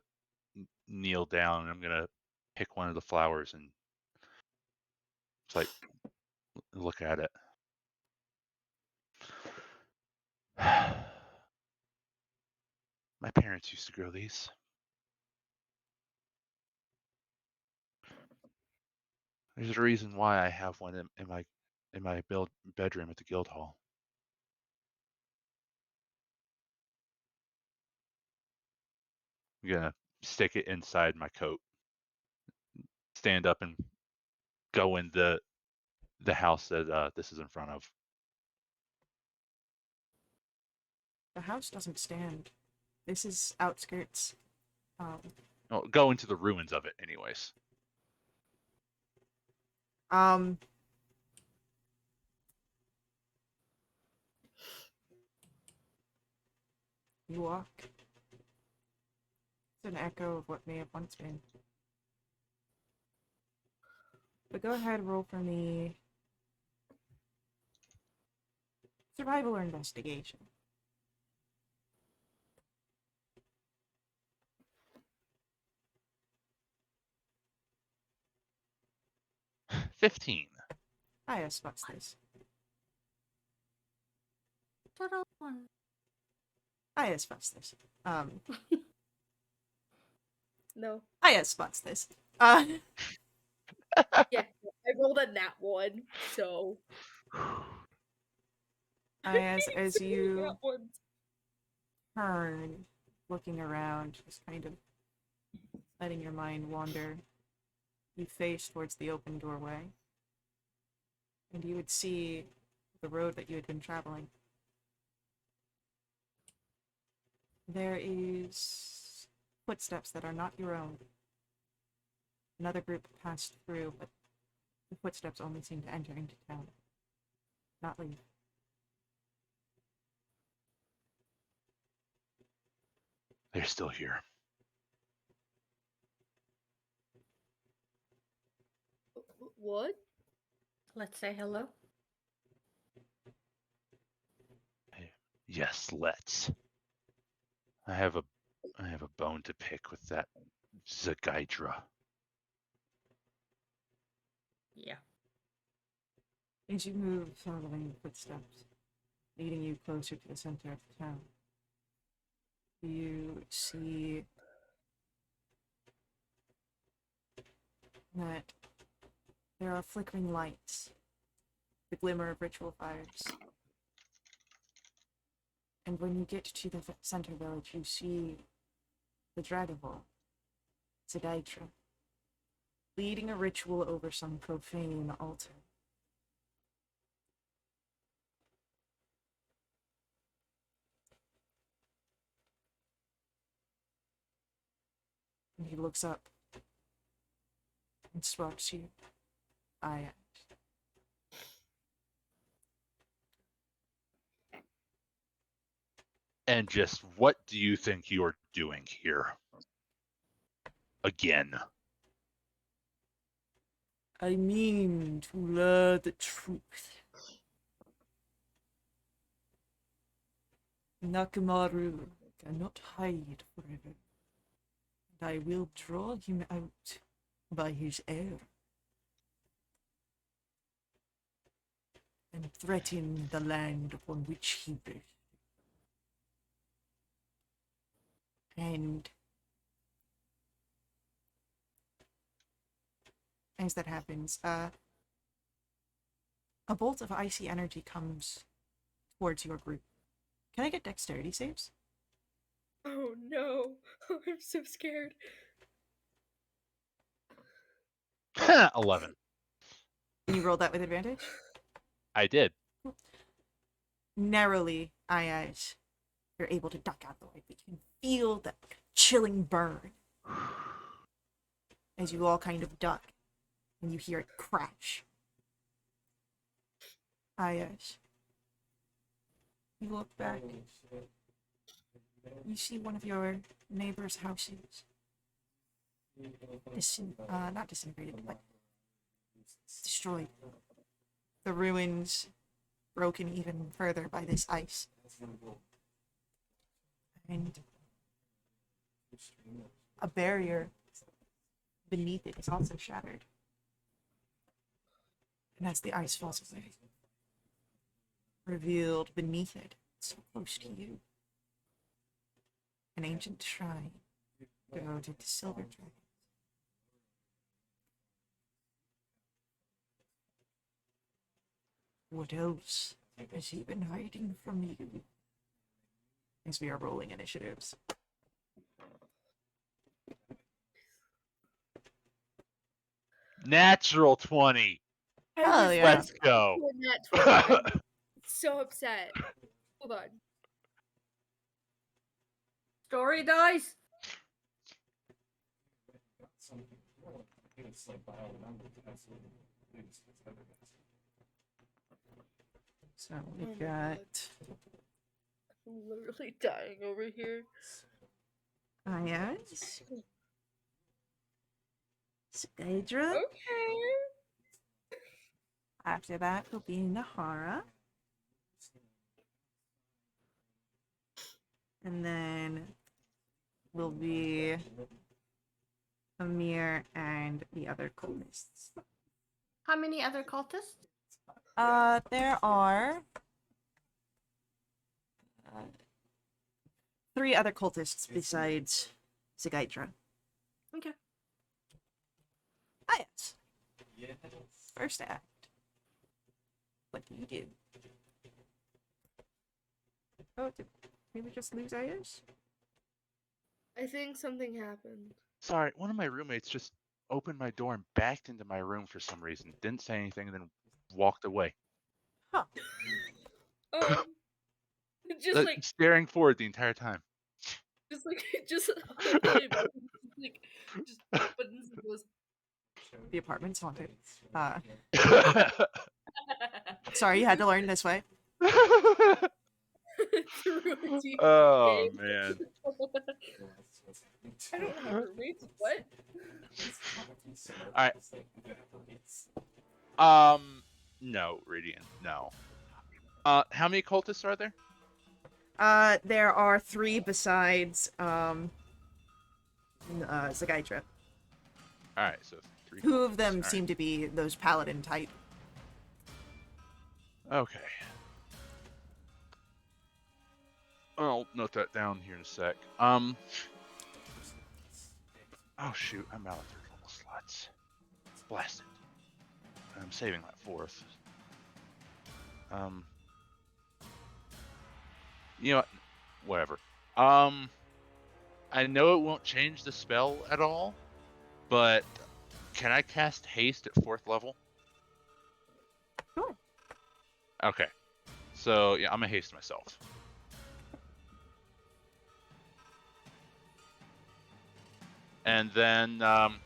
kneel down and I'm gonna pick one of the flowers and it's like look at it. My parents used to grow these. There's a reason why I have one in my bedroom at the guild hall. I'm gonna stick it inside my coat, stand up and go in the house that this is in front of. The house doesn't stand. This is outskirts. Oh, go into the ruins of it, anyways. Um, you walk. It's an echo of what may have once been. But go ahead, roll for me. Survival or investigation. 15. Aya spots this. Total one. Aya spots this. No. Aya spots this. Yeah, I rolled a nat 1, so. As you Nat ones. turn, looking around, just kind of letting your mind wander, you face towards the open doorway, and you would see the road that you had been traveling. There is footsteps that are not your own. Another group passed through, but the footsteps only seem to enter into town, not leave. They're still here. What? Let's say hello. Yes, let's. I have a bone to pick with that Zagydra. Yeah. As you move, following the footsteps, leading you closer to the center of the town, you see that there are flickering lights, the glimmer of ritual fires. And when you get to the center village, you see the Dragon Ball, Zagaitra, leading a ritual over some profane altar. And he looks up and spots you. I And just what do you think you're doing here? Again. mean to learn the truth. Nakamaru cannot hide forever. And I will draw him out by his air. And threaten the land upon which he birthed. And as that happens, a bolt of icy energy comes towards your group. Can I get dexterity saves? Oh no. I'm so scared. 11. And you rolled that with advantage? I did. Narrowly, Ayaz, you're able to duck out the way, but you can feel that chilling burn as you all kind of duck, and you hear it crash. Ayaz, you look back, you see one of your neighbor's houses. Not disintegrated, but destroyed. The ruins broken even further by this ice. And a barrier beneath it is also shattered. And as the ice falls away, revealed beneath it, so close to you, an ancient shrine devoted to silver dragons. What else has he been hiding from you? As we are rolling initiatives. Natural 20. Hell yeah. Let's go. I'm so upset. Hold on. Story dice. So we've Oh my got I'm literally dying over here. Ayaz, Skydra. Okay. After that will be Nahara. And then will be Amir and the other cultists. How many other cultists? There are 3 other cultists besides Zagaitra. Okay. Ayaz. First act. What do you do? Oh, did we just lose Ayaz? I think something happened. Sorry, one of my roommates just opened my door and backed into my room for some reason. Didn't say anything and then walked away. Huh. Just like Staring forward the entire time. just really just opens and goes. The apartment's haunted. Sorry, you had to learn this way. Through a D&D Oh game. man. I don't have roommates. What? Alright. No, Radiant, no. How many cultists are there? There are 3 besides Zagaitra. Alright, so 3 2 of them cultists. seem to be those paladin type. Okay. I'll note that down here in a sec. Oh shoot, I'm out of 3rd level slots. Blasted. I'm saving that 4th. You know what? Whatever. I know it won't change the spell at all, but can I cast haste at 4th level? Sure. Okay. So yeah, I'm gonna haste myself. And then I'm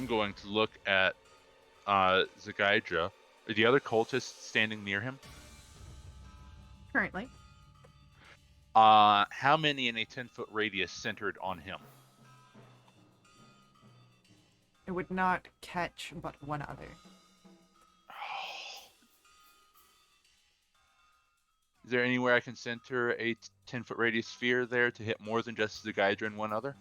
going to look at Zagaidra. Are the other cultists standing near him? Currently. How many in a 10-foot radius centered on him? It would not catch but one other. Is there anywhere I can center a 10-foot radius sphere there to hit more than just Zagaidra and one other?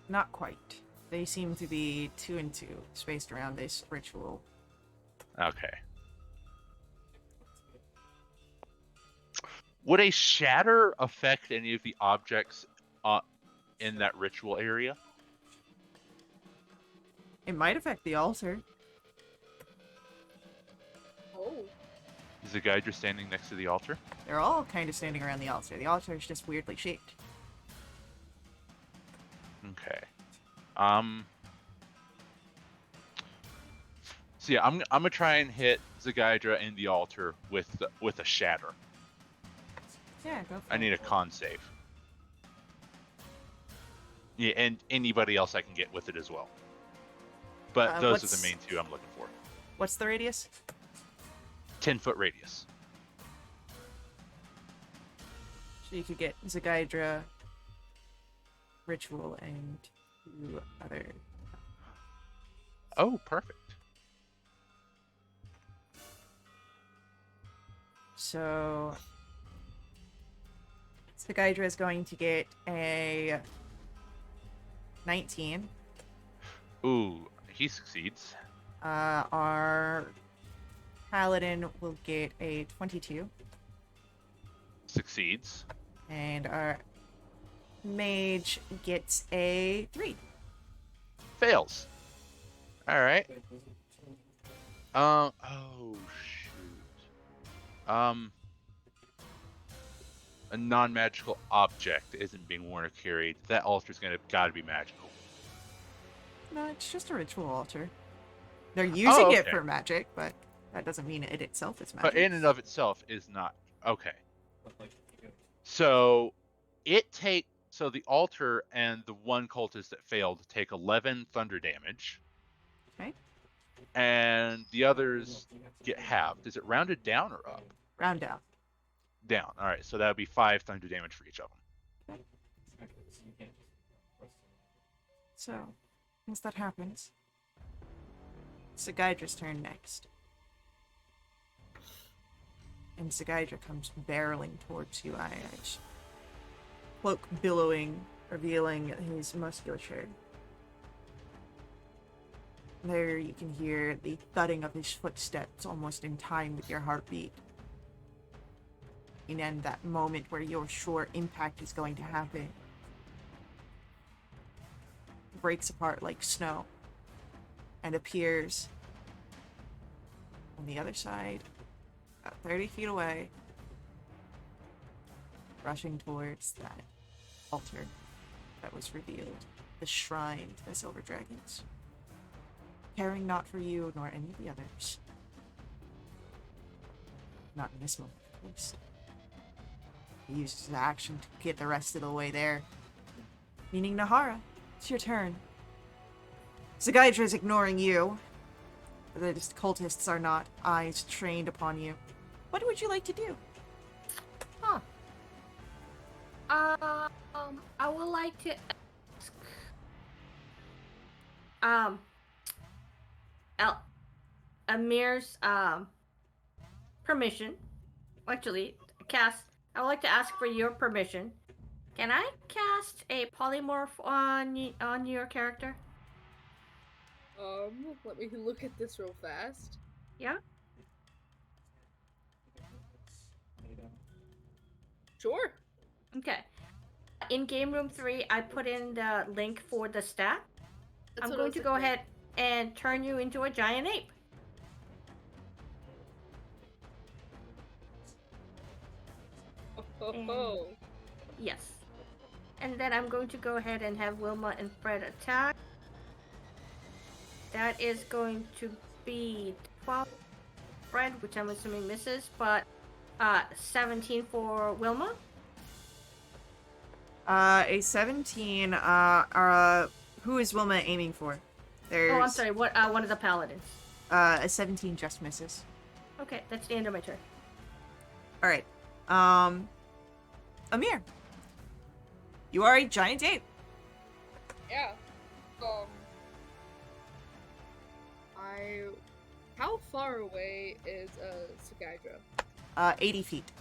Not quite. They seem to be 2 and 2, spaced around this ritual. Okay. Would a shatter affect any of the objects in that ritual area? It might affect the altar. Oh. Is the guide you're standing next to the altar? They're all kind of standing around the altar. The altar is just weirdly shaped. Okay. So yeah, I'm gonna try and hit Zagaidra and the altar with a shatter. Yeah, go for I it. need a con save. Yeah, and anybody else I can get with it as well. But those are the main two I'm looking for. What's the radius? 10-foot radius. So you could get Zagaidra, Ritual, and 2 other. Oh, perfect. So Zagaidra is going to get a 19. Ooh, he succeeds. Our Paladin will get a 22. Succeeds. And our Mage gets a 3. Fails. All right. Oh shoot. A non-magical object isn't being worn or carried. That altar's gotta be magical. No, it's just a ritual altar. They're using it okay. for magic, but that doesn't mean it itself is magic. But in and of itself is not okay. So so the altar and the one cultist that failed take 11 thunder damage. Okay. And the others get halved. Is it rounded down or up? Round down. Down. All right, so that would be 5 thunder damage for each of them. So, once that happens, Zagaidra's turn next. And Zagaidra comes barreling towards you, Ayash. Cloak billowing, revealing his musculature. There you can hear the thudding of his footsteps almost in time with your heartbeat. And then that moment where you're sure impact is going to happen breaks apart like snow and appears on the other side, about 30 feet away, rushing towards that altar that was revealed, the shrine to the Silver Dragons. Caring not for you nor any of the others. Not in this moment, at least. He uses his action to get the rest of the way there. Meaning Nahara, it's your turn. Zagaidra is ignoring you. The cultists are not. Eyes trained upon you. What would you like to do? Huh. I would like to ask Amir's permission. Actually, I would like to ask for your permission. Can I cast a polymorph on your character? Let me look at this real fast. Yeah. Sure. Okay. In Game Room 3, I put in the link for the stat. That's I'm what I going was to go thinking. ahead and turn you into a giant ape. Oh. Yes. And then I'm going to go ahead and have Wilma and Fred attack. That is going to be 12 Fred, which I'm assuming misses, but 17 for Wilma. A 17. Who is Wilma aiming for? There's. Oh, I'm sorry. What? One of the paladins. A 17 just misses. Okay, that's the end of my turn. All right. Amir. You are a giant ape. Yeah. How far away is Sagydra? 80 feet.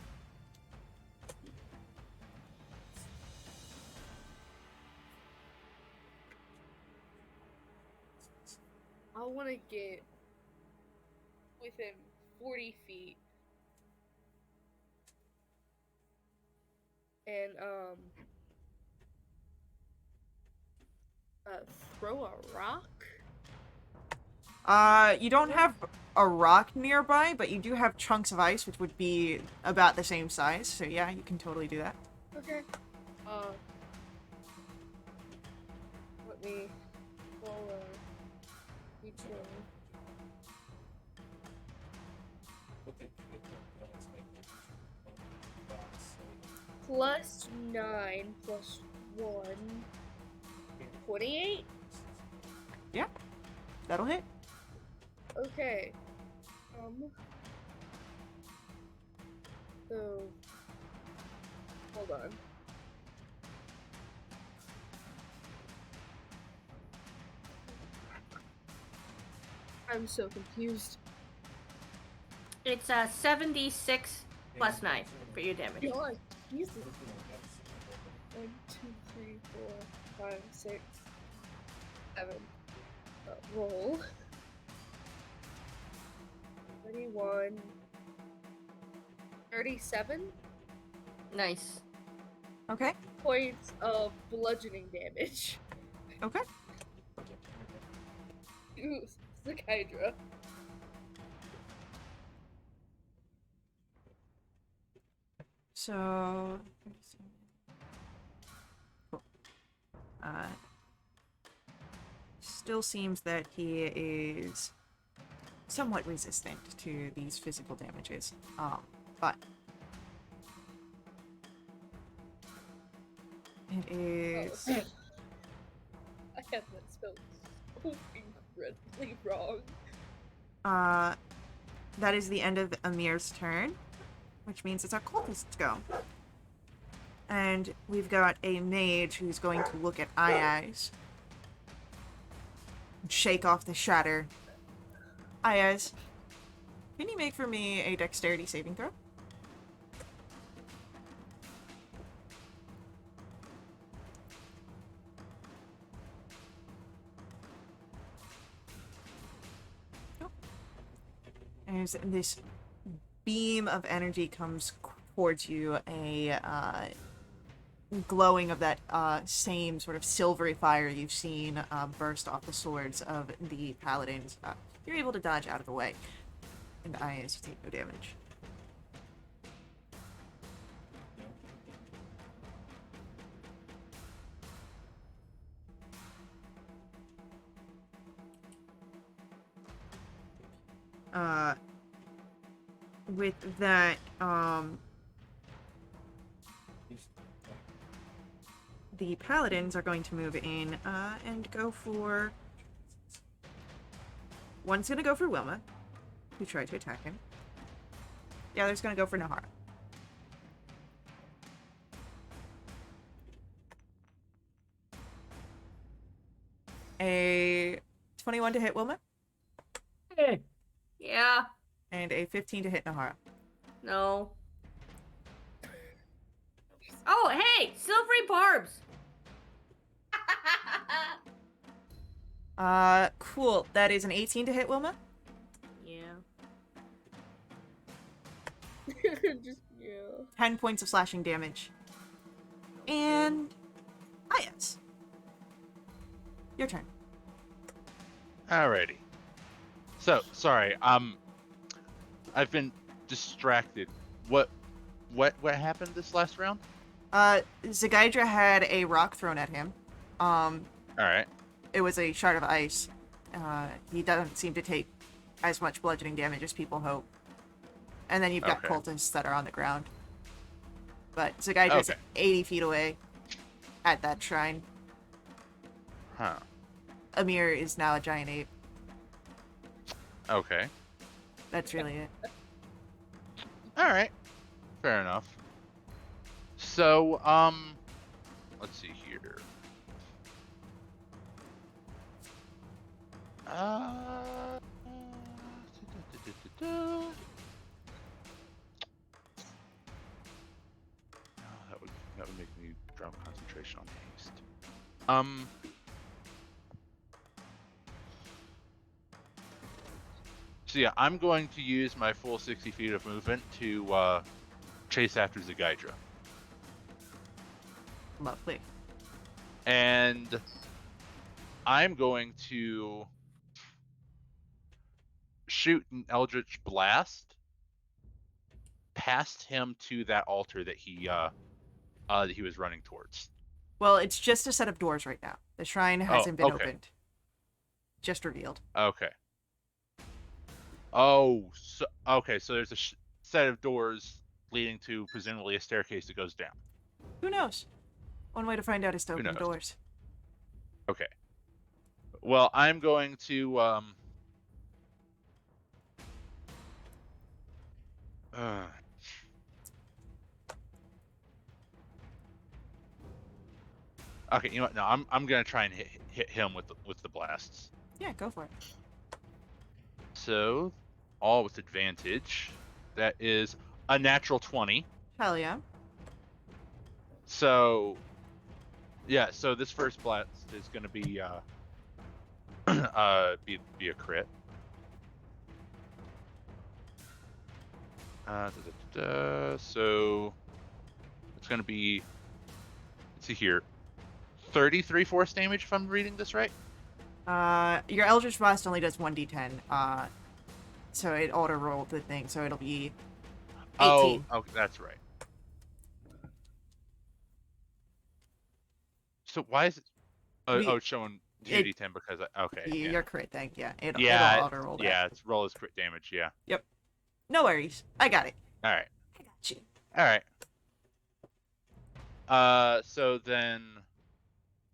I want to get within 40 feet. And, throw a rock? You don't have a rock nearby, but you do have chunks of ice, which would be about the same size. So yeah, you can totally do that. Okay. Let me roll a d20. Plus 9 plus 1. 28? Yeah, that'll hit. Okay. So, hold on. I'm so confused. It's 76 plus 9 for your damage. God, Jesus. 1, 2, 3, 4, 5, 6, 7. Roll. 31. 37 Nice. Okay. points of bludgeoning damage Okay. to Sagydra. So. Cool. Still seems that he is somewhat resistant to these physical damages. But it is. I have that spell so incredibly wrong. That is the end of Amir's turn, which means it's our cultist's go. And we've got a mage who's going to look at Ayaz. Shake off the shatter. Ayaz, can you make for me a dexterity saving throw? As this beam of energy comes towards you, a glowing of that same sort of silvery fire you've seen burst off the swords of the paladins. You're able to dodge out of the way, and Ayaz, you take no damage. With that, the paladins are going to move in and go for. One's gonna go for Wilma, who tried to attack him. The other's gonna go for Nahara. A 21 to hit Wilma. Yeah. And a 15 to hit Nahara. No. Oh, hey! Silvery barbs! Cool. That is an 18 to hit Wilma. Yeah. Just, yeah. 10 points of slashing damage. And... Ayaz. Your turn. Alrighty. So, sorry, I've been distracted. What happened this last round? Zagydra had a rock thrown at him. Alright. It was a shard of ice. He doesn't seem to take as much bludgeoning damage as people hope. And then you've got Okay. cultists that are on the ground. But Zagydra's Okay. 80 feet away. at that shrine. Huh. Amir is now a giant ape. Okay. That's really it. All right. Fair enough. So, let's see here. Uh, no, that would make me drop concentration on haste. So yeah, I'm going to use my full 60 feet of movement to chase after Zagaidra. Lovely. And I'm going to shoot an Eldritch Blast past him to that altar that he was running towards. Well, it's just a set of doors right now. The shrine hasn't been okay. opened. Just revealed. Okay. Oh, so okay. So there's a set of doors leading to presumably a staircase that goes down. Who knows? One way to find out is to Who open the knows? doors. Okay. Well, I'm going to Okay, you know what? No, I'm gonna try and hit him with the blasts. Yeah, go for it. So, all with advantage. That is a natural 20. Hell yeah. So, yeah. So this first blast is gonna be be a crit. So it's gonna be, let's see here, 33 force damage if I'm reading this right. Your Eldritch Blast only does 1d10. So it auto rolled the thing, so it'll be 18. Oh, that's right. So why is it? It's showing 2d10 because okay. Your crit thing, yeah. It'll auto roll that. Yeah, it's roll as crit damage. Yeah. Yep. No worries. I got it. All right. I got you. All right. So then,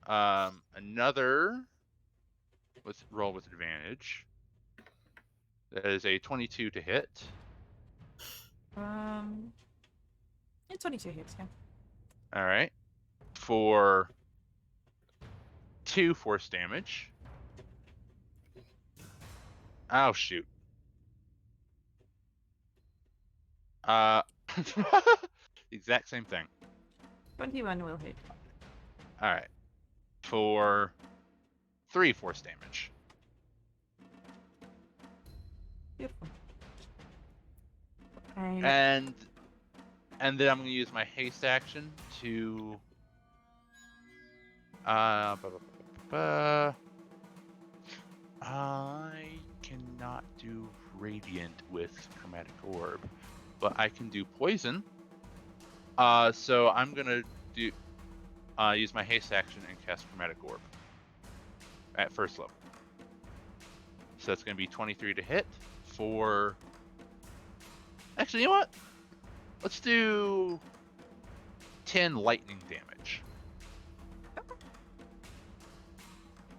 another roll with advantage. That is a 22 to hit. It's 22 hits, yeah. All right. For 2 force damage. Oh shoot. Exact same thing. 21 will hit. All right. For 3 force damage. Beautiful. And then I'm gonna use my haste action to I cannot do radiant with chromatic orb, but I can do poison. So I'm gonna do use my haste action and cast chromatic orb at first level. So that's gonna be 23 to hit for. Actually, you know what? Let's do 10 lightning damage.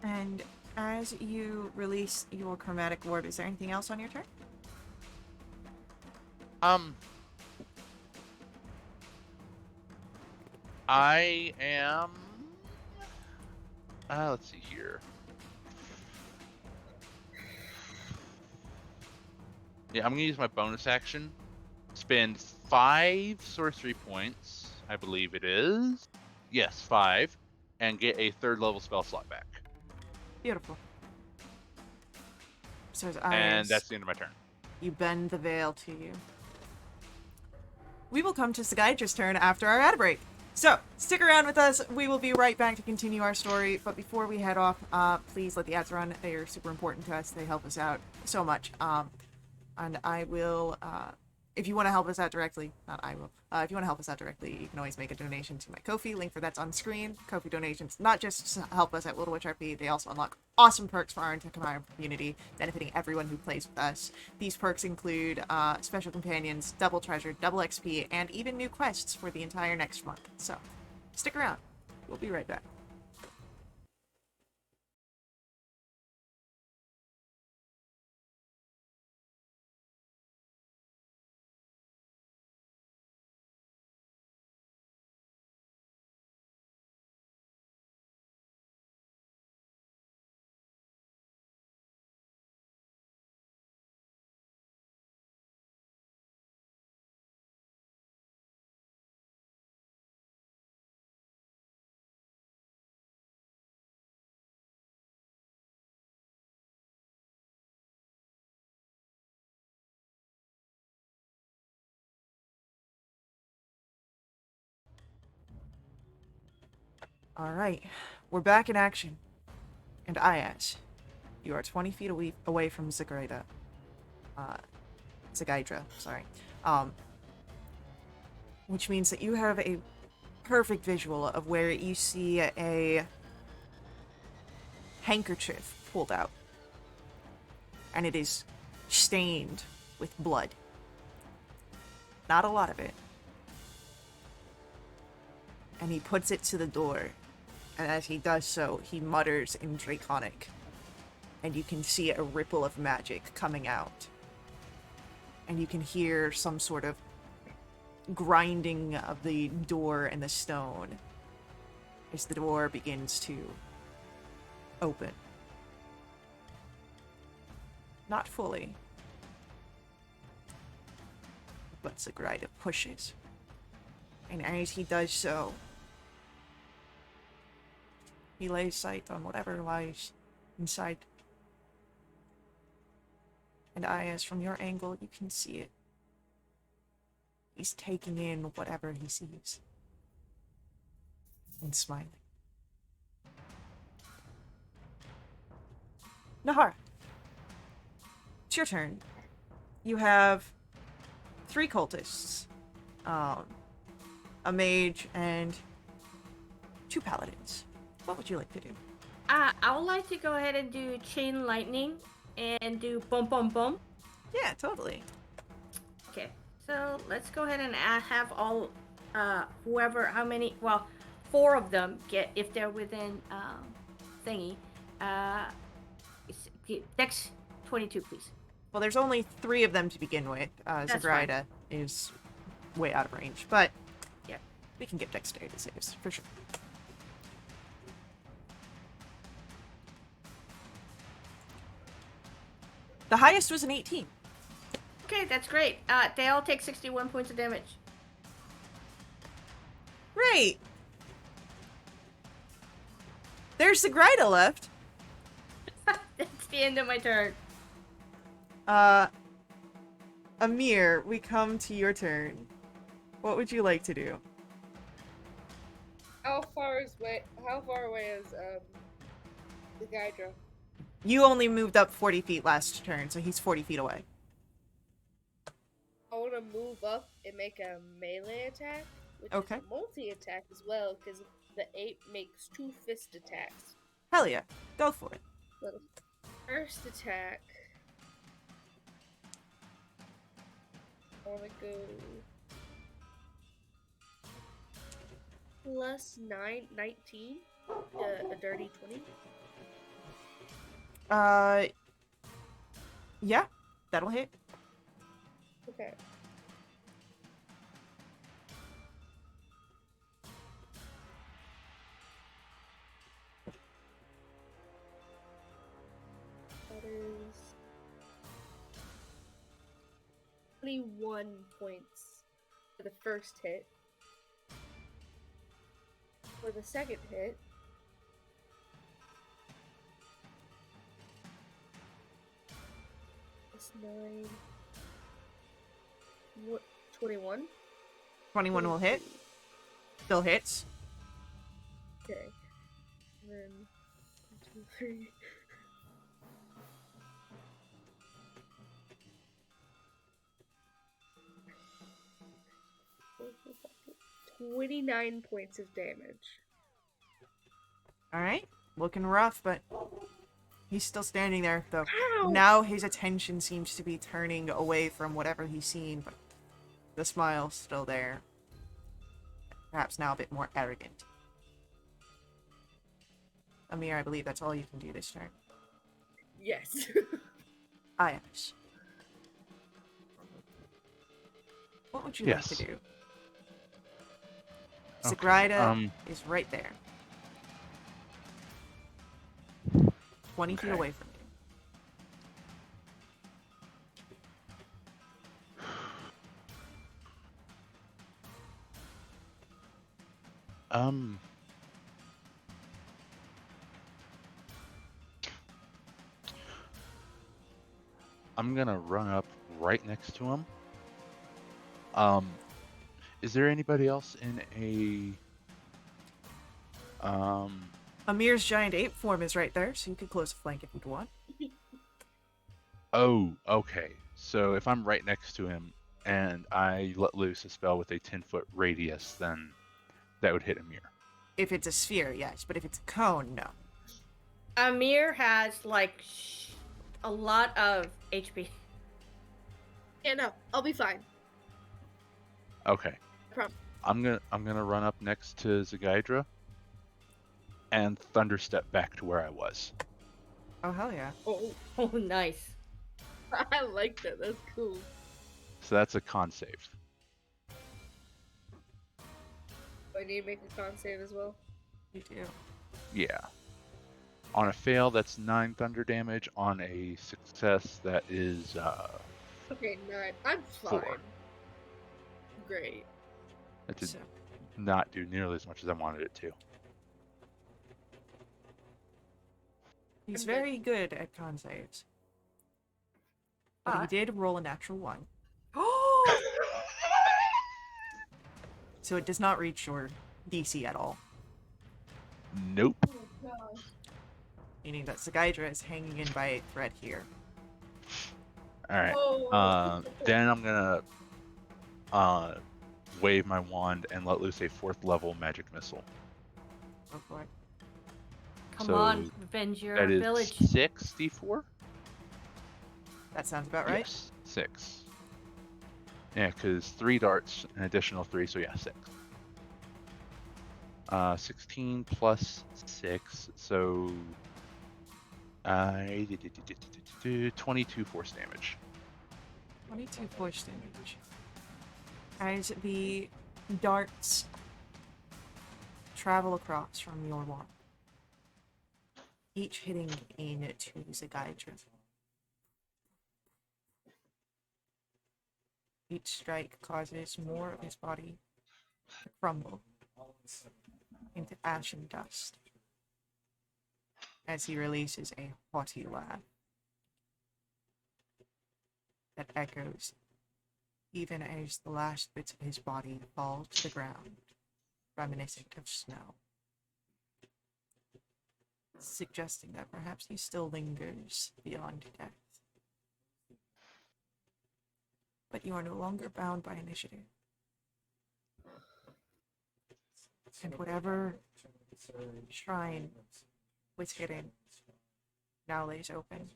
And as you release your chromatic orb, is there anything else on your turn? I am. Let's see here. Yeah, I'm gonna use my bonus action. Spend 5 sorcery points, I believe it is. Yes, 5, and get a 3rd level spell slot back. Beautiful. So and that's the end of my turn. You bend the veil to you. We will come to Sagaidra's turn after our ad break. So, stick around with us. We will be right back to continue our story. But before we head off, please let the ads run. They are super important to us. They help us out so much. And I will, if you want to help us out directly, not I will, if you want to help us out directly, you can always make a donation to my Ko-fi. Link for that's on screen. Ko-fi donations, not just to help us at Little Witch RP, they also unlock awesome perks for our entire community, benefiting everyone who plays with us. These perks include special companions, double treasure, double XP, and even new quests for the entire next month. So, stick around. We'll be right back. Alright, we're back in action. And Ayaz, you are 20 feet away from Zagreida. Zagaidra, sorry. Which means that you have a perfect visual of where you see a handkerchief pulled out. And it is stained with blood. Not a lot of it. And he puts it to the door. And as he does so, he mutters in Draconic. And you can see a ripple of magic coming out. And you can hear some sort of grinding of the door and the stone as the door begins to open. Not fully. But Zagreida pushes. And as he does so, he lays sight on whatever lies inside. And Ayaz, from your angle, you can see it. He's taking in whatever he sees. And smiling. Nahara, it's your turn. You have 3 cultists. A mage and 2 paladins. What would you like to do? I would like to go ahead and do chain lightning and do bum bum bum. Yeah, totally. Okay, so let's go ahead and have all, how many, 4 of them get, if they're within, thingy, Dex 22, please. Well, there's only 3 of them to begin with. Zagreida is way out of range, but yeah, we can get dexterity saves, for sure. The highest was an 18. Okay, that's great. They all take 61 points of damage. Great! There's Zagreida left. That's the end of my turn. Amir, we come to your turn. What would you like to do? How far away is the Gydra? You only moved up 40 feet last turn, so he's 40 feet away. I want to move up and make a melee attack, which Okay. is a multi-attack as well, because the ape makes 2 fist attacks. Hell yeah. Go for it. So the first attack, I want to go +19, a dirty 20. Yeah, that'll hit. Okay. That is 21 points for the first hit. For the second hit, it's 9. 21. 21 will hit. Still hits. Okay. And then 1, 2, 3. $29 points of damage. Alright. Looking rough, but he's still standing there, though. Ow! Now his attention seems to be turning away from whatever he's seen, but the smile's still there. Perhaps now a bit more arrogant. Amir, I believe that's all you can do this turn. Yes. Ayash. What would you like to Yes. do? Okay, Sagrida is right there. 20 feet Okay. away from you. Um, I'm gonna run up right next to him. Is there anybody else in a Amir's giant ape form is right there, so you could close the flank if you'd want. Oh, okay. So if I'm right next to him and I let loose a spell with a 10-foot radius, then that would hit Amir. If it's a sphere, yes, but if it's a cone, no. Amir has like a lot of HP. Yeah, no, I'll be fine. Okay. Prom- I'm gonna run up next to Zagydra and thunderstep back to where I was. Oh, hell yeah. Oh, Oh, nice. I like that. That's cool. So that's a con save. I need to make a con save as well. You do. Yeah. On a fail, that's 9 thunder damage. On a success, that is Okay, 9. I'm fine. 4. Great. That did So, not do nearly as much as I wanted it to. he's I'm good. very good at con saves. But he But did roll a natural 1. So it does not reach your DC at all. Nope. Oh gosh. Meaning that Sagydra is hanging in by a thread here. All right. Oh. Then I'm gonna wave my wand and let loose a 4th level magic missile. Go for it. come So on, revenge your that is village. 6 d4. That sounds about right. Yes, 6. Yeah, because 3 darts, an additional 3, so yeah, 6. 16 plus 6, so 22 force damage. 22 force damage. As the darts travel across from your wand, each hitting into Sagydra. Each strike causes more of his body to crumble into ash and dust as he releases a haughty laugh that echoes even as the last bits of his body fall to the ground, reminiscent of snow, suggesting that perhaps he still lingers beyond death. But you are no longer bound by initiative. And whatever shrine was hidden now lays open.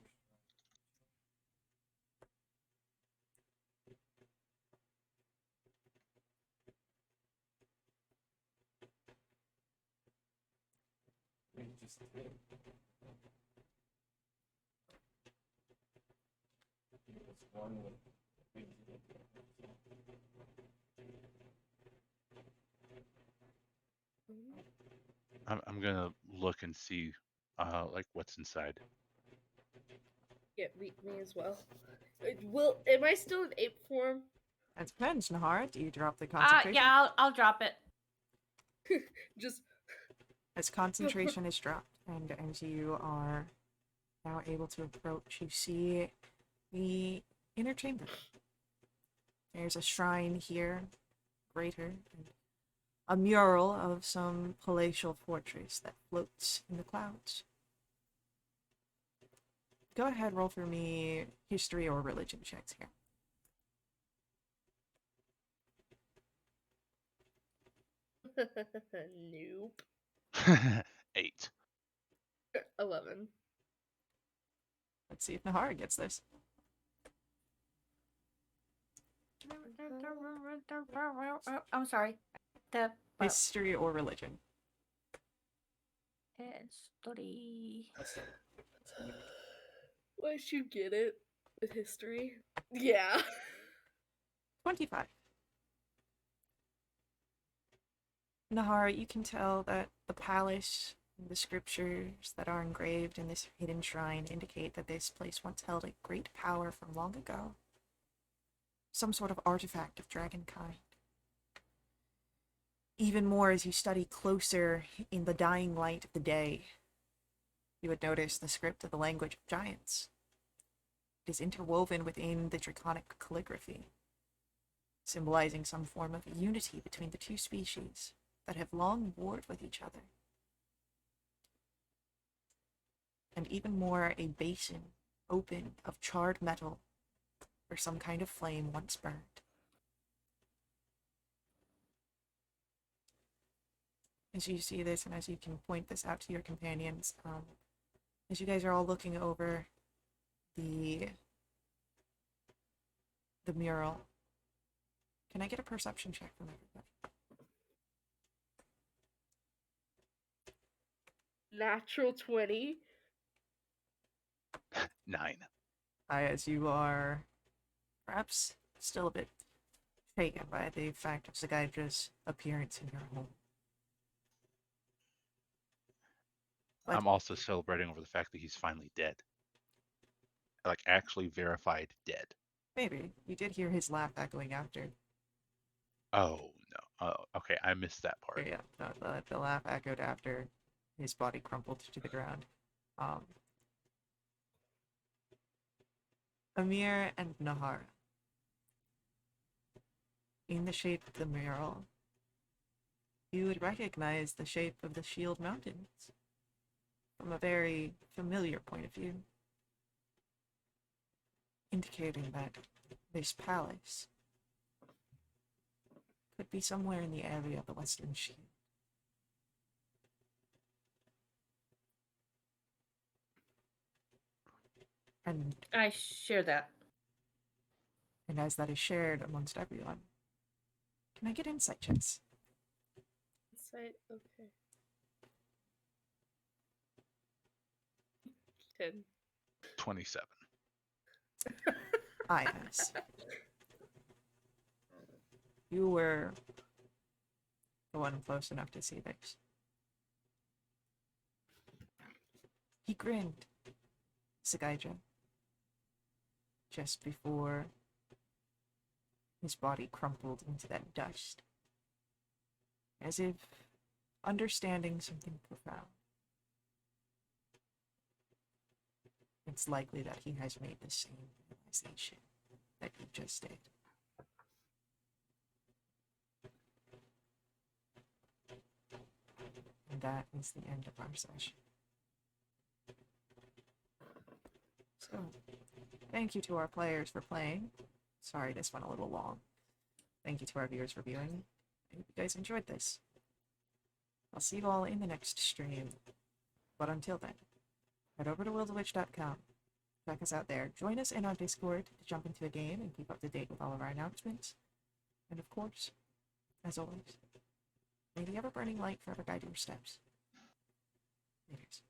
We just did. It was one with we did. I'm gonna look and see, like what's inside. Yeah, me as well. Am I still in ape form? That depends, Nahara. Do you drop the concentration? Yeah, I'll drop it. Just As concentration is dropped, and as you are now able to approach, you see the inner chamber. There's a shrine here, greater, and a mural of some palatial fortress that floats in the clouds. Go ahead, roll for me history or religion checks here. nope. 8. 11. Let's see if Nahara gets this. I'm sorry. The History or religion. Story. Once you get it, the history. Yeah. 25. Nahara, you can tell that the palace and the scriptures that are engraved in this hidden shrine indicate that this place once held a great power from long ago. Some sort of artifact of dragon kind. Even more as you study closer in the dying light of the day, you would notice the script of the language of giants. It is interwoven within the draconic calligraphy, symbolizing some form of unity between the two species that have long warred with each other. And even more, a basin open of charred metal where some kind of flame once burned. As you see this, and as you can point this out to your companions, as you guys are all looking over the mural, can I get a perception check from everybody? Natural 20. 9. As you are perhaps still a bit taken by the fact of Zagaidra's appearance in your home. But I'm also celebrating over the fact that he's finally dead. Like, actually verified dead. maybe you did hear his laugh echoing after. Oh, no. Oh, okay, I missed that part. Yeah, the laugh echoed after his body crumpled to the ground. Amir and Nahara. In the shape of the mural, you would recognize the shape of the Shield Mountains from a very familiar point of view, indicating that this palace could be somewhere in the area of the Western Shield. And I share that. as that is shared amongst everyone, can I get insight checks? Insight. Okay. 10. 27. Yes. You were the one close enough to see this. He grinned, Sagaija, just before his body crumpled into that dust, as if understanding something profound. It's likely that he has made the same realization that you just did. And that is the end of our session. So, thank you to our players for playing. Sorry this went a little long. Thank you to our viewers for viewing. I hope you guys enjoyed this. I'll see you all in the next stream. But until then, head over to wildwitch.com. Check us out there. Join us in our Discord to jump into a game and keep up to date with all of our announcements. And of course, as always, may the ever-burning light forever guide your steps. Laters.